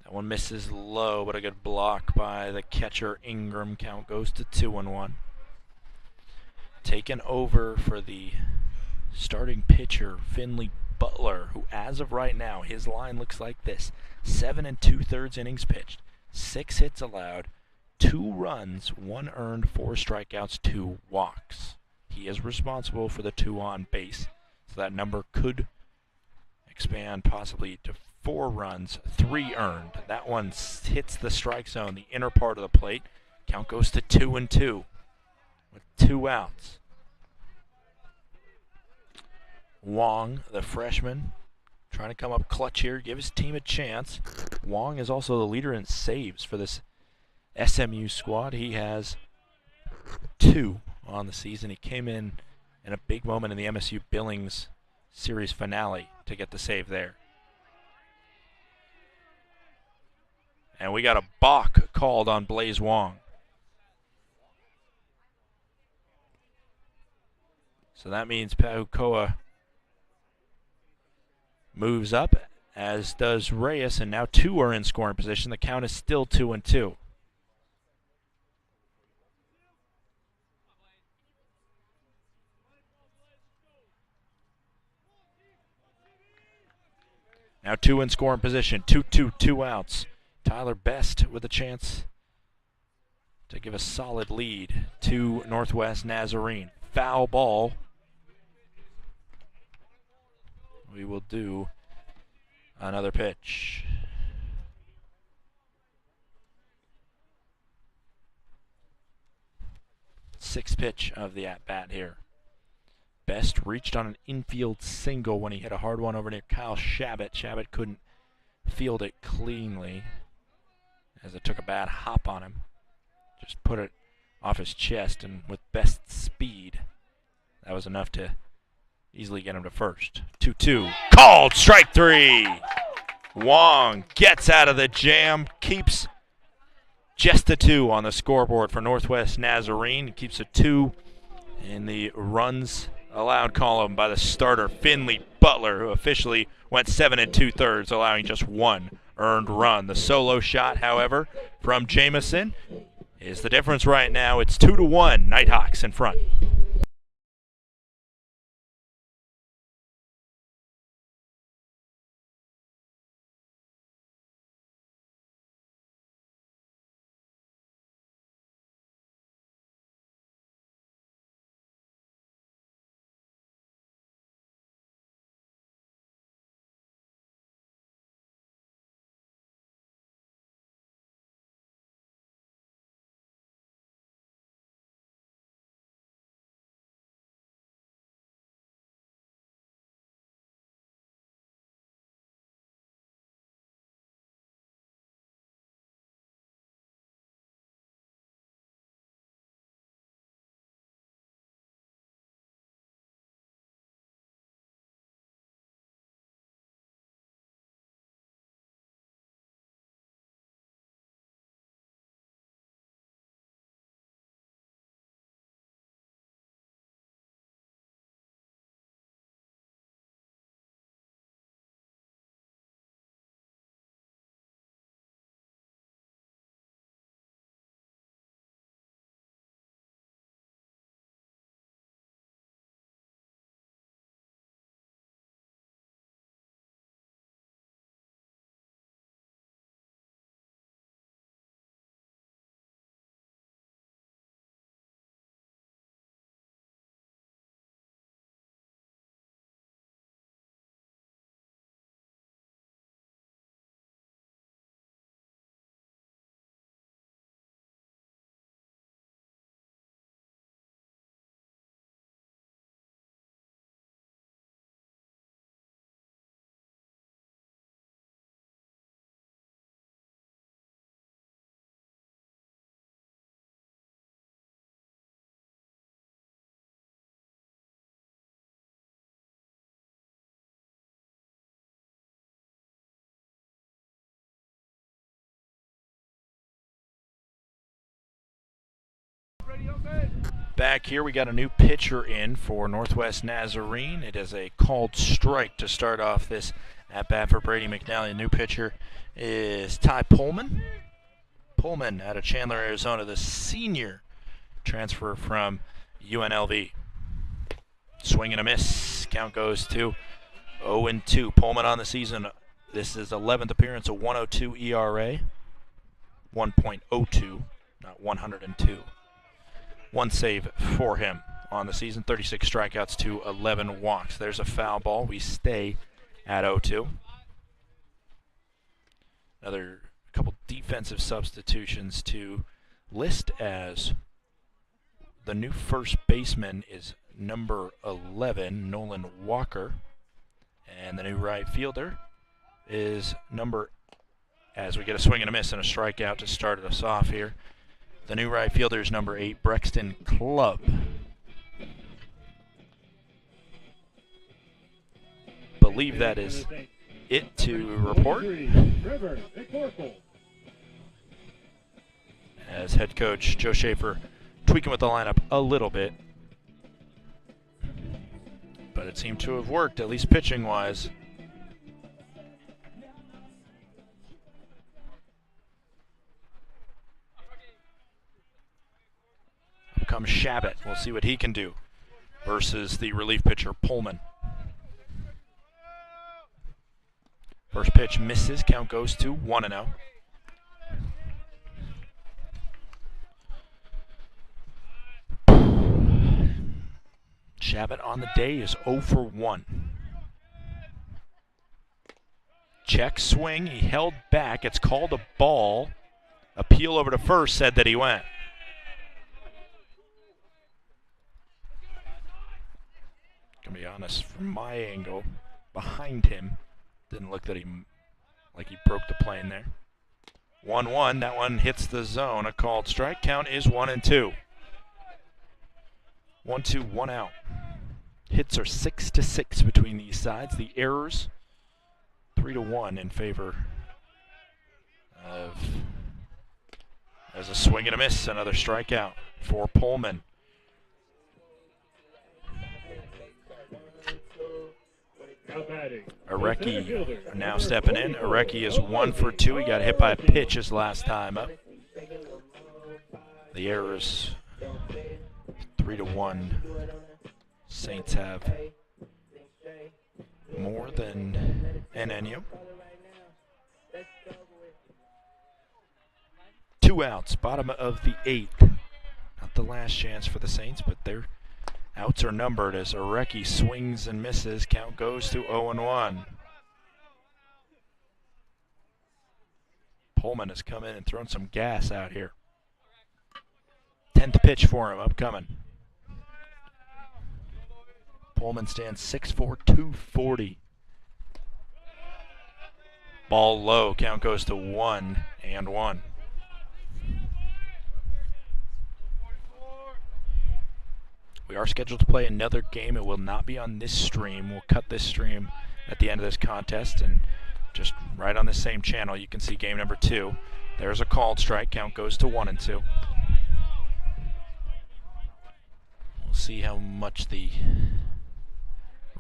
That one misses low, but a good block by the catcher Ingram. Count goes to 2-1. Taken over for the starting pitcher Finley Butler, who as of right now, his line looks like this: 7 2/3 innings pitched, 6 hits allowed, 2 runs, 1 earned, 4 strikeouts, 2 walks. He is responsible for the 2 on base, so that number could expand possibly to 4 runs, 3 earned. That one hits the strike zone, the inner part of the plate. Count goes to 2-2 with 2 outs. Wong, the freshman, trying to come up clutch here, give his team a chance. Wong is also the leader in saves for this SMU squad. He has 2 on the season. He came in a big moment in the MSU Billings series finale to get the save there. And we got a balk called on Blaze Wong. So that means Paukoa moves up, as does Reyes, and now 2 are in scoring position. The count is still 2-2. Now 2 in scoring position, 2-2, 2 outs. Tyler Best with a chance to give a solid lead to Northwest Nazarene. Foul ball. We will do another pitch. Sixth pitch of the at-bat here. Best reached on an infield single when he hit a hard one over near Kyle Shabbat. Shabbat couldn't field it cleanly as it took a bad hop on him. Just put it off his chest, and with Best's speed, that was enough to easily get him to first. 2-2. Called strike 3. Wong gets out of the jam, keeps just a 2 on the scoreboard for Northwest Nazarene. Keeps a 2 in the runs allowed column by the starter Finley Butler, who officially went 7 2/3, allowing just 1 earned run. The solo shot, however, from Jamison is the difference right now. It's 2-1. Nighthawks in front. Back here, we got a new pitcher in for Northwest Nazarene. It is a called strike to start off this at-bat for Brady McNally. The new pitcher is Ty Pullman. Pullman out of Chandler, Arizona, the senior transfer from UNLV. Swing and a miss. Count goes to 0-2. Pullman on the season. This is 11th appearance, a 102 ERA. 1.02, not 102. One save for him on the season. 36 strikeouts to 11 walks. There's a foul ball. We stay at 0-2. Another couple defensive substitutions to list as the new first baseman is number 11, Nolan Walker. And the new right fielder is number, as we get a swing and a miss and a strikeout to start us off here. The new right fielder is number 8, Brexton Clubb. Believe that is it to report. As head coach Joe Schaefer tweaking with the lineup a little bit. But it seemed to have worked, at least pitching-wise. Up comes Shabbat. We'll see what he can do versus the relief pitcher Pullman. First pitch misses. Count goes to 1-0. Shabbat on the day is 0 for 1. Check swing. He held back. It's called a ball. Appeal over to first said that he went. Gonna be honest, from my angle, behind him, didn't look that like he broke the plane there. 1-1. That one hits the zone. A called strike. Count is 1-2. 1-2, 1 out. Hits are 6-6 between these sides. The errors 3-1 in favor of. There's a swing and a miss. Another strikeout for Pullman. Arecki now stepping in. Arecki is 1 for 2. He got hit by a pitch his last time up. The errors 3-1. Saints have more than NNU. 2 outs, bottom of the 8th. Not the last chance for the Saints, but their outs are numbered as Arecki swings and misses. Count goes to 0-1. Pullman has come in and thrown some gas out here. 10th pitch for him, upcoming. Pullman stands 6'4", 240. Ball low, count goes to 1-1. We are scheduled to play another game. It will not be on this stream. We'll cut this stream at the end of this contest, and just right on the same channel you can see game number 2. There's a called strike. Count goes to 1-2. We'll see how much the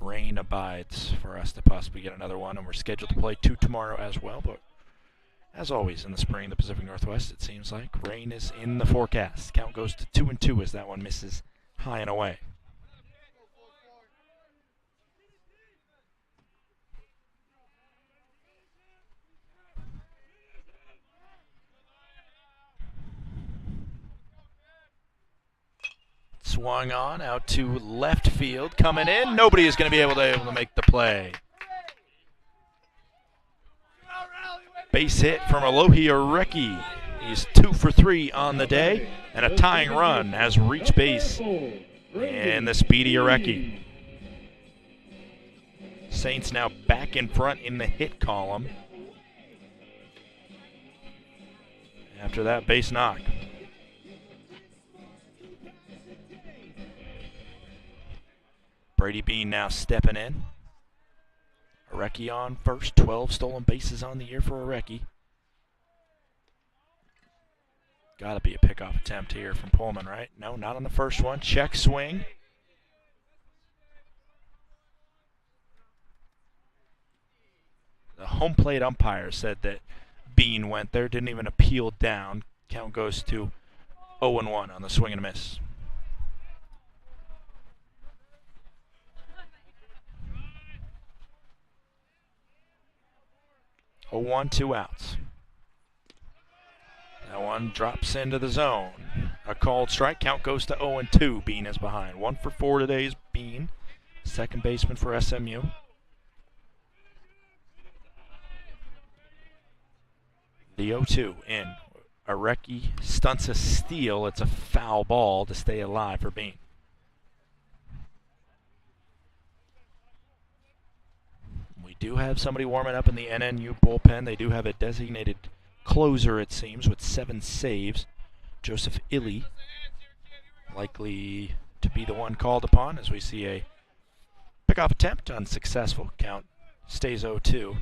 rain abides for us to possibly get another one, and we're scheduled to play 2 tomorrow as well. But as always in the spring, the Pacific Northwest, it seems like rain is in the forecast. Count goes to 2-2 as that one misses high and away. Swung on out to left field, coming in. Nobody is going to be able to make the play. Base hit from Alohi Arecki. He's 2 for 3 on the day, and a tying run has reached base. And the speedy Arecki. Saints now back in front in the hit column after that base knock. Brady Bean now stepping in. Arecki on first. 12 stolen bases on the year for Arecki. Gotta be a pickoff attempt here from Pullman, right? No, not on the first one. Check swing. The home plate umpire said that Bean went there, didn't even appeal down. Count goes to 0-1 on the swing and a miss. Oh, 1, 2 outs. That one drops into the zone. A called strike. Count goes to 0-2. Bean is behind. 1 for 4 today is Bean, second baseman for SMU. The 0-2 in. Arecki stunts a steal. It's a foul ball to stay alive for Bean. We do have somebody warming up in the NNU bullpen. They do have a designated closer, it seems, with 7 saves. Joseph Illy likely to be the one called upon as we see a pickoff attempt unsuccessful. Count stays 0-2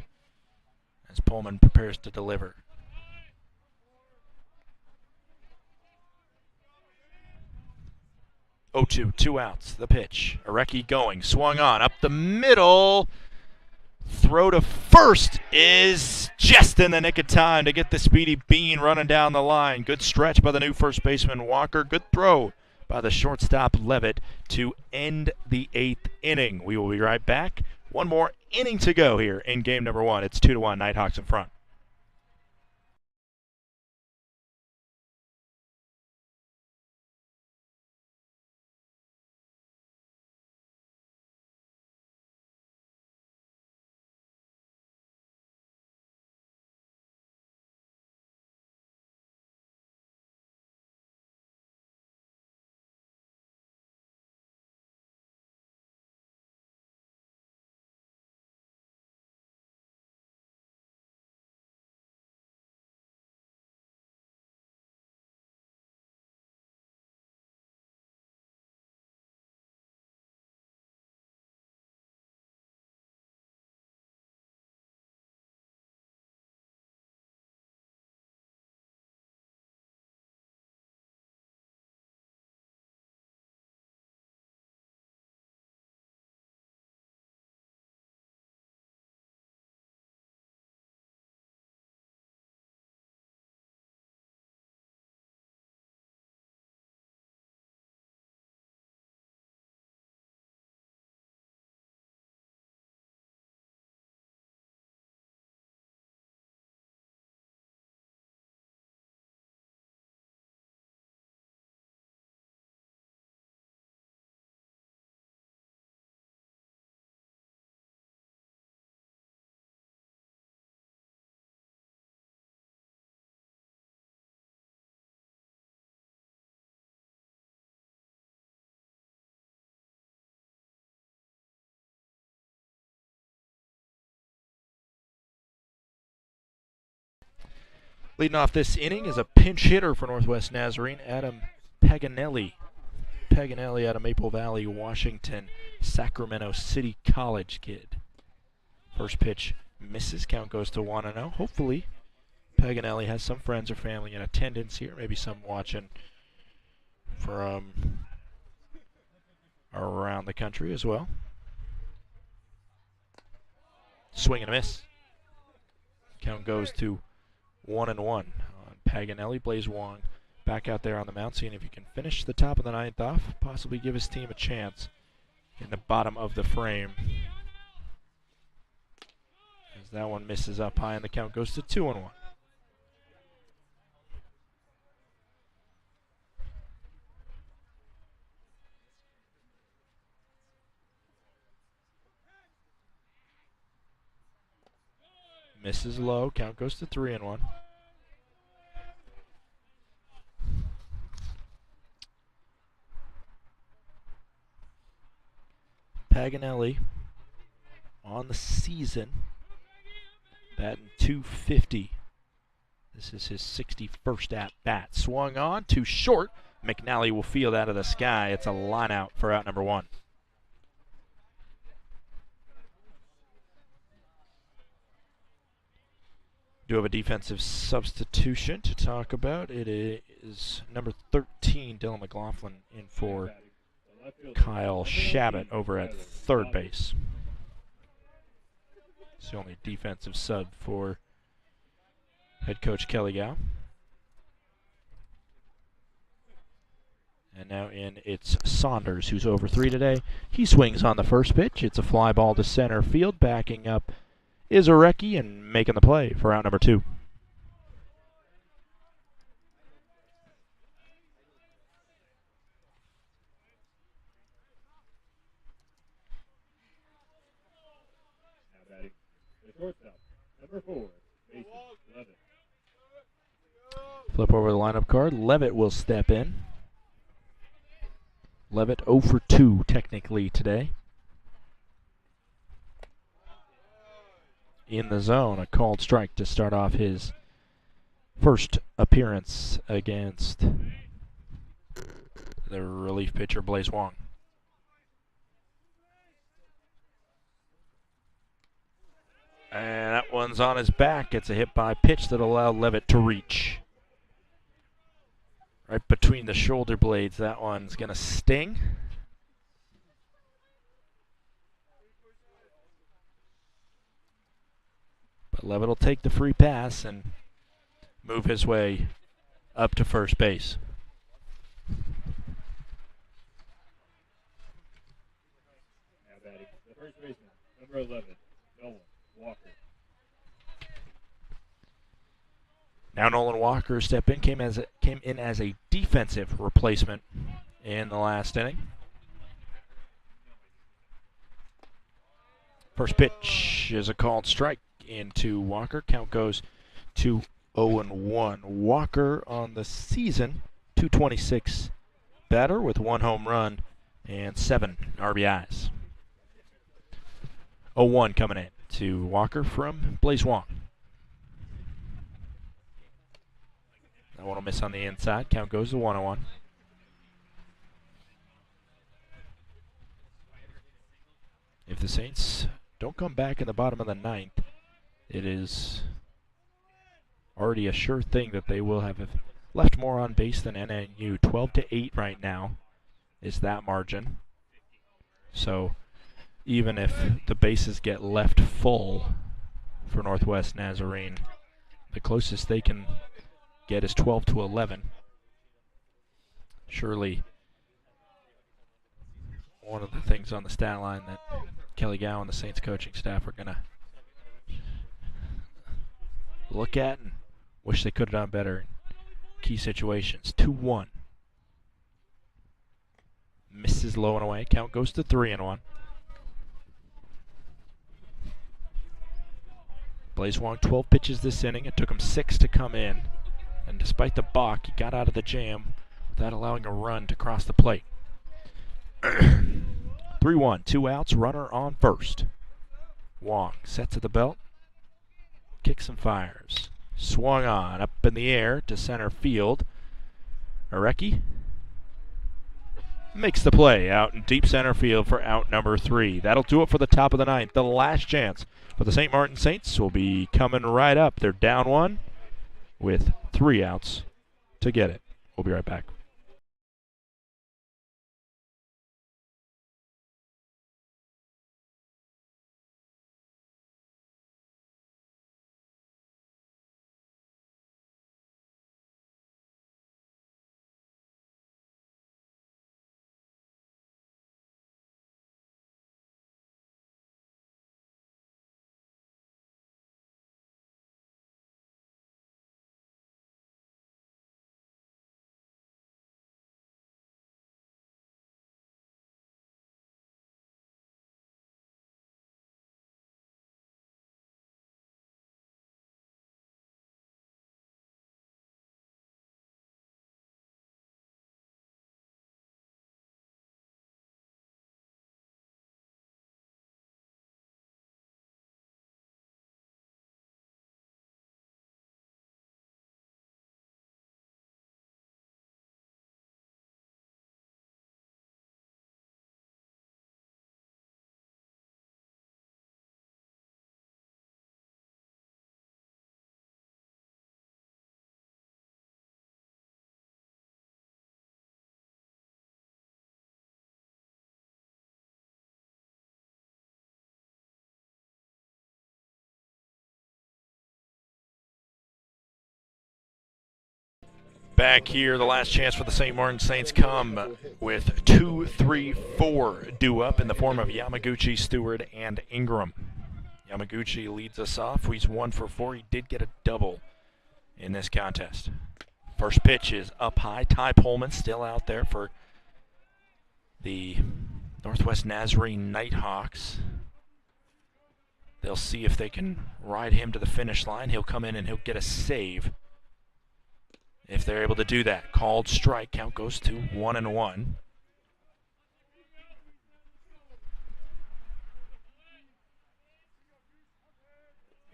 as Pullman prepares to deliver. Oh, 2, 2 outs. The pitch. Arecki going, swung on, up the middle. Throw to first is just in the nick of time to get the speedy Bean running down the line. Good stretch by the new first baseman Walker. Good throw by the shortstop Levitt to end the 8th inning. We will be right back. One more inning to go here in game number 1. It's 2-1, Nighthawks in front. Leading off this inning is a pinch hitter for Northwest Nazarene, Adam Paganelli. Paganelli out of Maple Valley, Washington, Sacramento City College kid. First pitch misses. Count goes to 1-0. Hopefully, Paganelli has some friends or family in attendance here. Maybe some watching from around the country as well. Swing and a miss. Count goes to 1-1 on Paganelli. Blaze Wong back out there on the mound, seeing if he can finish the top of the 9th off, possibly give his team a chance in the bottom of the frame. As that one misses up high, and the count goes to 2-1. Misses low. Count goes to 3-1. Paganelli on the season, batting .250. This is his 61st at bat. Swung on, too short. McNally will field out of the sky. It's a line out for out number 1. Do have a defensive substitution to talk about. It is number 13, Dylan McLaughlin, in for Kyle Shabbat over at third base. It's the only defensive sub for head coach Kelly Gow. And now in, it's Saunders, who's over 3 today. He swings on the first pitch. It's a fly ball to center field. Backing up is Arecki and making the play for out number 2. Now batting the shortstop, number 4, Mason Levitt. Flip over the lineup card. Levitt will step in. Levitt 0 for 2 technically today. In the zone, a called strike to start off his first appearance against the relief pitcher Blaze Wong. And that one's on his back. It's a hit by pitch that allowed Levitt to reach. Right between the shoulder blades, that one's going to sting. But Levitt will take the free pass and move his way up to first base. Now batting the first baseman, number 11, Nolan Walker. Now Nolan Walker came in as a defensive replacement in the last inning. First pitch is a called strike into Walker. Count goes to 0-1. Walker on the season, 226 batter with 1 home run and 7 RBIs. 0-1 coming in to Walker from Blaze Wong. That one will miss on the inside. Count goes to 1-1. If the Saints don't come back in the bottom of the 9th, it is already a sure thing that they will have left more on base than NNU. 12-8 right now is that margin. So even if the bases get left full for Northwest Nazarene, the closest they can get is 12-11. Surely one of the things on the stat line that Kelly Gow and the Saints coaching staff are going to look at and wish they could have done better in key situations. 2-1. Misses low and away. Count goes to 3-1. Blaze Wong 12 pitches this inning. It took him 6 to come in. And despite the balk, he got out of the jam without allowing a run to cross the plate. 3-1, 2 outs, runner on first. Wong sets at the belt, kicks and fires. Swung on, up in the air to center field. Arecki makes the play out in deep center field for out number 3. That'll do it for the top of the 9th. The last chance for the St. Martin Saints will be coming right up. They're down 1 with 3 outs to get it. We'll be right back. back here. The last chance for the St. Martin Saints come with 2, 3, 4 due up in the form of Yamaguchi, Stewart, and Ingram. Yamaguchi leads us off. He's 1 for 4. He did get a double in this contest. First pitch is up high. Ty Pullman still out there for the Northwest Nazarene Nighthawks. They'll see if they can ride him to the finish line. He'll come in and he'll get a save if they're able to do that. Called strike. Count goes to 1-1.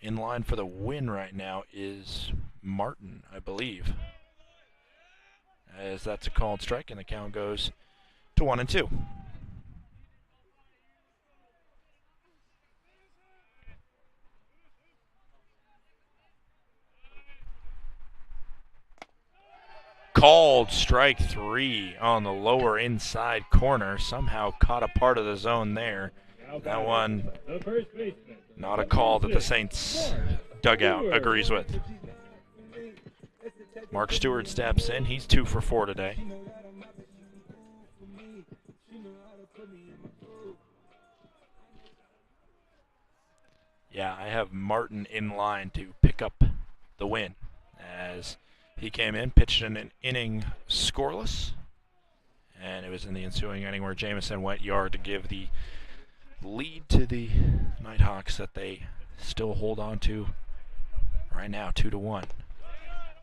In line for the win right now is Martin, I believe, as that's a called strike, and the count goes to 1-2. Called strike 3 on the lower inside corner. Somehow caught a part of the zone there. That one, not a call that the Saints dugout agrees with. Mark Stewart steps in. He's 2 for 4 today. Yeah, I have Martin in line to pick up the win, as he came in, pitched in an inning scoreless, and it was in the ensuing inning where Jamison went yard to give the lead to the Nighthawks that they still hold on to right now, 2-1.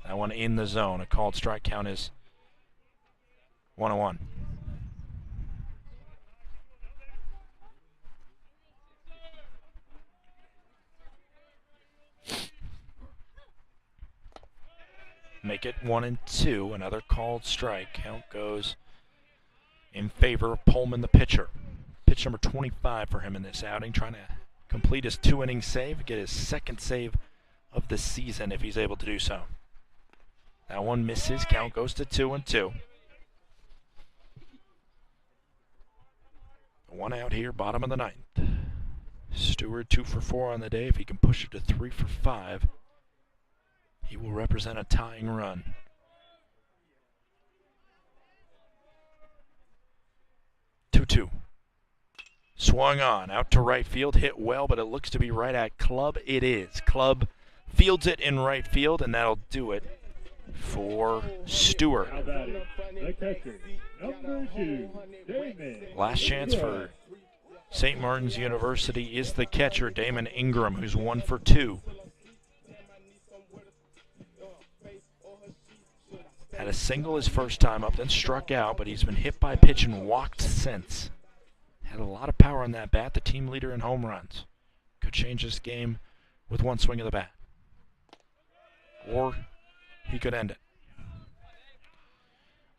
That one in the zone. A called strike. Count is 1-1. Make it 1-2. Another called strike. Count goes in favor of Pullman, the pitcher. Pitch number 25 for him in this outing, trying to complete his 2-inning save, get his second save of the season if he's able to do so. That one misses. Count goes to 2-2. One out here, bottom of the ninth. Stewart 2 for 4 on the day. If he can push it to 3 for 5, he will represent a tying run. 2-2. Swung on, out to right field, hit well, but it looks to be right at Clubb. It is. Clubb fields it in right field, and that'll do it for Stewart. The catcher, number 2, Damon. Last chance for St. Martin's University is the catcher, Damon Ingram, who's 1 for 2. Had a single his first time up, then struck out, but he's been hit by a pitch and walked since. Had a lot of power on that bat, the team leader in home runs. Could change this game with one swing of the bat. Or he could end it.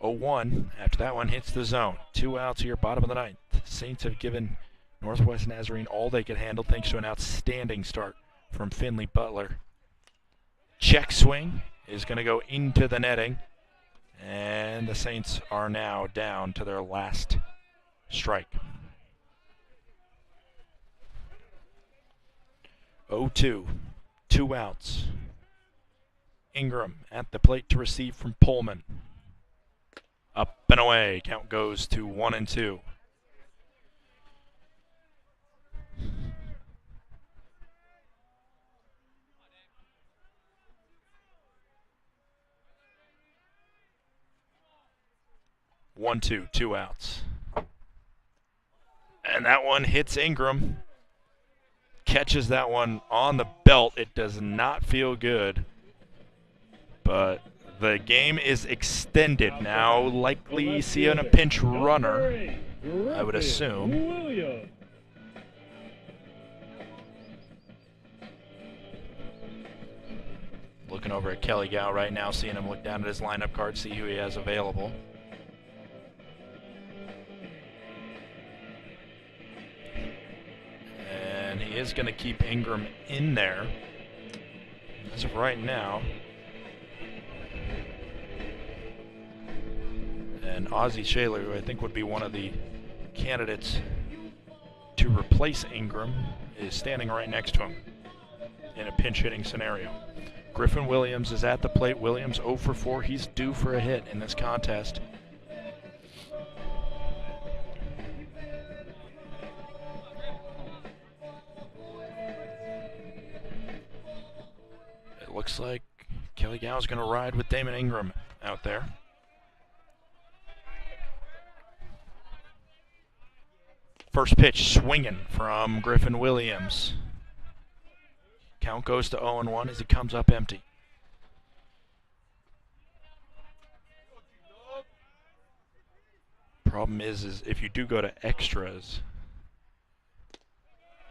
0-1 after that one hits the zone. 2 outs here, bottom of the ninth. Saints have given Northwest Nazarene all they could handle thanks to an outstanding start from Finley Butler. Check swing is going to go into the netting. And the Saints are now down to their last strike. 0-2, 2 outs. Ingram at the plate to receive from Pullman. Up and away. Count goes to 1-2. One, two outs. And that one hits Ingram. Catches that one on the belt. It does not feel good. But the game is extended now. Likely seeing a pinch runner, I would assume. Looking over at Kelly Gow right now, seeing him look down at his lineup card, see who he has available. And he is going to keep Ingram in there as of right now. And Ozzie Shaler, who I think would be one of the candidates to replace Ingram, is standing right next to him in a pinch hitting scenario. Griffin Williams is at the plate. Williams 0 for 4. He's due for a hit in this contest. It looks like Kelly Gow's going to ride with Damon Ingram out there. First pitch swinging from Griffin Williams. Count goes to 0-1 as he comes up empty. Problem is if you do go to extras,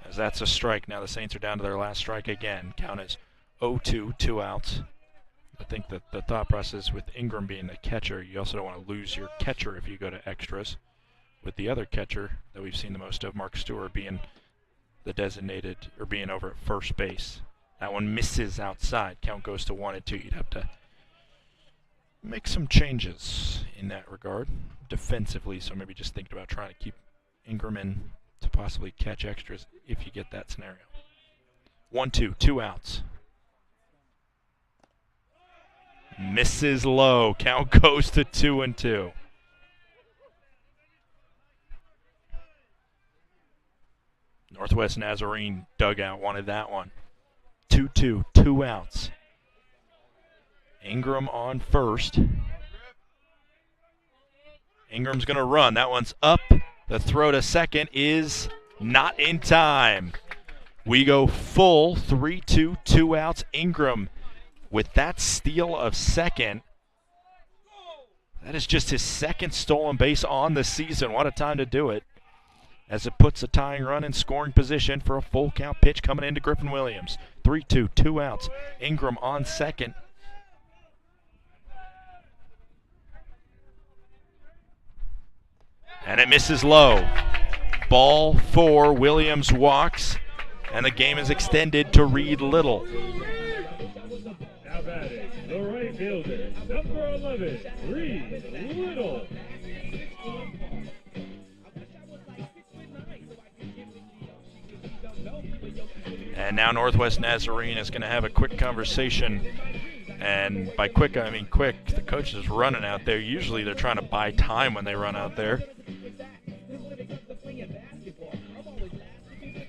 as that's a strike. Now the Saints are down to their last strike again. Count is 0-2, 2 outs. I think that the thought process with Ingram being the catcher, you also don't want to lose your catcher if you go to extras. With the other catcher that we've seen the most of, Mark Stewart, being the designated, or being over at first base. That one misses outside. Count goes to 1-2. You'd have to make some changes in that regard defensively, so maybe just thinking about trying to keep Ingram in to possibly catch extras if you get that scenario. 1-2, 2 outs. Misses low. Count goes to 2-2. Northwest Nazarene dugout wanted that one. 2-2, 2 outs. Ingram on first. Ingram's going to run. That one's up. The throw to second is not in time. We go full 3-2, 2 outs. Ingram with that steal of second. That is just his second stolen base on the season. What a time to do it, as it puts a tying run in scoring position for a full count pitch coming into Griffin Williams. 3-2, 2 outs. Ingram on second. And it misses low. Ball 4. Williams walks, and the game is extended to Reed Little. Now batting, the right fielder, number 11, Reed Little. And now Northwest Nazarene is going to have a quick conversation. And by quick, I mean quick. The coach is running out there. Usually they're trying to buy time when they run out there.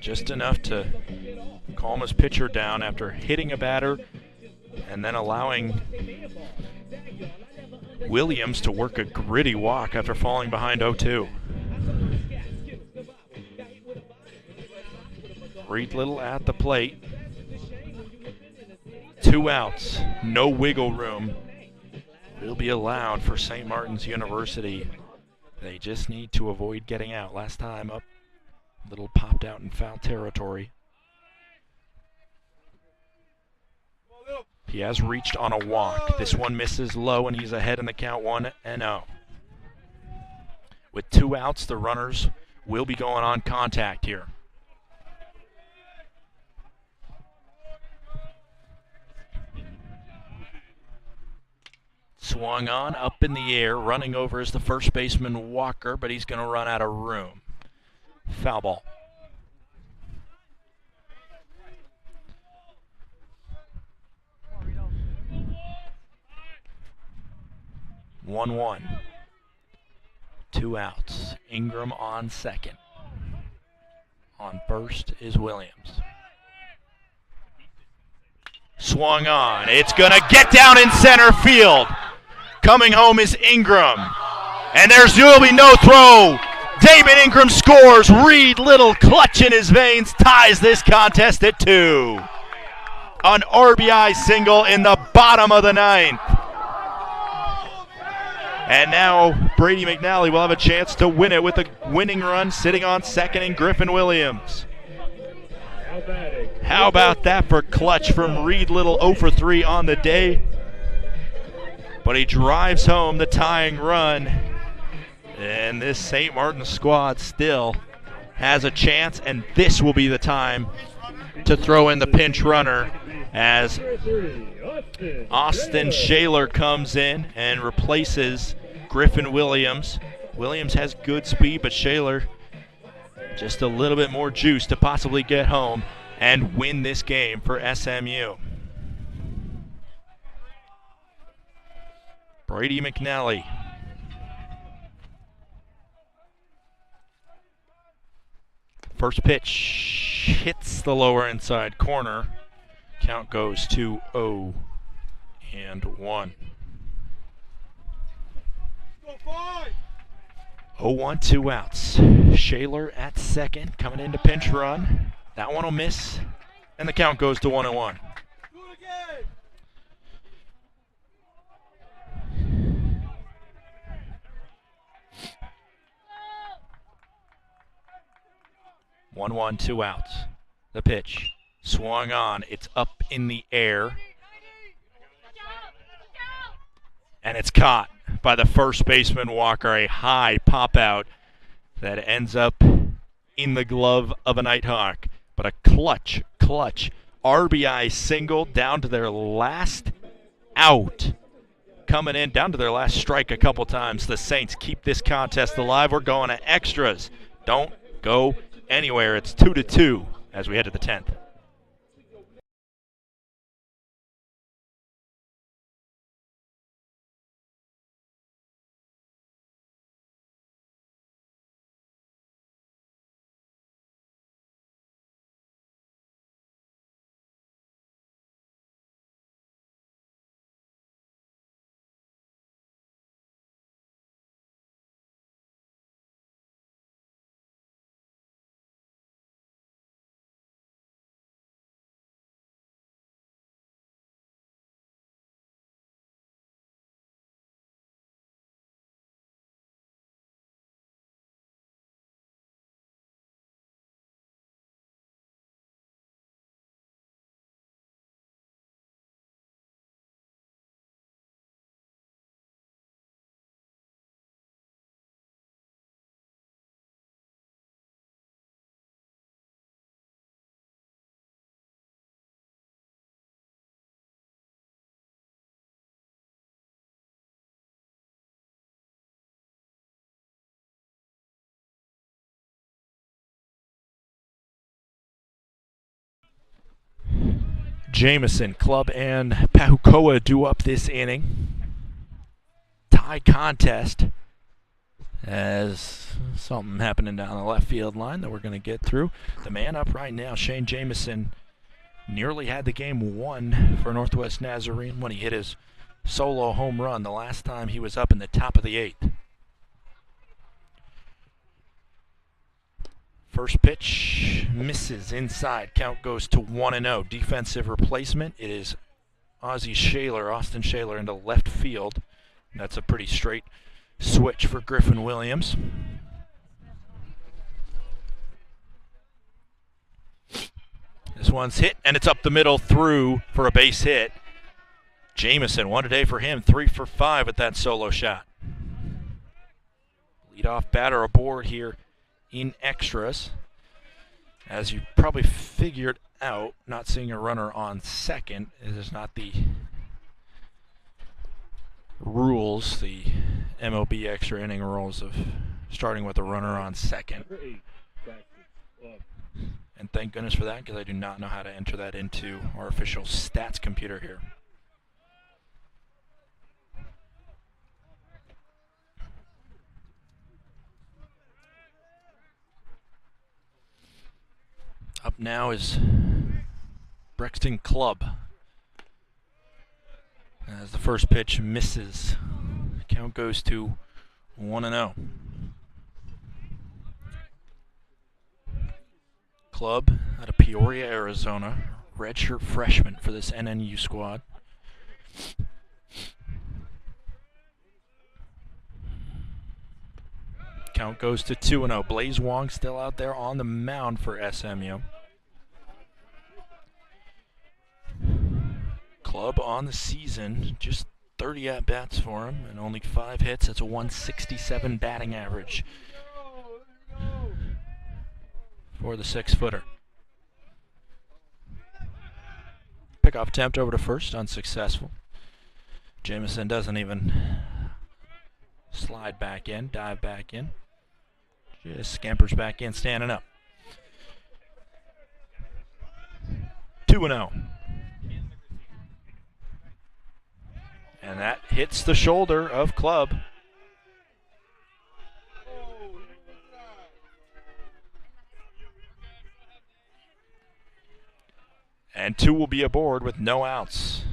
Just enough to calm his pitcher down after hitting a batter and then allowing Williams to work a gritty walk after falling behind 0-2. Reed Little at the plate. 2 outs, no wiggle room will be allowed for St. Martin's University. They just need to avoid getting out. Last time up, Little popped out in foul territory. He has reached on a walk. This one misses low, and he's ahead in the count 1-0. With 2 outs, the runners will be going on contact here. Swung on, up in the air, running over is the first baseman Walker, but he's going to run out of room. Foul ball. One. 2 outs. Ingram on second. On first is Williams. Swung on. It's going to get down in center field. Coming home is Ingram. And there will be no throw. Damon Ingram scores. Reed Little, clutch in his veins, ties this contest at 2. An RBI single in the bottom of the 9th. And now Brady McNally will have a chance to win it with a winning run sitting on second in Griffin Williams. How about that for clutch from Reed Little, 0 for 3 on the day. But he drives home the tying run. And this St. Martin squad still has a chance, and this will be the time to throw in the pinch runner as Austin Shaler comes in and replaces Griffin Williams. Williams has good speed, but Shaler just a little bit more juice to possibly get home and win this game for SMU. Brady McNally. First pitch hits the lower inside corner. Count goes to 0-1. 0-1, 2 outs. Shaler at second, coming into pinch run. That one will miss, and the count goes to 1-1. One, 2 outs. The pitch swung on. It's up in the air. And it's caught by the first baseman Walker. A high pop out that ends up in the glove of a Nighthawk. But a clutch RBI single down to their last out. Coming in down to their last strike a couple times. The Saints keep this contest alive. We're going to extras. Don't go anywhere. It's 2-2 as we head to the 10th. Jamison, Club, and Pahukoa do up this inning. Tie contest as something happening down the left field line that we're going to get through. The man up right now, Shane Jamison, nearly had the game won for Northwest Nazarene when he hit his solo home run the last time he was up in the top of the 8th. First pitch misses inside. Count goes to 1-0. Defensive replacement. It is Austin Shaler into left field. That's a pretty straight switch for Griffin Williams. This one's hit, and it's up the middle through for a base hit. Jamison, one today for him, 3 for 5 at that solo shot. Leadoff batter aboard here in extras. As you probably figured out, not seeing a runner on second is not the rules, the MLB extra inning rules of starting with a runner on second. And thank goodness for that, because I do not know how to enter that into our official stats computer here. Up now is Brexton Club. As the first pitch misses, the count goes to 1-0. Club out of Peoria, Arizona, redshirt freshman for this NNU squad. Count goes to 2-0. Blaze Wong still out there on the mound for SMU. Club on the season, just 30 at-bats for him and only 5 hits. That's a 167 batting average for the 6-footer. Pickoff attempt over to first, unsuccessful. Jamison doesn't even slide back in, dive back in. Just scampers back in, standing up. 2-0. And that hits the shoulder of Club. And 2 will be aboard with no outs.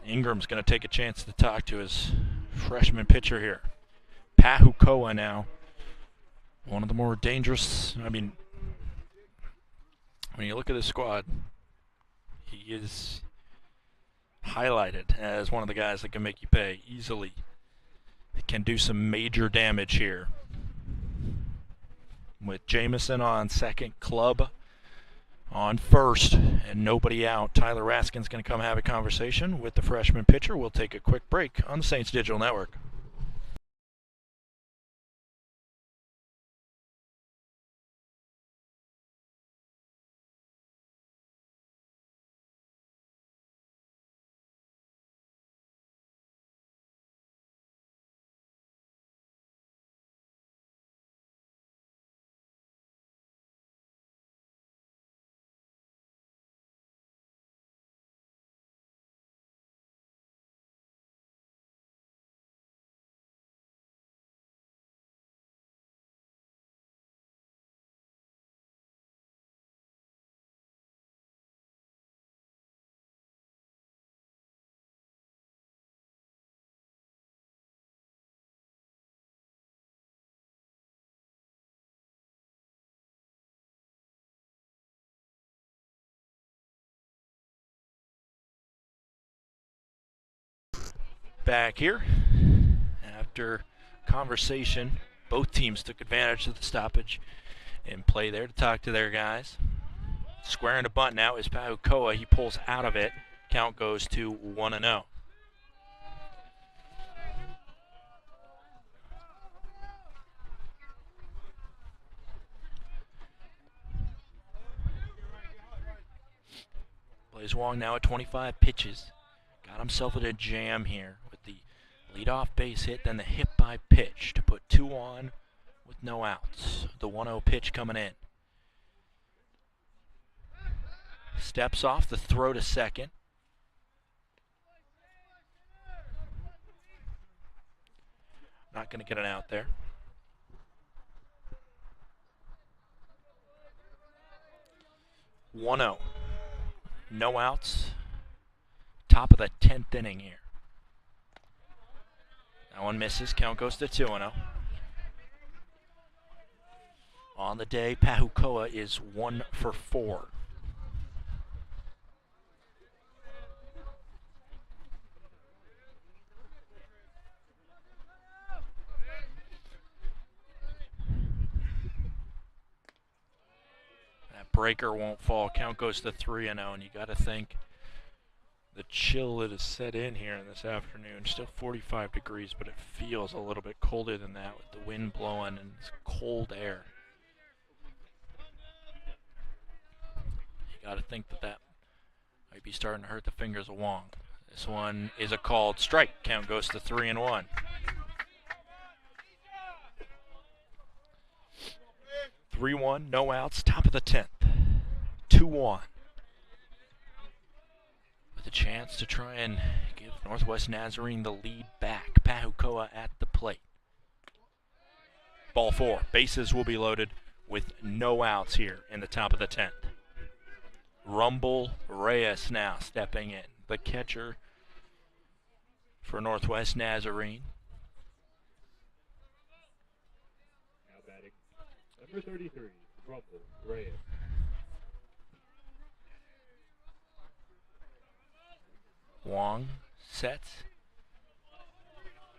Ingram's going to take a chance to talk to his freshman pitcher here. Pahukoa now. One of the more dangerous, when you look at his squad, he is highlighted as one of the guys that can make you pay easily. He can do some major damage here. With Jamison on second, Club on first, and nobody out. Tyler Raskin's going to come have a conversation with the freshman pitcher. We'll take a quick break on the Saints Digital Network. Back here after conversation, both teams took advantage of the stoppage and play there to talk to their guys. Squaring a bunt now is Pahukoa. He pulls out of it. Count goes to 1-0. Plays Wong now at 25 pitches. Got himself in a jam here with the leadoff base hit, then the hit by pitch to put 2 on with no outs. The 1-0 pitch coming in. Steps off the throw to second. Not going to get an out there. One-0. No outs. Top of the 10th inning here. That one misses. Count goes to 2-0. On the day, Pahukoa is 1 for 4. That breaker won't fall. Count goes to 3-0, and you got to think the chill that has set in here in this afternoon. Still 45 degrees, but it feels a little bit colder than that with the wind blowing and it's cold air. You got to think that might be starting to hurt the fingers of Wong. This one is a called strike. Count goes to 3-1. 3-1, no outs, top of the 10th. 2-1. With a chance to try and give Northwest Nazarene the lead back. Pahukoa at the plate. Ball 4. Bases will be loaded with no outs here in the top of the 10th. Rumble Reyes now stepping in. The catcher for Northwest Nazarene. Now batting, number 33, Rumble Reyes. Wong sets.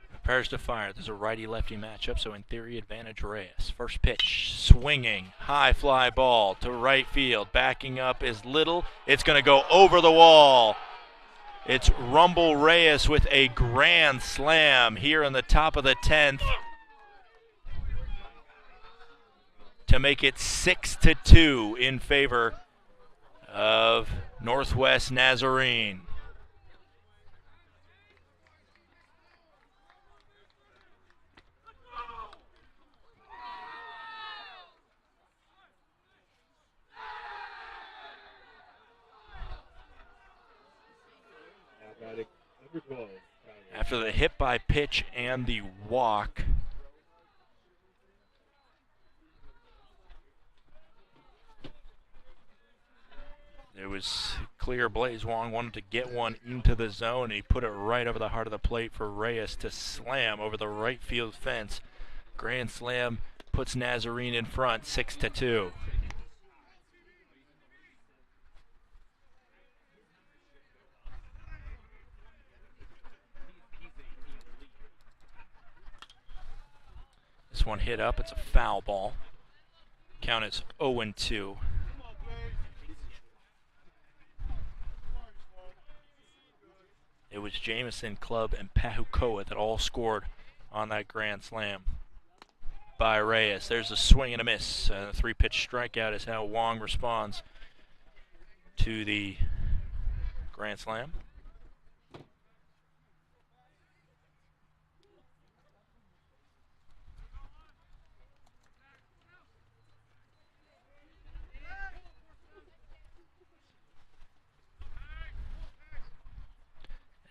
Prepares to fire. There's a righty-lefty matchup, so in theory, advantage Reyes. First pitch, swinging, high fly ball to right field. Backing up is Little. It's going to go over the wall. It's Rumble Reyes with a grand slam here in the top of the 10th to make it 6-2 in favor of Northwest Nazarene. Number 12, Tyler. After the hit by pitch and the walk, it was clear Blaze Wong wanted to get one into the zone. He put it right over the heart of the plate for Reyes to slam over the right field fence. Grand slam puts Nazarene in front, 6-2. This one hit up, it's a foul ball. Count is 0-2. It was Jamison, Clubb, and Pahukoa that all scored on that grand slam by Reyes. There's a swing and a miss. A 3-pitch strikeout is how Wong responds to the grand slam.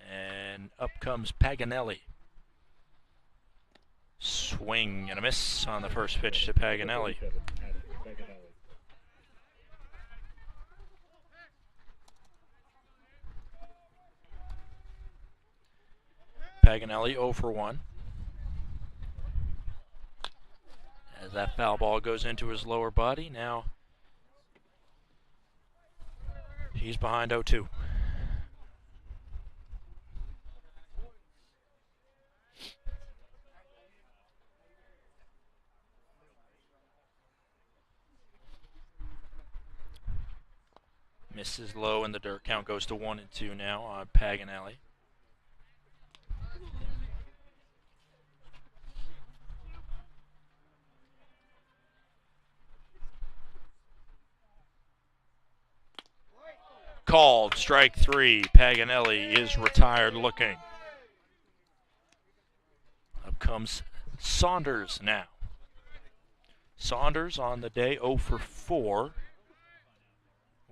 And up comes Paganelli. Swing and a miss on the first pitch to Paganelli. Paganelli 0 for 1. As that foul ball goes into his lower body, now he's behind 0-2. Misses low in the dirt. Count goes to 1-2 now on Paganelli. Called, strike 3. Paganelli is retired looking. Up comes Saunders now. Saunders on the day 0 for 4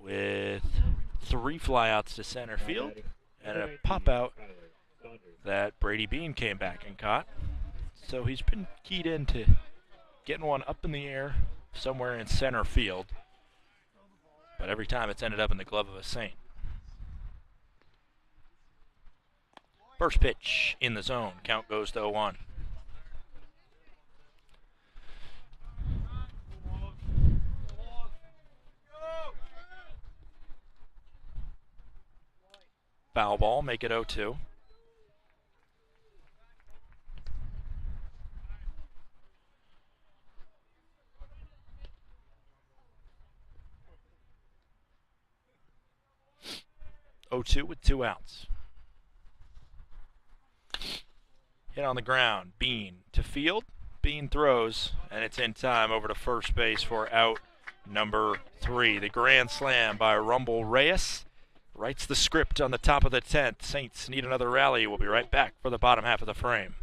with 3 flyouts to center field and a pop out that Brady Bean came back and caught. So he's been keyed into getting one up in the air somewhere in center field. But every time it's ended up in the glove of a Saint. First pitch in the zone. Count goes to 0-1. Foul ball, make it 0-2. With 2 outs. Hit on the ground. Bean to field. Bean throws, and it's in time over to first base for out number 3. The grand slam by Rumble Reyes writes the script on the top of the 10th. Saints need another rally. We'll be right back for the bottom half of the frame.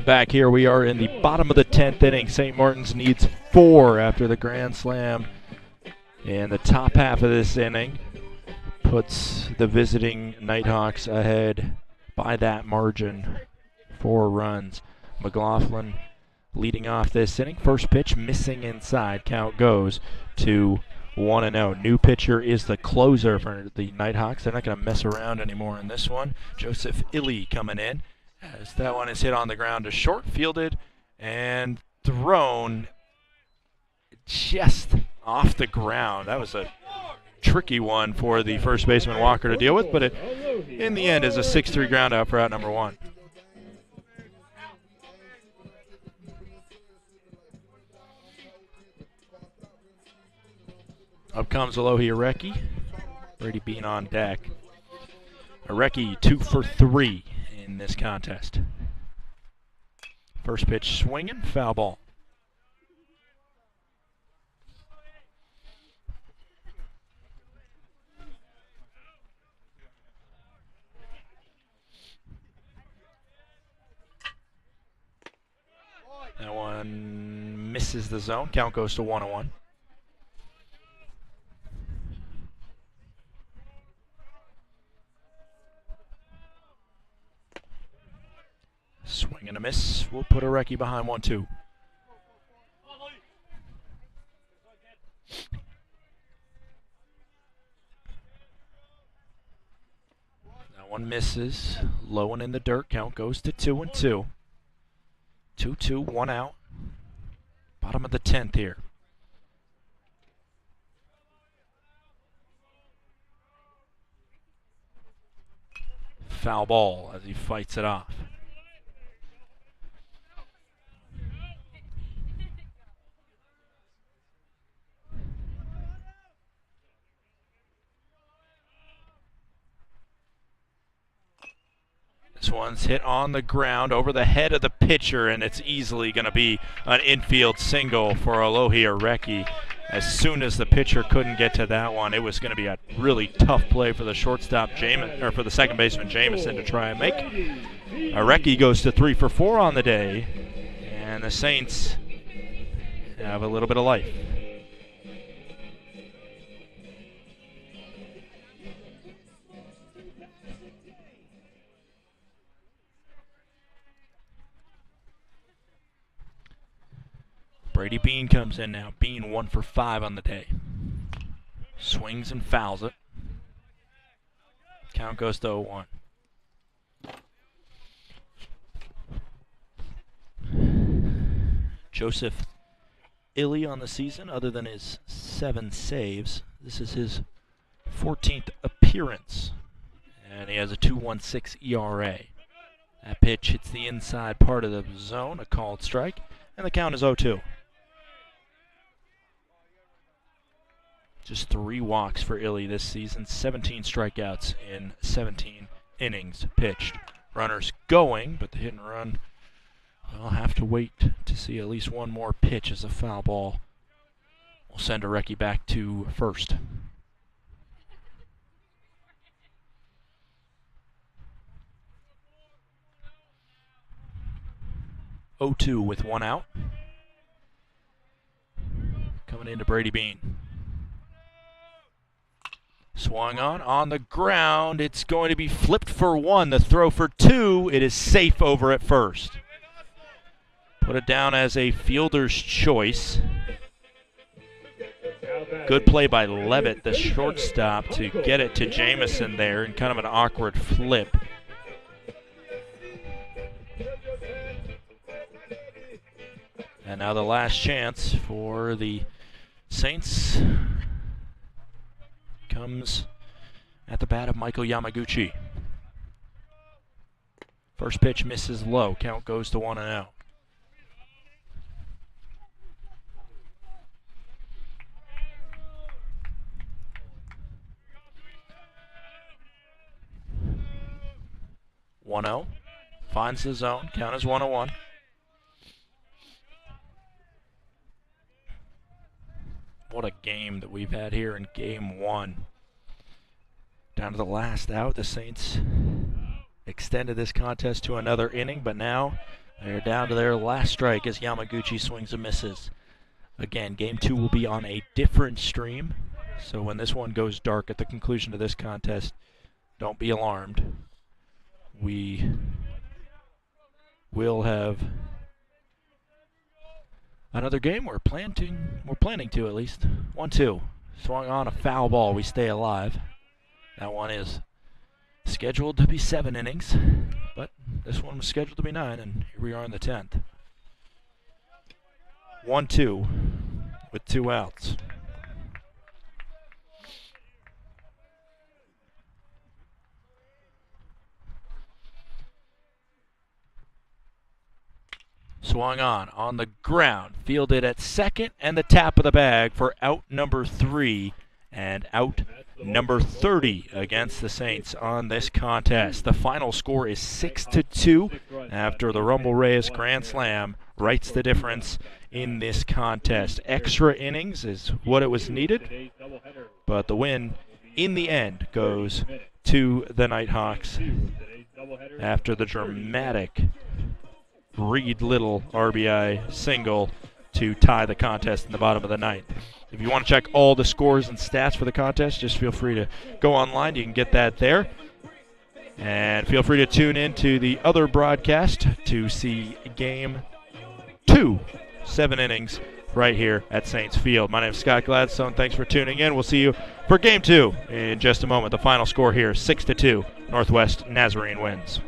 Back here, we are in the bottom of the 10th inning. St. Martin's needs 4 after the grand slam. And the top half of this inning puts the visiting Nighthawks ahead by that margin, 4 runs. McLaughlin leading off this inning. First pitch missing inside. Count goes to 1-0. New pitcher is the closer for the Nighthawks. They're not going to mess around anymore in this one. Joseph Illy coming in, as that one is hit on the ground to short, fielded and thrown just off the ground. That was a tricky one for the first baseman Walker to deal with, but it in the end is a 6-3 ground out for out number 1. Up comes Alohi Areki. Brady Bean on deck. Areki 2 for 3 in this contest. First pitch swinging, foul ball. That one misses the zone. Count goes to 1-1. Swing and a miss. We'll put Areki behind 1-2. That one misses. Low and in the dirt. Count goes to 2-2. 2-2, 1 out. Bottom of the 10th here. Foul ball as he fights it off. This one's hit on the ground over the head of the pitcher, and it's easily going to be an infield single for Alohi Areki. As soon as the pitcher couldn't get to that one, it was going to be a really tough play for the shortstop, for the second baseman Jamison to try and make. Areki goes to 3 for 4 on the day, and the Saints have a little bit of life. Brady Bean comes in now. Bean 1 for 5 on the day. Swings and fouls it. Count goes to 0-1. Joseph Illy on the season, other than his 7 saves. This is his 14th appearance, and he has a 2.16 ERA. That pitch hits the inside part of the zone, a called strike, and the count is 0-2. Just 3 walks for Illy this season, 17 strikeouts in 17 innings pitched. Runners going, but the hit and run, I'll have to wait to see at least one more pitch as a foul ball. We'll send Areki back to first. 0-2 with 1 out. Coming into Brady Bean. Swung on the ground. It's going to be flipped for 1. The throw for 2. It is safe over at first. Put it down as a fielder's choice. Good play by Levitt, the shortstop, to get it to Jamison there in kind of an awkward flip. And now the last chance for the Saints comes at the bat of Michael Yamaguchi. First pitch misses low. Count goes to 1-0. Finds the zone. Count is 1-1. What a game that we've had here in Game 1. Down to the last out, the Saints extended this contest to another inning, but now they're down to their last strike as Yamaguchi swings and misses. Again, Game 2 will be on a different stream, so when this one goes dark at the conclusion of this contest, don't be alarmed. We will have another game. We're planning to at least. 1-2. Swung on a foul ball. We stay alive. That one is scheduled to be 7 innings, but this one was scheduled to be 9, and here we are in the 10th. 1-2 with 2 outs. Swung on the ground, fielded at second, and the tap of the bag for out number 3 and out number 30 against the Saints on this contest. The final score is 6-2 after the Rumble Reyes grand slam writes the difference in this contest. Extra innings is what it was needed, but the win in the end goes to the Nighthawks after the dramatic Reed Little RBI single to tie the contest in the bottom of the 9th. If you want to check all the scores and stats for the contest, just feel free to go online. You can get that there. And feel free to tune in to the other broadcast to see Game 2, 7 innings, right here at Saints Field. My name is Scott Gladstone. Thanks for tuning in. We'll see you for Game 2 in just a moment. The final score here, 6-2. Northwest Nazarene wins.